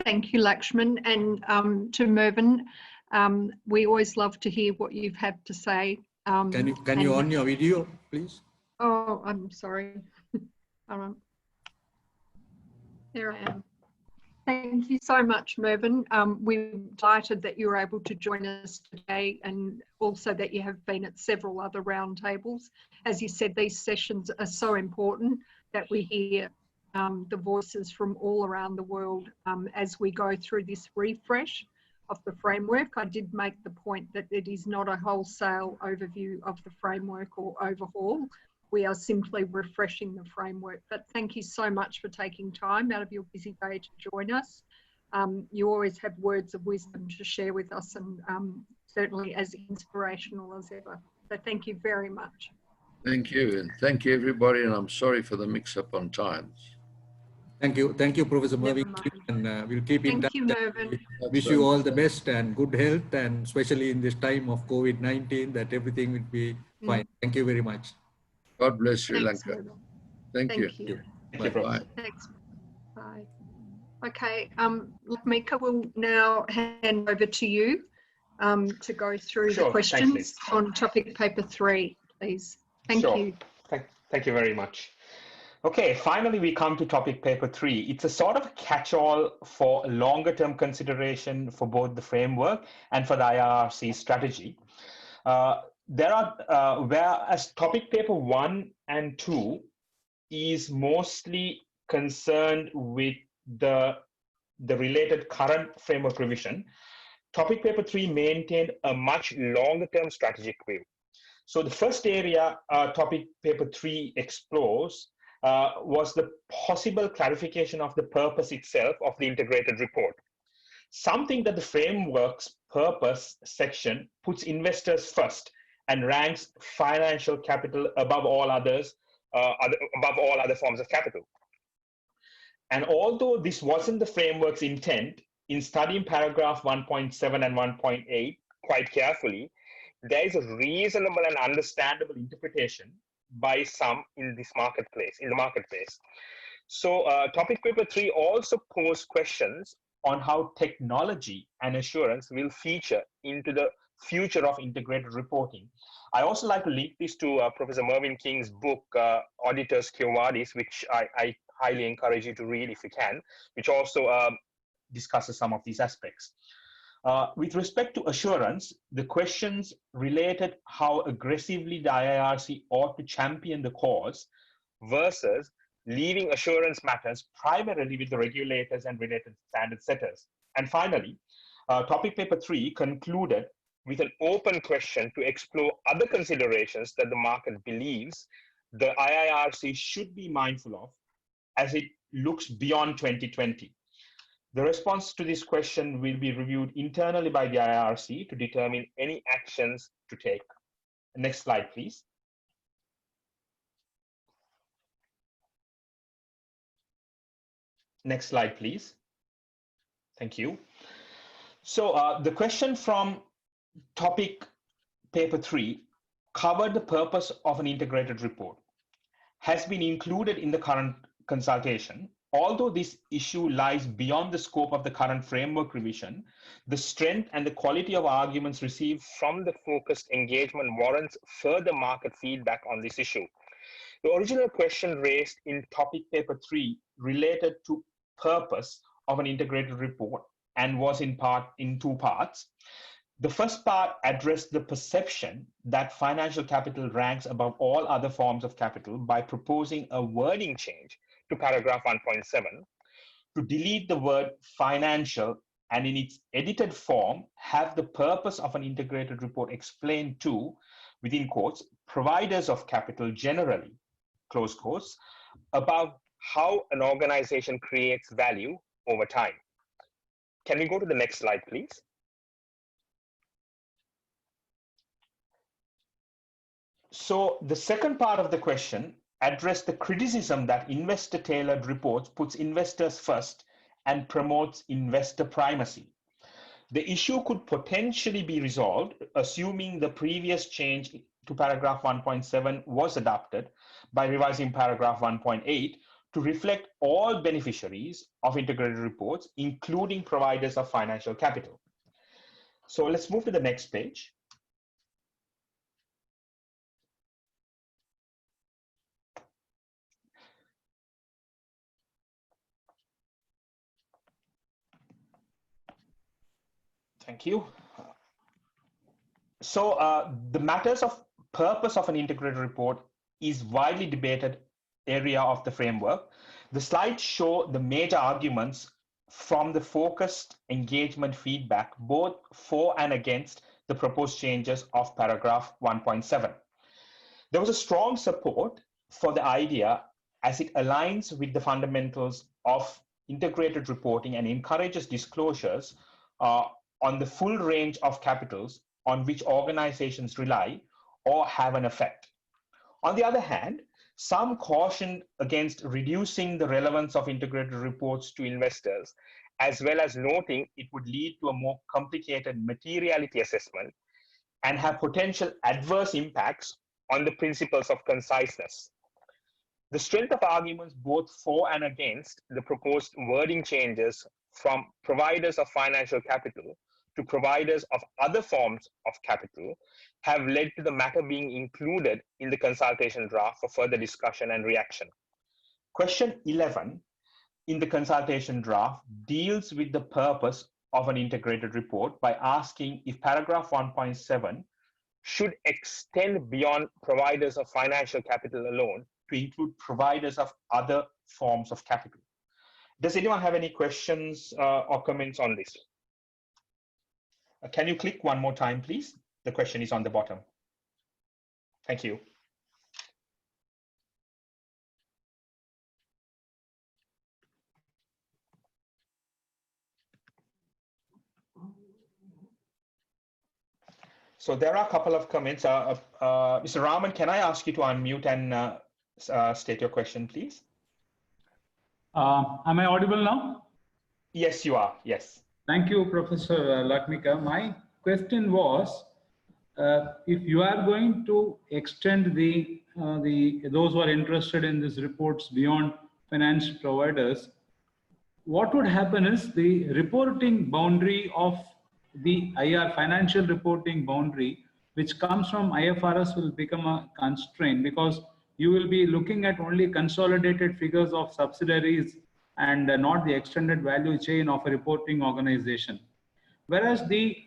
thank you, Lakshman, and to Mervyn. We always love to hear what you've had to say. Can you on your video, please? Oh, I'm sorry. There I am. Thank you so much, Mervyn. We're delighted that you were able to join us today, and also that you have been at several other roundtables. As you said, these sessions are so important that we hear the voices from all around the world as we go through this refresh of the framework. I did make the point that it is not a wholesale overview of the framework or overhaul. We are simply refreshing the framework. But thank you so much for taking time out of your busy day to join us. You always have words of wisdom to share with us, and certainly as inspirational as ever. So thank you very much. Thank you, and thank you everybody, and I'm sorry for the mix-up on times. Thank you, Professor Mervyn, and we'll keep in touch. Thank you, Mervyn. Wish you all the best and good health, and especially in this time of COVID-19, that everything will be fine. Thank you very much. God bless Sri Thanks, Lanka. Mervyn. Thank you. Bye. Thanks. Bye. Okay, Mika will now hand over to you to go through the questions on topic paper 3, please. Thank you. Thank you very much. Okay, finally we come to topic paper 3. It's a sort of catch-all for longer term consideration for both the framework and for the IRC strategy. Whereas topic paper 1 and 2 is mostly concerned with the related current framework revision, topic paper 3 maintained a much longer term strategic view. So the first area topic paper 3 explores was the possible clarification of the purpose itself of the integrated report. Something that the framework's purpose section puts investors first and ranks financial capital above all others, above all other forms of capital. And although this wasn't the framework's intent, in studying paragraph 1.7 and 1.8 quite carefully, there is a reasonable and understandable interpretation by some in the marketplace. So topic paper 3 also posed questions on how technology and assurance will feature into the future of integrated reporting. I also like to link this to Professor Mervyn King's book, Auditors Quo Vadis, which I highly encourage you to read if you can, which also discusses some of these aspects. With respect to assurance, the questions related how aggressively the IIRC ought to champion the cause versus leaving assurance matters primarily with the regulators and related standard setters. And finally, topic paper 3 concluded with an open question to explore other considerations that the market believes the IIRC should be mindful of as it looks beyond 2020. The response to this question will be reviewed internally by the IIRC to determine any actions to take. Next slide, please. Next slide, please. Thank you. So the question from topic paper 3 covered the purpose of an integrated report, has been included in the current consultation. Although this issue lies beyond the scope of the current framework revision, the strength and the quality of arguments received from the focused engagement warrants further market feedback on this issue. The original question raised in topic paper 3 related to purpose of an integrated report and was in two parts. The first part addressed the perception that financial capital ranks above all other forms of capital by proposing a wording change to paragraph 1.7 to delete the word financial and in its edited form have the purpose of an integrated report explained to, within quotes, providers of capital generally, close quotes, about how an organization creates value over time. Can we go to the next slide, please? So the second part of the question addressed the criticism that investor-tailored reports puts investors first and promotes investor primacy. The issue could potentially be resolved, assuming the previous change to paragraph 1.7 was adopted by revising paragraph 1.8 to reflect all beneficiaries of integrated reports, including providers of financial capital. So let's move to the next page. Thank you. So the matters of purpose of an integrated report is widely debated area of the framework. The slides show the major arguments from the focused engagement feedback, both for and against the proposed changes of paragraph 1.7. There was a strong support for the idea as it aligns with the fundamentals of integrated reporting and encourages disclosures on the full range of capitals on which organizations rely or have an effect. On the other hand, some cautioned against reducing the relevance of integrated reports to investors, as well as noting it would lead to a more complicated materiality assessment and have potential adverse impacts on the principles of conciseness. The strength of arguments both for and against the proposed wording changes from providers of financial capital to providers of other forms of capital have led to the matter being included in the consultation draft for further discussion and reaction. Question 11 in the consultation draft deals with the purpose of an integrated report by asking if paragraph 1.7 should extend beyond providers of financial capital alone to include providers of other forms of capital. Does anyone have any questions or comments on this? Can you click one more time, please? The question is on the bottom. Thank you. So there are a couple of comments. Mr. Raman, can I ask you to unmute and state your question, please? Am I audible now? Yes, you are. Yes. Thank you, Professor Lakmika. My question was, if you are going to extend those who are interested in these reports beyond finance providers, what would happen is the reporting boundary of the IR financial reporting boundary, which comes from IFRS, will become a constraint, because you will be looking at only consolidated figures of subsidiaries and not the extended value chain of a reporting organization. Whereas the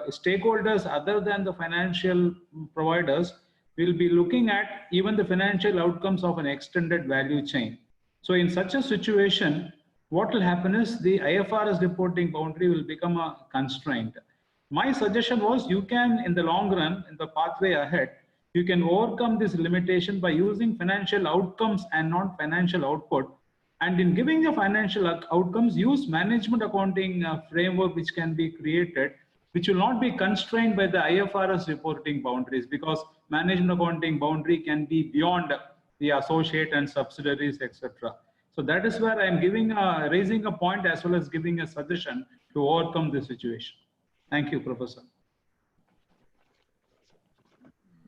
stakeholders other than the financial providers will be looking at even the financial outcomes of an extended value chain. So in such a situation, what will happen is the IFRS reporting boundary will become a constraint. My suggestion was, you can, in the long run, in the pathway ahead, you can overcome this limitation by using financial outcomes and not financial output. And in giving the financial outcomes, use management accounting framework which can be created, which will not be constrained by the IFRS reporting boundaries, because management accounting boundary can be beyond the associate and subsidiaries, etc. So that is where I am raising a point as well as giving a suggestion to overcome this situation. Thank you, Professor.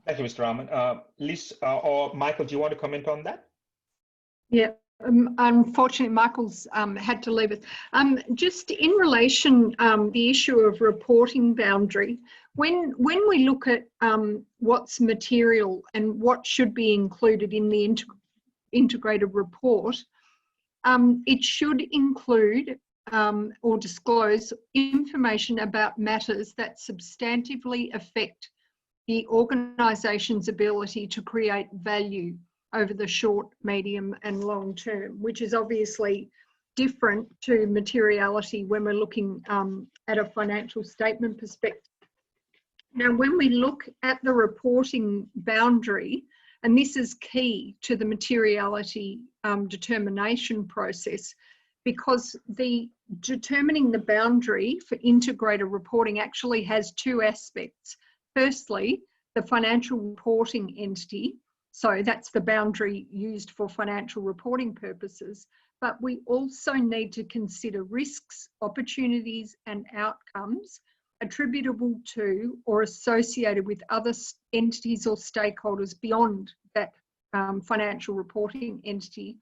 Thank you, Mr. Raman. Liz or Michael, do you want to comment on that? Yeah. Unfortunately, Michael's had to leave us. Just in relation, the issue of reporting boundary, when we look at what's material and what should be included in the integrated report, it should include or disclose information about matters that substantively affect the organisation's ability to create value over the short, medium and long term, which is obviously different to materiality when we're looking at a financial statement perspective. Now, when we look at the reporting boundary, and this is key to the materiality determination process, because the determining the boundary for integrated reporting actually has two aspects. Firstly, the financial reporting entity, so that's the boundary used for financial reporting purposes, but we also need to consider risks, opportunities and outcomes attributable to or associated with other entities or stakeholders beyond that financial reporting entity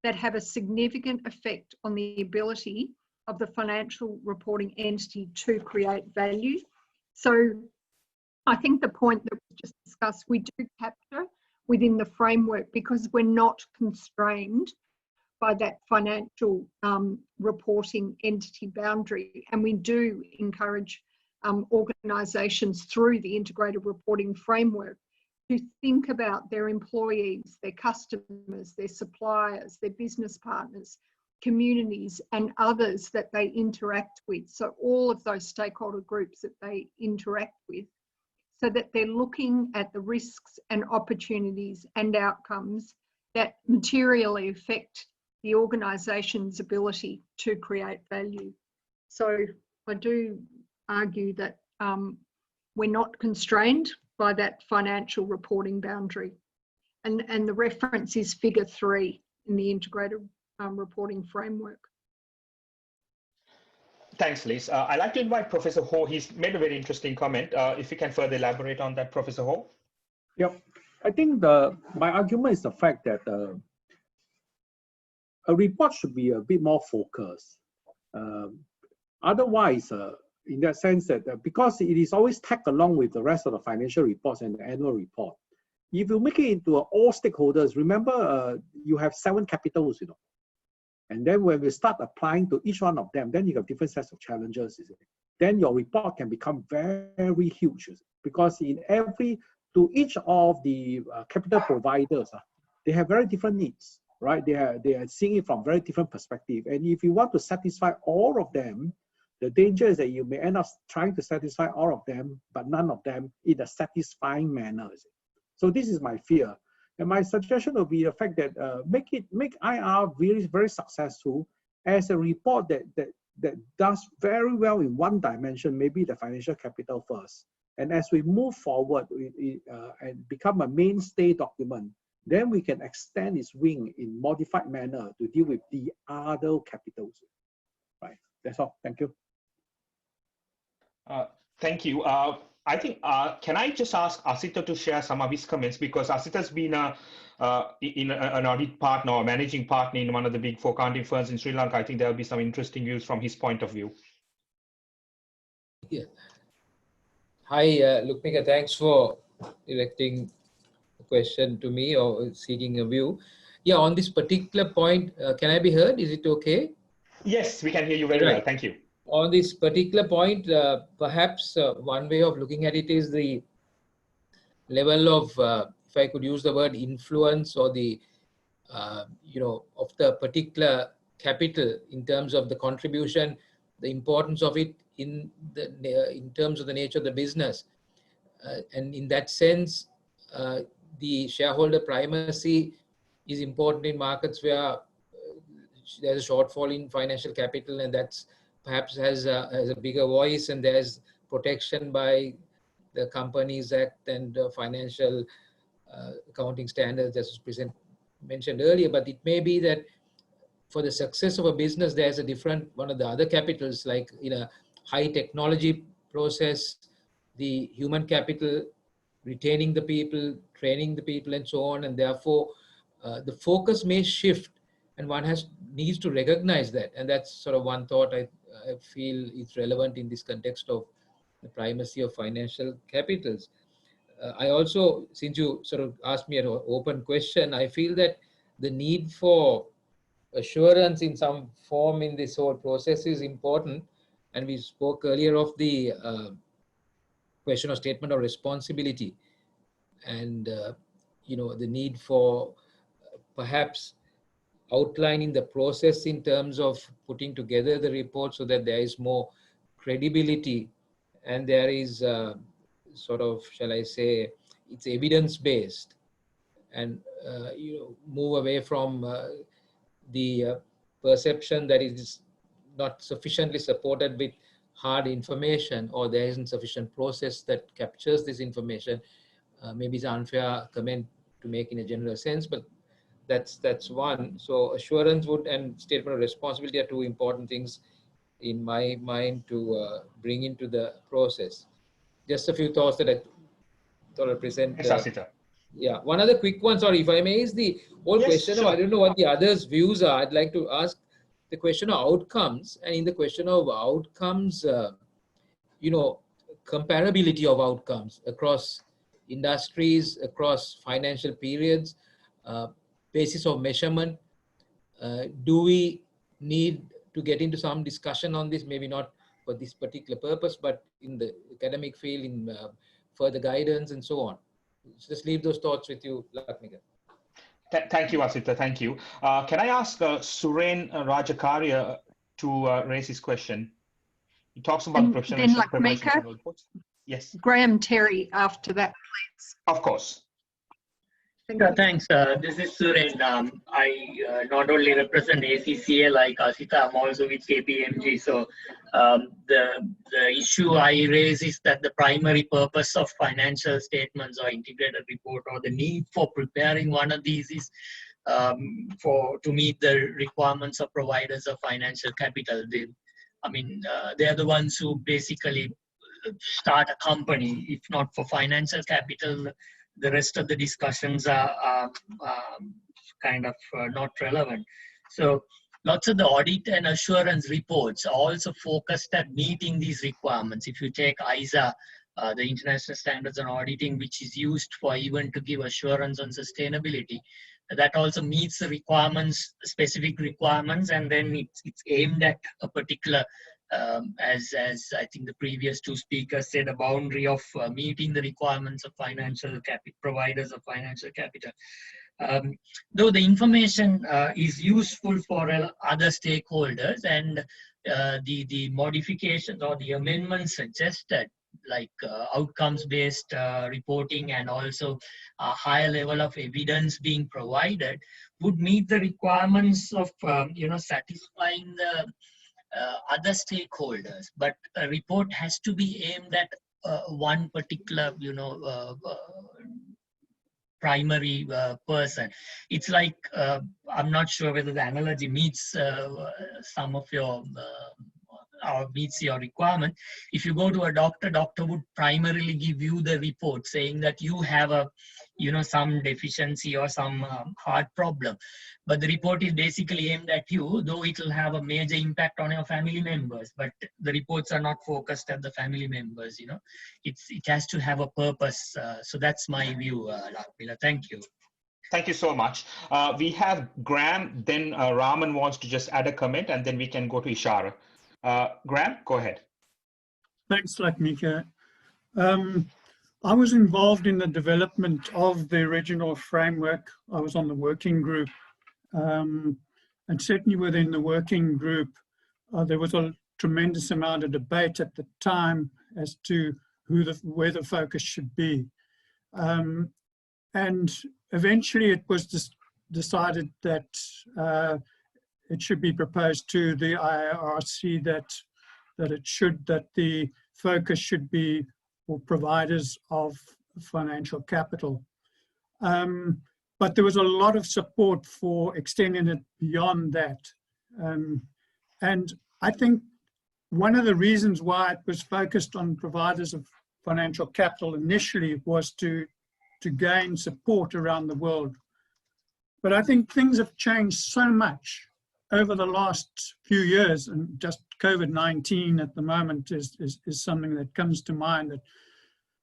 that have a significant effect on the ability of the financial reporting entity to create value. So I think the point that we just discussed, we do capture within the framework because we're not constrained by that financial reporting entity boundary. And we do encourage organisations through the integrated reporting framework to think about their employees, their customers, their suppliers, their business partners, communities and others that they interact with. So all of those stakeholder groups that they interact with, so that they're looking at the risks and opportunities and outcomes that materially affect the organisation's ability to create value. So I do argue that we're not constrained by that financial reporting boundary. And the reference is figure 3 in the integrated reporting framework. Thanks, Liz. I'd like to invite Professor Ho. He's made a very interesting comment. If you can further elaborate on that, Professor Ho. Yep. I think my argument is the fact that a report should be a bit more focused. Otherwise, in that sense that because it is always tagged along with the rest of the financial reports and the annual report, if you make it into all stakeholders, remember you have 7 capitals, and then when we start applying to each one of them, then you have different sets of challenges. Then your report can become very huge because to each of the capital providers, they have very different needs, right? They are seeing it from very different perspectives. And if you want to satisfy all of them, the danger is that you may end up trying to satisfy all of them, but none of them in a satisfying manner. So this is my fear. And my suggestion would be the fact that make IR very, very successful as a report that does very well in one dimension, maybe the financial capital first. And as we move forward and become a mainstay document, then we can extend its wing in modified manner to deal with the other capitals. Right. That's all. Thank you. Thank you. I think, can I just ask Asita to share some of his comments, because Asita's been an audit partner or managing partner in one of the big four accounting firms in Sri Lanka. I think there'll be some interesting views from his point of view. Yeah. Hi, Lukmika, thanks for directing the question to me or seeking a view. Yeah, on this particular point, can I be heard? Is it okay? Yes, we can hear you very well. Thank you. On this particular point, perhaps one way of looking at it is the level of, if I could use the word influence, or the, of the particular capital in terms of the contribution, the importance of it in terms of the nature of the business. And in that sense, the shareholder primacy is important in markets where there's a shortfall in financial capital, and that's perhaps has a bigger voice, and there's protection by the Companies Act and financial accounting standards as was mentioned earlier. But it may be that for the success of a business, there's a different one of the other capitals, like in a high technology process, the human capital, retaining the people, training the people, and so on. And therefore, the focus may shift, and one needs to recognize that. And that's sort of one thought I feel is relevant in this context of the primacy of financial capitals. I also, since you sort of asked me an open question, I feel that the need for assurance in some form in this whole process is important. And we spoke earlier of the question of statement of responsibility, and the need for perhaps outlining the process in terms of putting together the report so that there is more credibility, and there is sort of, shall I say, it's evidence-based, and move away from the perception that it is not sufficiently supported with hard information, or there isn't sufficient process that captures this information. Maybe it's an unfair comment to make in a general sense, but that's one. So assurance and statement of responsibility are two important things in my mind to bring into the process. Just a few thoughts that I thought I'd present. Yes, Asita. Yeah, one other quick one, sorry, if I may, is the whole question of, I don't know what the others' views are. I'd like to ask the question of outcomes, and in the question of outcomes, comparability of outcomes across industries, across financial periods, basis of measurement. Do we need to get into some discussion on this? Maybe not for this particular purpose, but in the academic field, in further guidance and so on. Just leave those thoughts with you, Lakmika. Thank you, Asita. Thank you. Can I ask Suren Rajakarya to raise his question? He talks about the preparation of reports. Yes. Graham Terry after that, please. Of course. Thanks. This is Suren. I not only represent ACCA like Asita, I'm also with KPMG. So the issue I raise is that the primary purpose of financial statements or integrated report, or the need for preparing one of these, is to meet the requirements of providers of financial capital. They are the ones who basically start a company. If not for financial capital, the rest of the discussions are kind of not relevant. So lots of the audit and assurance reports are also focused at meeting these requirements. If you take ISA, the International Standards on Auditing, which is used for even to give assurance on sustainability, that also meets the requirements, specific requirements, and then it's aimed at a particular, as I think the previous two speakers said, a boundary of meeting the requirements of financial providers of financial capital. Though the information is useful for other stakeholders, and the modifications or the amendments suggested, like outcomes-based reporting and also a higher level of evidence being provided, would meet the requirements of satisfying the other stakeholders. But a report has to be aimed at one particular primary person. It's like, I'm not sure whether the analogy meets some of your meets your requirement. If you go to a doctor, doctor would primarily give you the report saying that you have a, some deficiency or some heart problem. But the report is basically aimed at you, though it will have a major impact on your family members. But the reports are not focused at the family members. It has to have a purpose. So that's my view, Lakmila. Thank you. Thank you so much. We have Graham, then Raman wants to just add a comment, and then we can go to Ishara. Graham, go ahead. Thanks, Lakmika. I was involved in the development of the original framework. I was on the working group. And certainly within the working group, there was a tremendous amount of debate at the time as to where the focus should be. And eventually it was decided that it should be proposed to the IIRC that the focus should be for providers of financial capital. But there was a lot of support for extending it beyond that. And I think one of the reasons why it was focused on providers of financial capital initially was to gain support around the world. But I think things have changed so much over the last few years, and just COVID-19 at the moment is something that comes to mind,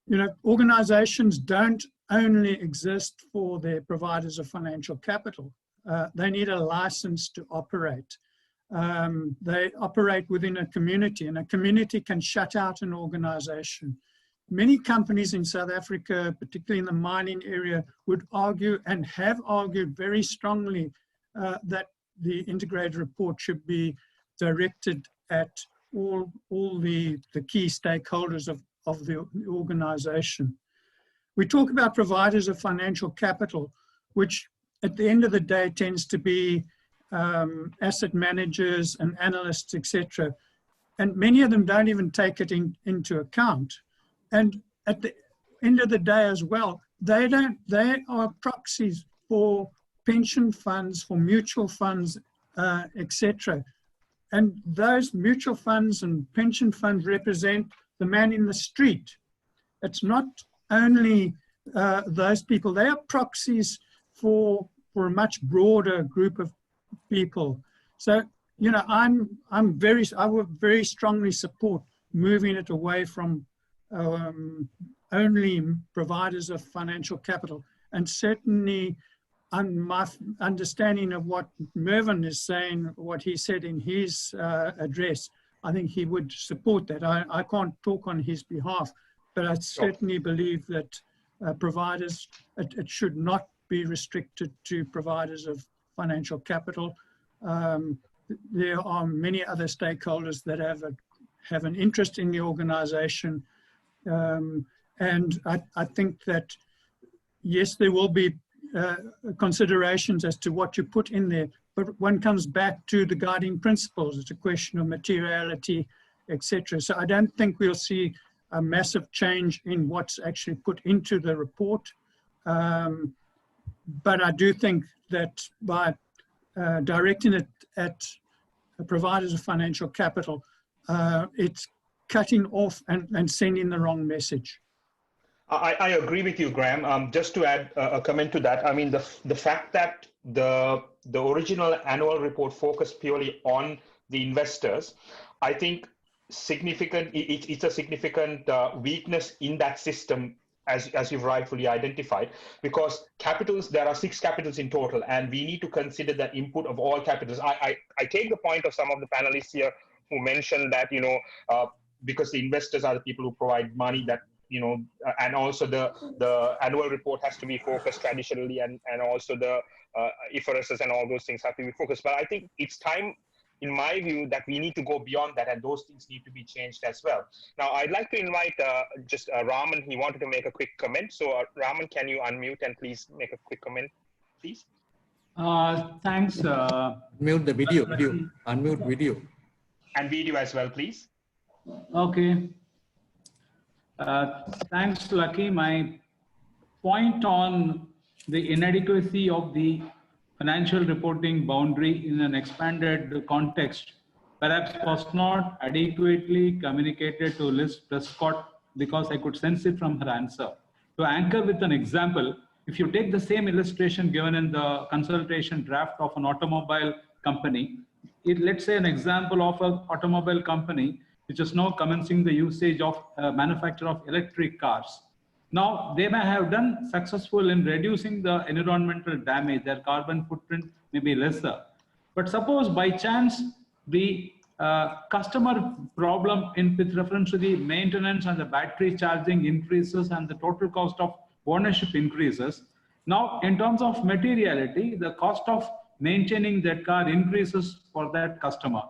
that organizations don't only exist for their providers of financial capital. They need a license to operate. They operate within a community, and a community can shut out an organization. Many companies in South Africa, particularly in the mining area, would argue and have argued very strongly that the integrated report should be directed at all the key stakeholders of the organization. We talk about providers of financial capital, which at the end of the day tends to be asset managers and analysts, etc. And many of them don't even take it into account. And at the end of the day as well, they are proxies for pension funds, for mutual funds, etc. And those mutual funds and pension funds represent the man in the street. It's not only those people, they are proxies for a much broader group of people. So, I would very strongly support moving it away from only providers of financial capital. And certainly, on my understanding of what Mervyn is saying, what he said in his address, I think he would support that. I can't talk on his behalf, but I certainly believe that providers, it should not be restricted to providers of financial capital. There are many other stakeholders that have an interest in the organization. And I think that, yes, there will be considerations as to what you put in there, but one comes back to the guiding principles. It's a question of materiality, etc. So I don't think we'll see a massive change in what's actually put into the report. But I do think that by directing it at providers of financial capital, it's cutting off and sending the wrong message. I agree with you, Graham. Just to add a comment to that, I mean, the fact that the original annual report focused purely on the investors, I think it's a significant weakness in that system, as you've rightfully identified, because capitals, there are 6 capitals in total, and we need to consider the input of all capitals. I take the point of some of the panelists here who mentioned that, because the investors are the people who provide money, that and also the annual report has to be focused traditionally, and also the IFRSs and all those things have to be focused. But I think it's time, in my view, that we need to go beyond that, and those things need to be changed as well. Now, I'd like to invite Raman. He wanted to make a quick comment. So Raman, can you unmute and please make a quick comment, please? Thanks. Mute the video. Unmute video. And video as well, please. Okay. Thanks, Lucky. My point on the inadequacy of the financial reporting boundary in an expanded context perhaps was not adequately communicated to Liz Prescott because I could sense it from her answer. To anchor with an example, if you take the same illustration given in the consultation draft of an automobile company, let's say an example of an automobile company which is now commencing the usage of manufacture of electric cars. Now, they may have done successful in reducing the environmental damage, their carbon footprint may be lesser. But suppose by chance the customer problem with reference to the maintenance and the battery charging increases and the total cost of ownership increases. Now, in terms of materiality, the cost of maintaining that car increases for that customer.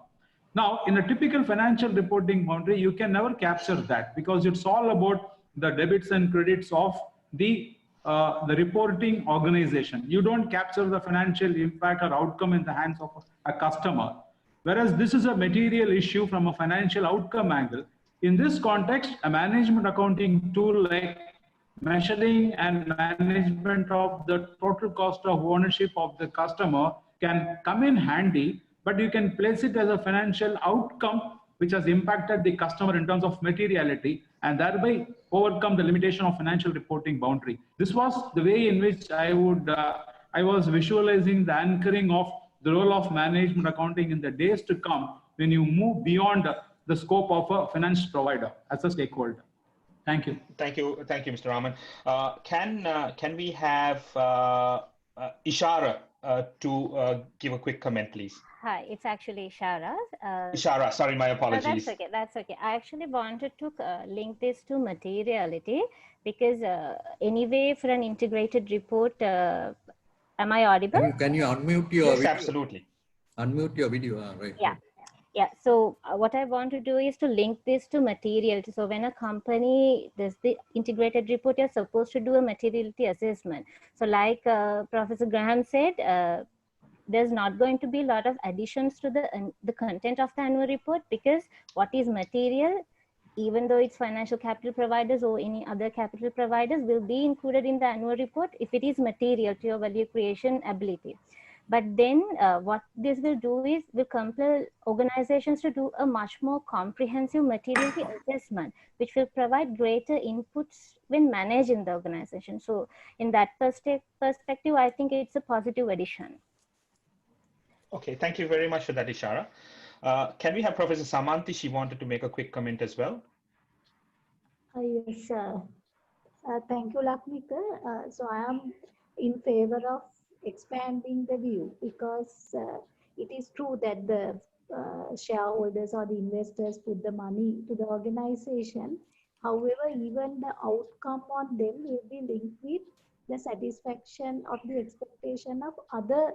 Now, in a typical financial reporting boundary, you can never capture that because it's all about the debits and credits of the reporting organization. You don't capture the financial impact or outcome in the hands of a customer. Whereas this is a material issue from a financial outcome angle. In this context, a management accounting tool like measuring and management of the total cost of ownership of the customer can come in handy, but you can place it as a financial outcome which has impacted the customer in terms of materiality and thereby overcome the limitation of financial reporting boundary. This was the way in which I was visualizing the anchoring of the role of management accounting in the days to come when you move beyond the scope of a finance provider as a stakeholder. Thank you. Thank you, Mr. Raman. Can we have Ishara to give a quick comment, please? Hi, it's actually Ishara. Ishara, sorry, my apologies. That's okay, that's okay. I actually wanted to link this to materiality because anyway, for an integrated report, am I audible? Can you unmute your yes, video? Absolutely. Unmute your video, right. Yeah. Yeah, so what I want to do is to link this to materiality. So when a company does the integrated report, you're supposed to do a materiality assessment. So like Professor Graham said, there's not going to be a lot of additions to the content of the annual report because what is material, even though it's financial capital providers or any other capital providers, will be included in the annual report if it is material to your value creation ability. But then what this will do is will compel organizations to do a much more comprehensive materiality assessment, which will provide greater inputs when managing the organization. So in that perspective, I think it's a positive addition. Okay, thank you very much for that, Ishara. Can we have Professor Samanthi? She wanted to make a quick comment as well. Yes, thank you, Lakmika. So I am in favor of expanding the view because it is true that the shareholders or the investors put the money to the organization. However, even the outcome on them will be linked with the satisfaction of the expectation of other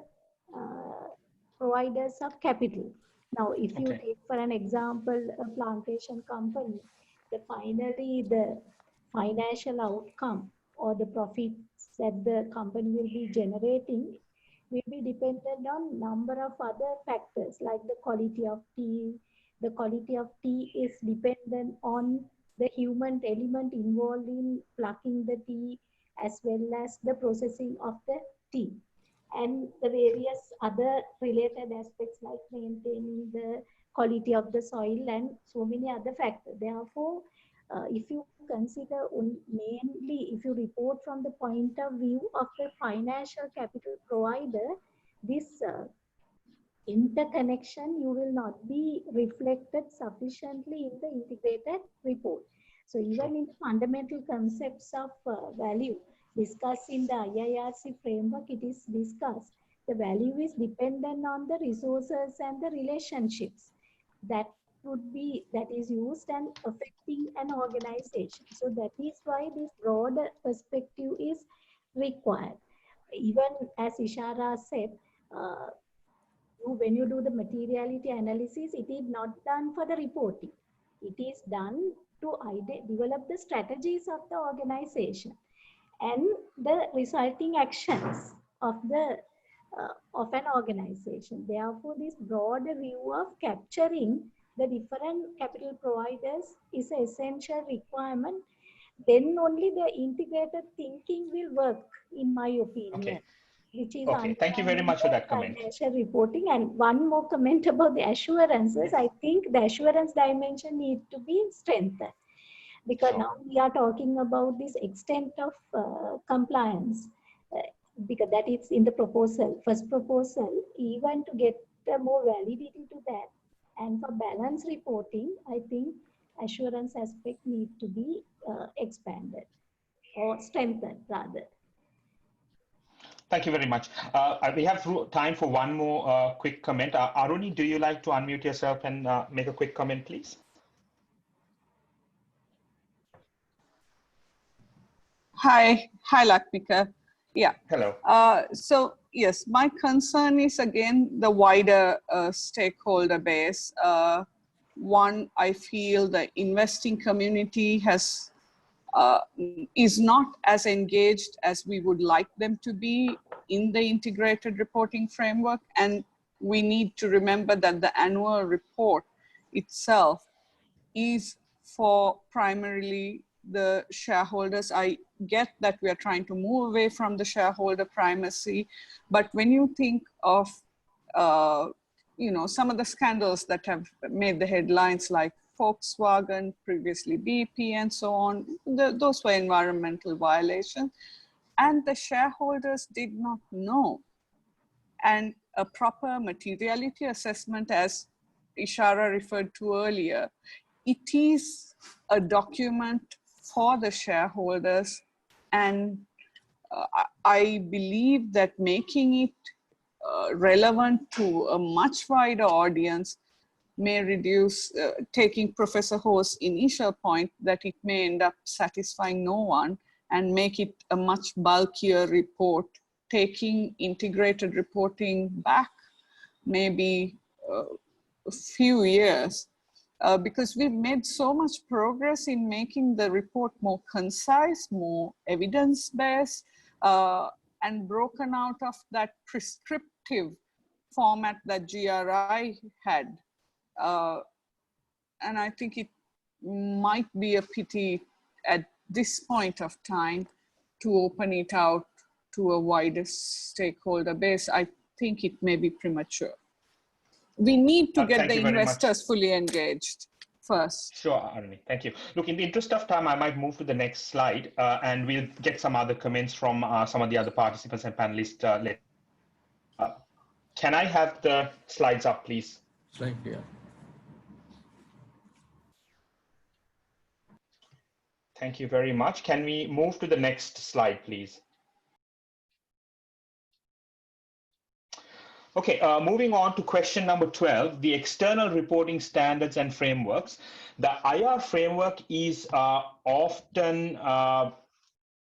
providers of capital. Now, if you take for an example, a plantation company, finally the financial outcome or the profits that the company will be generating will be dependent on number of other factors like the quality of tea. The quality of tea is dependent on the human element involved in plucking the tea as well as the processing of the tea and the various other related aspects like maintaining the quality of the soil and so many other factors. Therefore, if you consider mainly if you report from the point of view of the financial capital provider, this interconnection you will not be reflected sufficiently in the integrated report. So even in the fundamental concepts of value discussed in the IIRC framework, it is discussed the value is dependent on the resources and the relationships that is used and affecting an organization. So that is why this broader perspective is required. Even as Ishara said, when you do the materiality analysis, it is not done for the reporting. It is done to develop the strategies of the organization and the resulting actions of the of an organization. Therefore, this broader view of capturing the different capital providers is an essential requirement. Then only the integrated thinking will work, in my opinion. Okay. which is Okay, thank you very much for that comment. financial reporting. And one more comment about the assurances. I think the assurance dimension need to be strengthened, because now we are talking about this extent of compliance, because that is in the proposal, first proposal, even to get more validity to that. And for balance reporting, I think assurance aspect need to be expanded or strengthened rather. Thank you very much. We have time for one more quick comment. Aruni, do you like to unmute yourself and make a quick comment, please? Hi, Lakmika. Yeah. Hello. So yes, my concern is again the wider stakeholder base. One, I feel the investing community has is not as engaged as we would like them to be in the integrated reporting framework, and we need to remember that the annual report itself is for primarily the shareholders. I get that we are trying to move away from the shareholder primacy, but when you think of some of the scandals that have made the headlines, like Volkswagen, previously BP, and so on, those were environmental violations, and the shareholders did not know. And a proper materiality assessment, as Ishara referred to earlier, it is a document for the shareholders, and I believe that making it relevant to a much wider audience may reduce, taking Professor Ho's initial point, that it may end up satisfying no one and make it a much bulkier report. Taking integrated reporting back maybe a few years, because we've made so much progress in making the report more concise, more evidence-based, and broken out of that prescriptive format that GRI had. And I think it might be a pity at this point of time to open it out to a wider stakeholder base. I think it may be premature. We need to get the investors fully engaged first. Sure, Aruni, thank you. Look, in the interest of time, I might move to the next slide, and we'll get some other comments from some of the other participants and panelists later. Can I have the slides up, please? Slide here. Thank you very much. Can we move to the next slide, please? Okay, moving on to question number 12, the external reporting standards and frameworks. The IR framework is often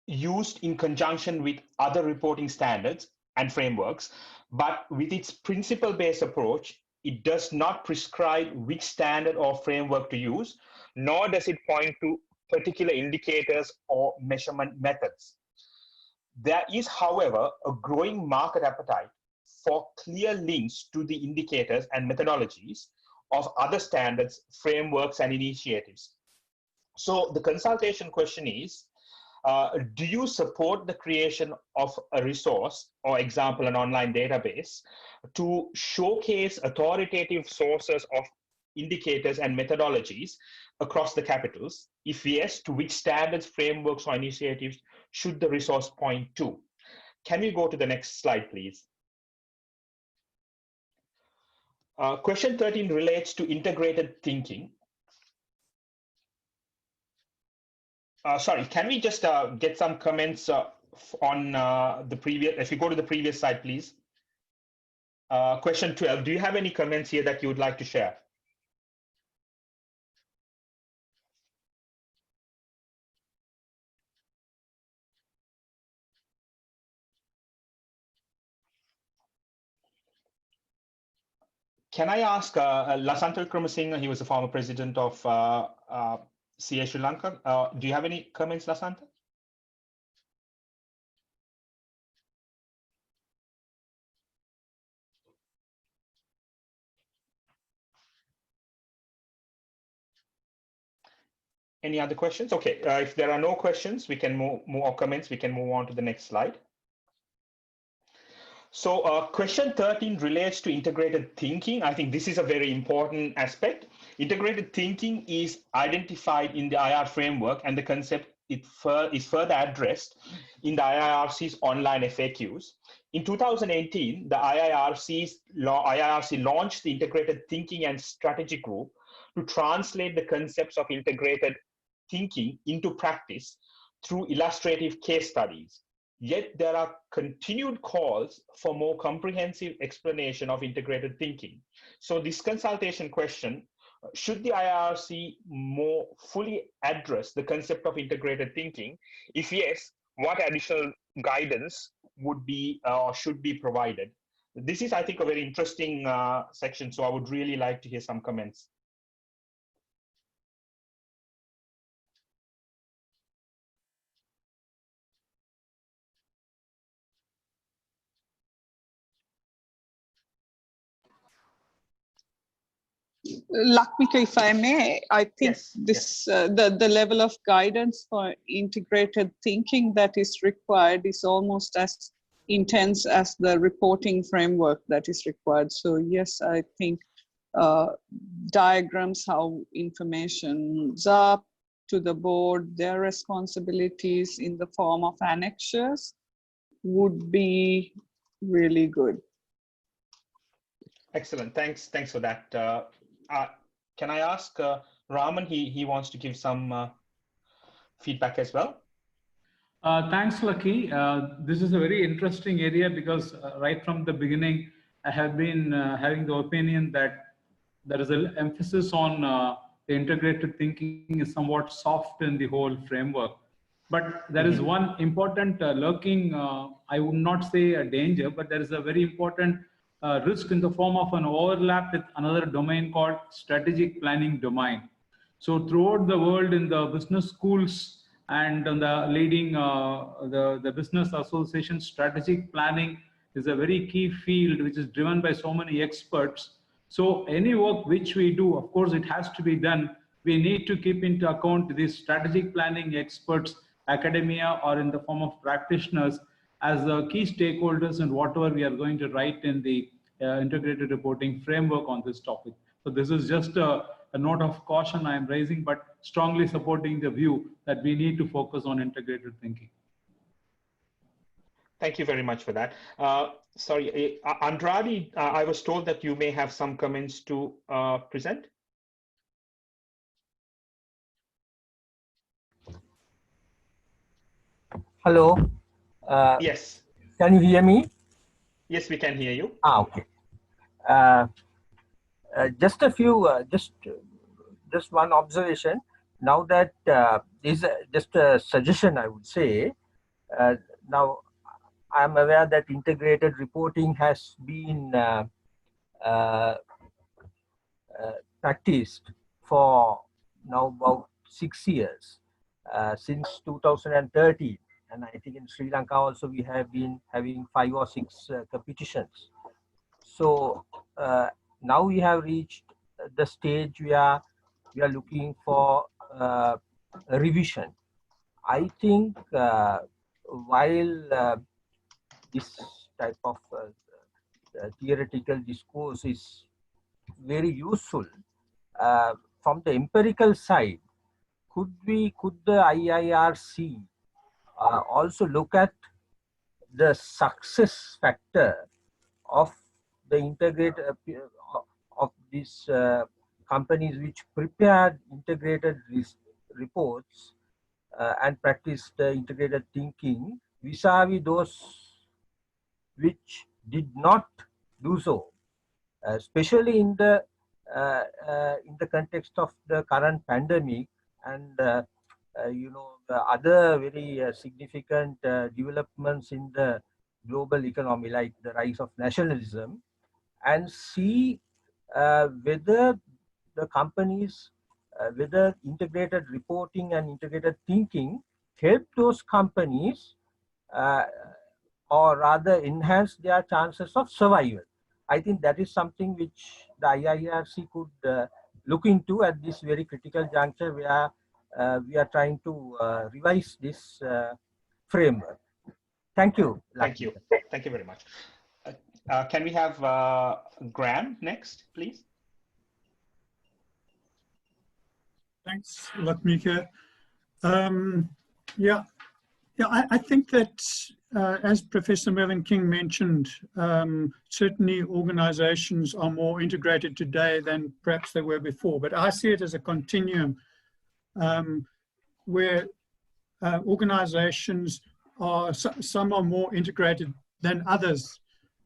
used in conjunction with other reporting standards and frameworks, but with its principle-based approach, it does not prescribe which standard or framework to use, nor does it point to particular indicators or measurement methods. There is, however, a growing market appetite for clear links to the indicators and methodologies of other standards, frameworks, and initiatives. So the consultation question is, do you support the creation of a resource, or example, an online database, to showcase authoritative sources of indicators and methodologies across the capitals? If yes, to which standards, frameworks, or initiatives should the resource point to? Can we go to the next slide, please? Question 13 relates to integrated thinking. Sorry, can we just get some comments on the previous, if you go to the previous slide, please. Question 12, do you have any comments here that you would like to share? Can I ask Lasantha Wickramasinghe, he was the former president of CA Sri Lanka. Do you have any comments, Lasantha? Any other questions? Okay, if there are no questions, we can move or comments, we can move on to the next slide. So question 13 relates to integrated thinking. I think this is a very important aspect. Integrated thinking is identified in the IR framework, and the concept is further addressed in the IIRC's online FAQs. In 2018, the IIRC launched the Integrated Thinking and Strategy Group to translate the concepts of integrated thinking into practice through illustrative case studies. Yet there are continued calls for more comprehensive explanation of integrated thinking. So this consultation question, should the IIRC more fully address the concept of integrated thinking? If yes, what additional guidance would be or should be provided? This is, I think, a very interesting section, so I would really like to hear some comments. Lakmika, if I may, I think yes, this the level of guidance for integrated thinking that is required is almost as intense as the reporting framework that is required. So yes, I think diagrams, how information's up to the board, their responsibilities in the form of annexures would be really good. Excellent. Thanks for that. Can I ask Raman? He wants to give some feedback as well. Thanks, Lucky. This is a very interesting area because right from the beginning, I have been having the opinion that there is an emphasis on the integrated thinking is somewhat soft in the whole framework. But there is one important lurking, I would not say a danger, but there is a very important risk in the form of an overlap with another domain called strategic planning domain. So throughout the world in the business schools and on the leading the business association, strategic planning is a very key field which is driven by so many experts. So any work which we do, of course, it has to be done. We need to keep into account these strategic planning experts, academia, or in the form of practitioners as the key stakeholders in whatever we are going to write in the integrated reporting framework on this topic. So this is just a note of caution I am raising, but strongly supporting the view that we need to focus on integrated thinking. Thank you very much for that. Sorry, Andrade, I was told that you may have some comments to present. Hello. Yes. Can you hear me? Yes, we can hear you. Okay. Just a few, just one observation. Now that is just a suggestion, I would say. Now, I'm aware that integrated reporting has been practiced for now about 6 years, since 2013. And I think in Sri Lanka also we have been having 5 or 6 competitions. So now we have reached the stage where we are looking for a revision. I think while this type of theoretical discourse is very useful, from the empirical side, could the IIRC also look at the success factor of the integrated of these companies which prepared integrated reports and practiced integrated thinking vis-a-vis those which did not do so, especially in the context of the current pandemic and you know, the other very significant developments in the global economy, like the rise of nationalism, and see whether the companies, whether integrated reporting and integrated thinking help those companies or rather enhance their chances of survival. I think that is something which the IIRC could look into at this very critical juncture where we are trying to revise this framework. Thank you. Thank you. Thank you very much. Can we have Graham next, please? Thanks, Latmika. Yeah, I think that as Professor Mervyn King mentioned, certainly organizations are more integrated today than perhaps they were before, but I see it as a continuum where organizations are, some are more integrated than others.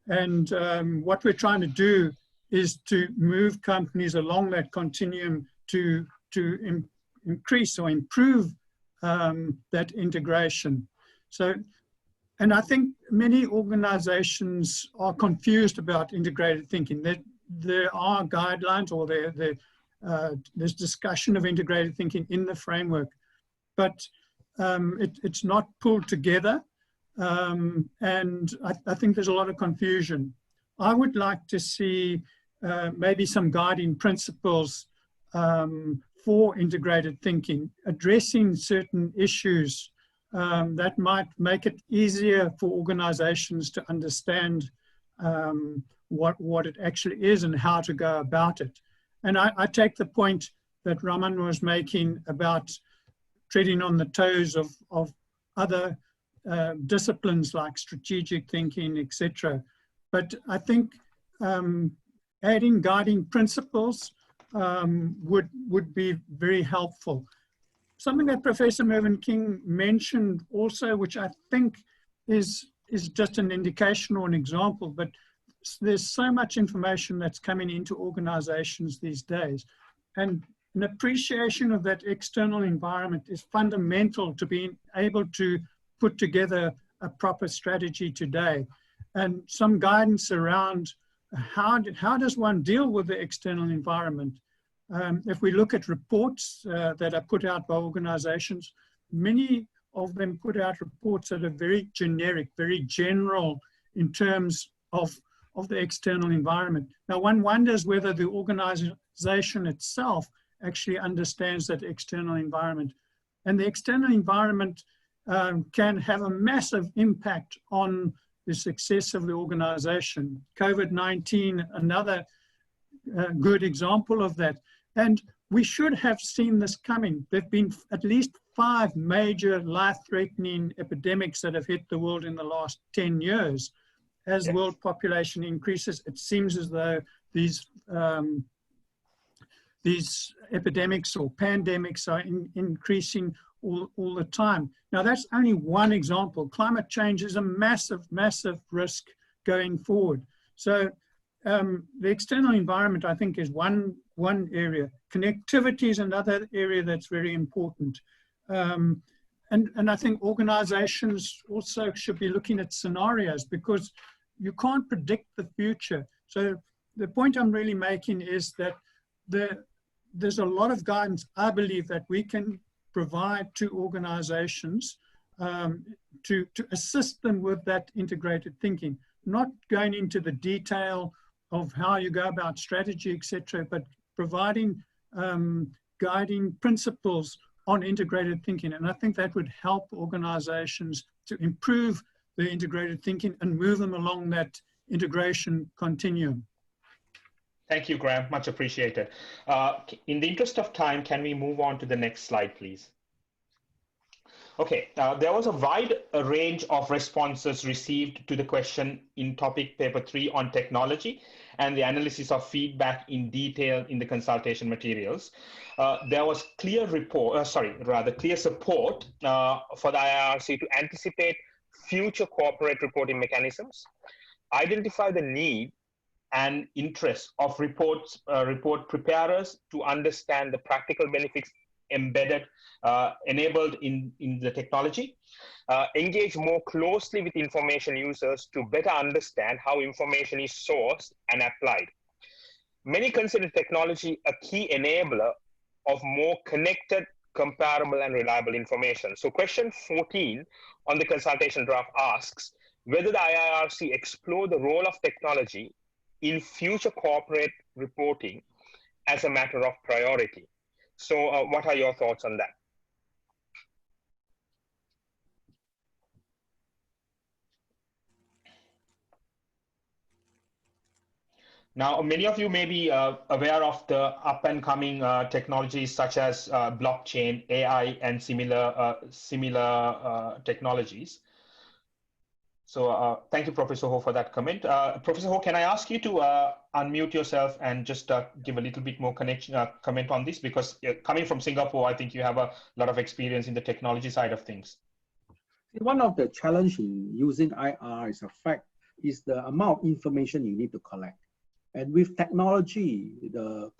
And what we're trying to do is to move companies along that continuum to increase or improve that integration. So, and I think many organizations are confused about integrated thinking. There are guidelines, or there's discussion of integrated thinking in the framework, but it's not pulled together. And I think there's a lot of confusion. I would like to see maybe some guiding principles for integrated thinking, addressing certain issues that might make it easier for organizations to understand what it actually is and how to go about it. And I take the point that Raman was making about treading on the toes of other disciplines like strategic thinking, etc. But I think adding guiding principles would be very helpful. Something that Professor Mervyn King mentioned also, which I think is just an indication or an example, but there's so much information that's coming into organizations these days. And an appreciation of that external environment is fundamental to being able to put together a proper strategy today. And some guidance around how does one deal with the external environment? If we look at reports that are put out by organizations, many of them put out reports that are very generic, very general in terms of the external environment. Now, one wonders whether the organization itself actually understands that external environment. And the external environment can have a massive impact on the success of the organization. COVID-19, another good example of that. And we should have seen this coming. There have been at least 5 major life-threatening epidemics that have hit the world in the last 10 years. As world population increases, it seems as though these epidemics or pandemics are increasing all the time. Now, that's only one example. Climate change is a massive, massive risk going forward. So the external environment, I think, is one area. Connectivity is another area that's very important. And I think organizations also should be looking at scenarios, because you can't predict the future. So the point I'm really making is that there's a lot of guidance, I believe, that we can provide to organizations to assist them with that integrated thinking, not going into the detail of how you go about strategy, etc., but providing guiding principles on integrated thinking. And I think that would help organizations to improve the integrated thinking and move them along that integration continuum. Thank you, Graham. Much appreciated. In the interest of time, can we move on to the next slide, please? Okay, there was a wide range of responses received to the question in topic paper 3 on technology and the analysis of feedback in detail in the consultation materials. There was clear support for the IRC to anticipate future corporate reporting mechanisms, identify the need and interest of report preparers to understand the practical benefits enabled in the technology, engage more closely with information users to better understand how information is sourced and applied. Many consider technology a key enabler of more connected, comparable, and reliable information. So question 14 on the consultation draft asks whether the IIRC explore the role of technology in future corporate reporting as a matter of priority. So what are your thoughts on that? Now, many of you may be aware of the up and coming technologies such as blockchain, AI, and similar technologies. So thank you, Professor Ho, for that comment. Professor Ho, can I ask you to unmute yourself and just give a little bit more comment on this? Because coming from Singapore, I think you have a lot of experience in the technology side of things. One of the challenges in using IR is is the amount of information you need to collect. And with technology, the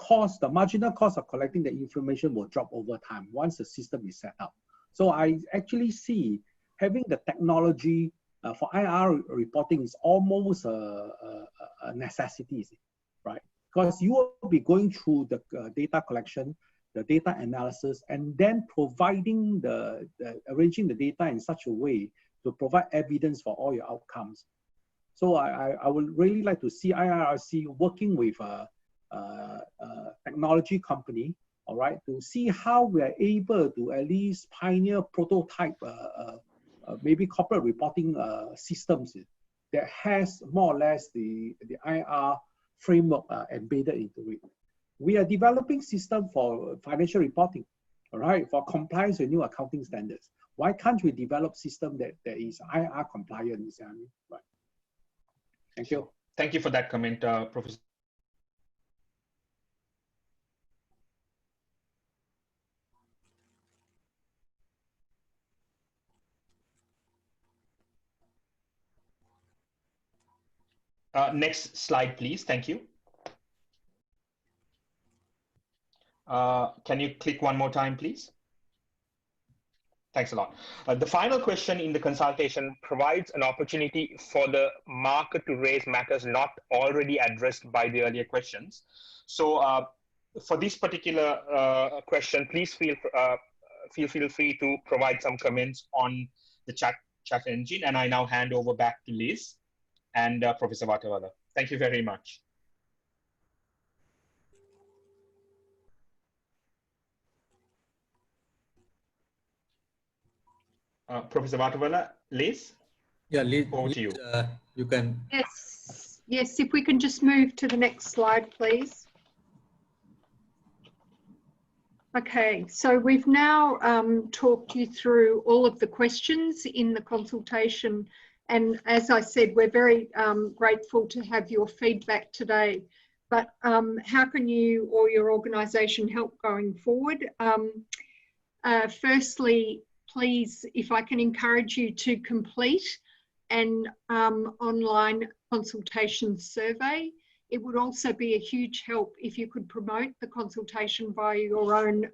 marginal cost of collecting the information will drop over time once the system is set up. So I actually see having the technology for IR reporting is almost a necessity, right? Because you will be going through the data collection, the data analysis, and then providing arranging the data in such a way to provide evidence for all your outcomes. So I would really like to see IRRC working with a technology company, all right, to see how we are able to at least pioneer prototype maybe corporate reporting systems that has more or less the IR framework embedded into it. We are developing system for financial reporting, all right, for compliance with new accounting standards. Why can't we develop system that is IR compliant? Right. Thank you. Thank you for that comment, Professor. Next slide, please. Thank you. Can you click one more time, please? Thanks a lot. The final question in the consultation provides an opportunity for the market to raise matters not already addressed by the earlier questions. So for this particular question, please feel free to provide some comments on the chat engine. And I now hand over back to Liz and Professor Vatawala. Thank you very much. Professor Vatawala, Liz? Yeah, Liz, over to you. You can. Yes, if we can just move to the next slide, please. Okay, so we've now talked you through all of the questions in the consultation. And as I said, we're very grateful to have your feedback today. But how can you or your organisation help going forward? Firstly, please, if I can encourage you to complete an online consultation survey. It would also be a huge help if you could promote the consultation via your own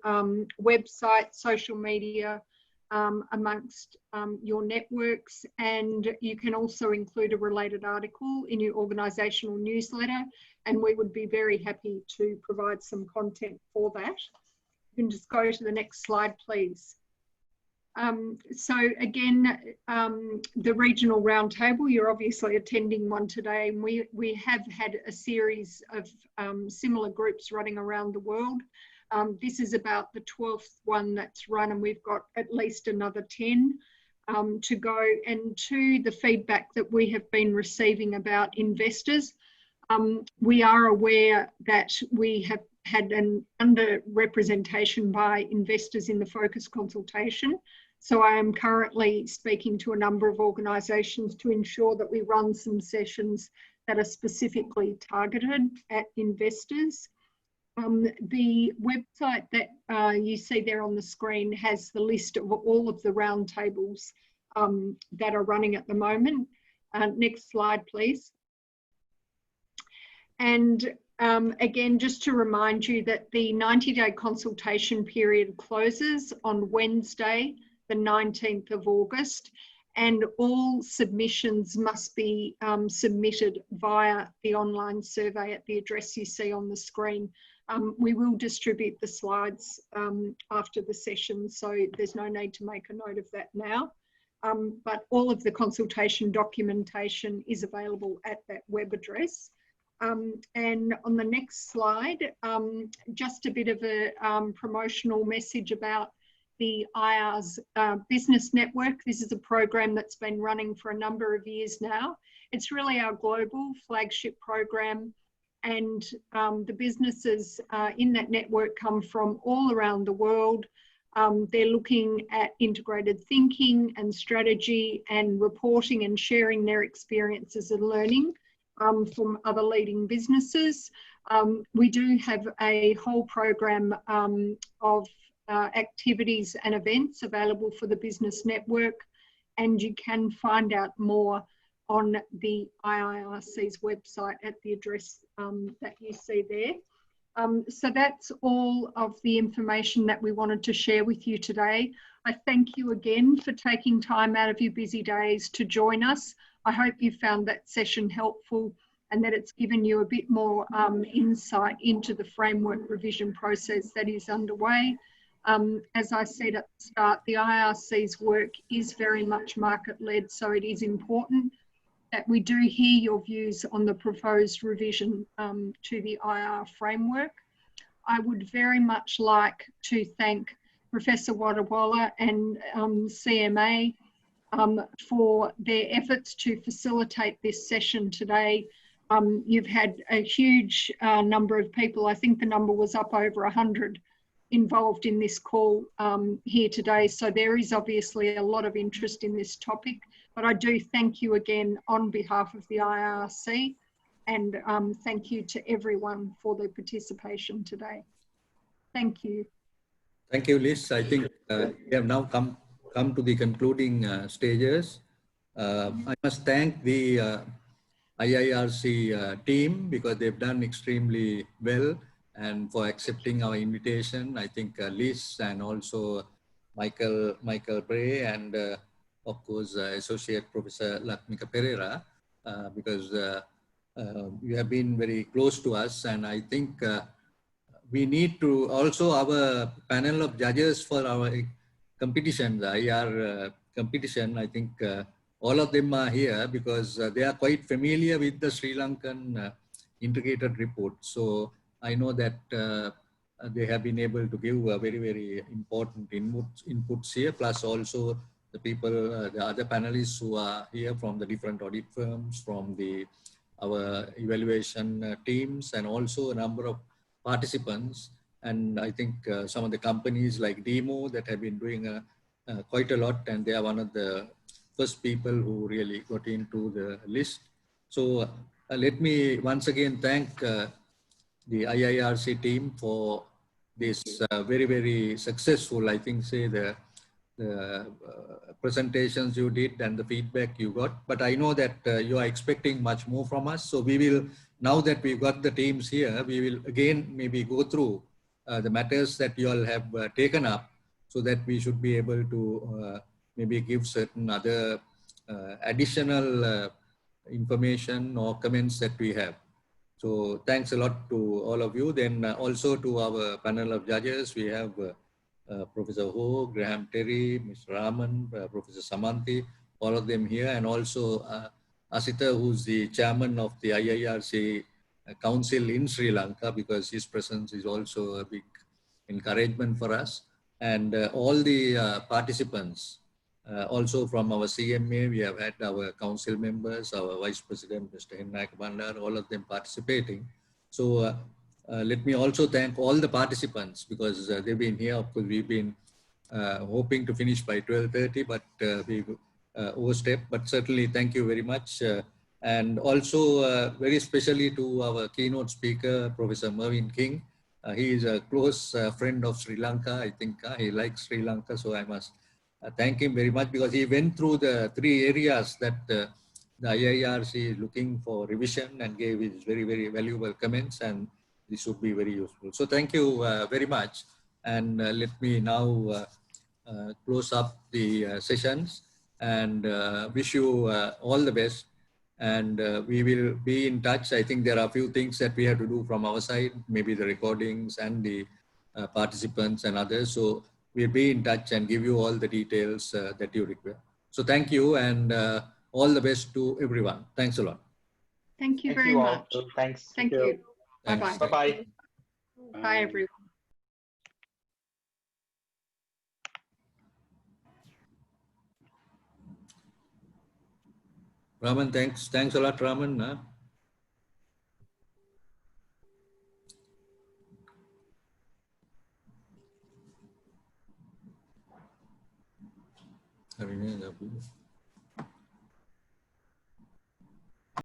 website, social media, amongst your networks, and you can also include a related article in your organisational newsletter, and we would be very happy to provide some content for that. You can just go to the next slide, please. So again, the regional roundtable, you're obviously attending one today, and we have had a series of similar groups running around the world. This is about the 12th one that's run, and we've got at least another 10 to go. And to the feedback that we have been receiving about investors, we are aware that we have had an underrepresentation by investors in the focus consultation. So I am currently speaking to a number of organisations to ensure that we run some sessions that are specifically targeted at investors. The website that you see there on the screen has the list of all of the roundtables that are running at the moment. Next slide, please. And again, just to remind you that the 90-day consultation period closes on Wednesday, the 19th of August, and all submissions must be submitted via the online survey at the address you see on the screen. We will distribute the slides after the session, so there's no need to make a note of that now. But all of the consultation documentation is available at that web address. And on the next slide, just a bit of a promotional message about the IR's business network. This is a program that's been running for a number of years now. It's really our global flagship program, and the businesses in that network come from all around the world. They're looking at integrated thinking and strategy and reporting and sharing their experiences and learning from other leading businesses. We do have a whole program of activities and events available for the business network, and you can find out more on the IIRC's website at the address that you see there. So that's all of the information that we wanted to share with you today. I thank you again for taking time out of your busy days to join us. I hope you found that session helpful and that it's given you a bit more insight into the framework revision process that is underway. As I said at the start, the IRC's work is very much market-led, so it is important that we do hear your views on the proposed revision to the IR framework. I would very much like to thank Professor Wadawala and CMA for their efforts to facilitate this session today. You've had a huge number of people, I think the number was up over 100 involved in this call here today. So there is obviously a lot of interest in this topic, but I do thank you again on behalf of the IRC, and thank you to everyone for their participation today. Thank you. Thank you, Liz. I think we have now come to the concluding stages. I must thank the IIRC team because they've done extremely well and for accepting our invitation. I think Liz and also Michael Bray and of course Associate Professor Lakmika Pereira because you have been very close to us, and I think we need to also our panel of judges for our competition, the IR competition. I think all of them are here because they are quite familiar with the Sri Lankan integrated report. So I know that they have been able to give very, very important inputs here, plus also the people, the other panelists who are here from the different audit firms, from our evaluation teams, and also a number of participants. And I think some of the companies like Demo that have been doing quite a lot, and they are one of the first people who really got into the list. So let me once again thank the IIRC team for this very, very successful, I think, say the presentations you did and the feedback you got. But I know that you are expecting much more from us. So we will, now that we've got the teams here, we will again maybe go through the matters that you all have taken up, so that we should be able to maybe give certain other additional information or comments that we have. So thanks a lot to all of you. Then also to our panel of judges, we have Professor Ho, Graham Terry, Mr. Raman, Professor Samanthi, all of them here, and also Asita, who's the chairman of the IIRC Council in Sri Lanka, because his presence is also a big encouragement for us. And all the participants, also from our CMA, we have had our council members, our Vice President, Mr. Hennaik Bandar, all of them participating. So let me also thank all the participants, because they've been here. Of course, we've been hoping to finish by 12:30, but we overstepped. But certainly, thank you very much. And also very especially to our keynote speaker, Professor Mervyn King. He is a close friend of Sri Lanka. I think he likes Sri Lanka, so I must thank him very much, because he went through the 3 areas that the IIRC is looking for revision and gave his very, very valuable comments, and this would be very useful. So thank you very much. And let me now close up the sessions and wish you all the best. And we will be in touch. I think there are a few things that we have to do from our side, maybe the recordings and the participants and others. So we'll be in touch and give you all the details that you require. So thank you, and all the best to everyone. Thanks a lot. Thank you very much. Thanks. Thank you. Bye-bye. Bye-bye. Bye, everyone. Raman, thanks a lot, Raman. Having a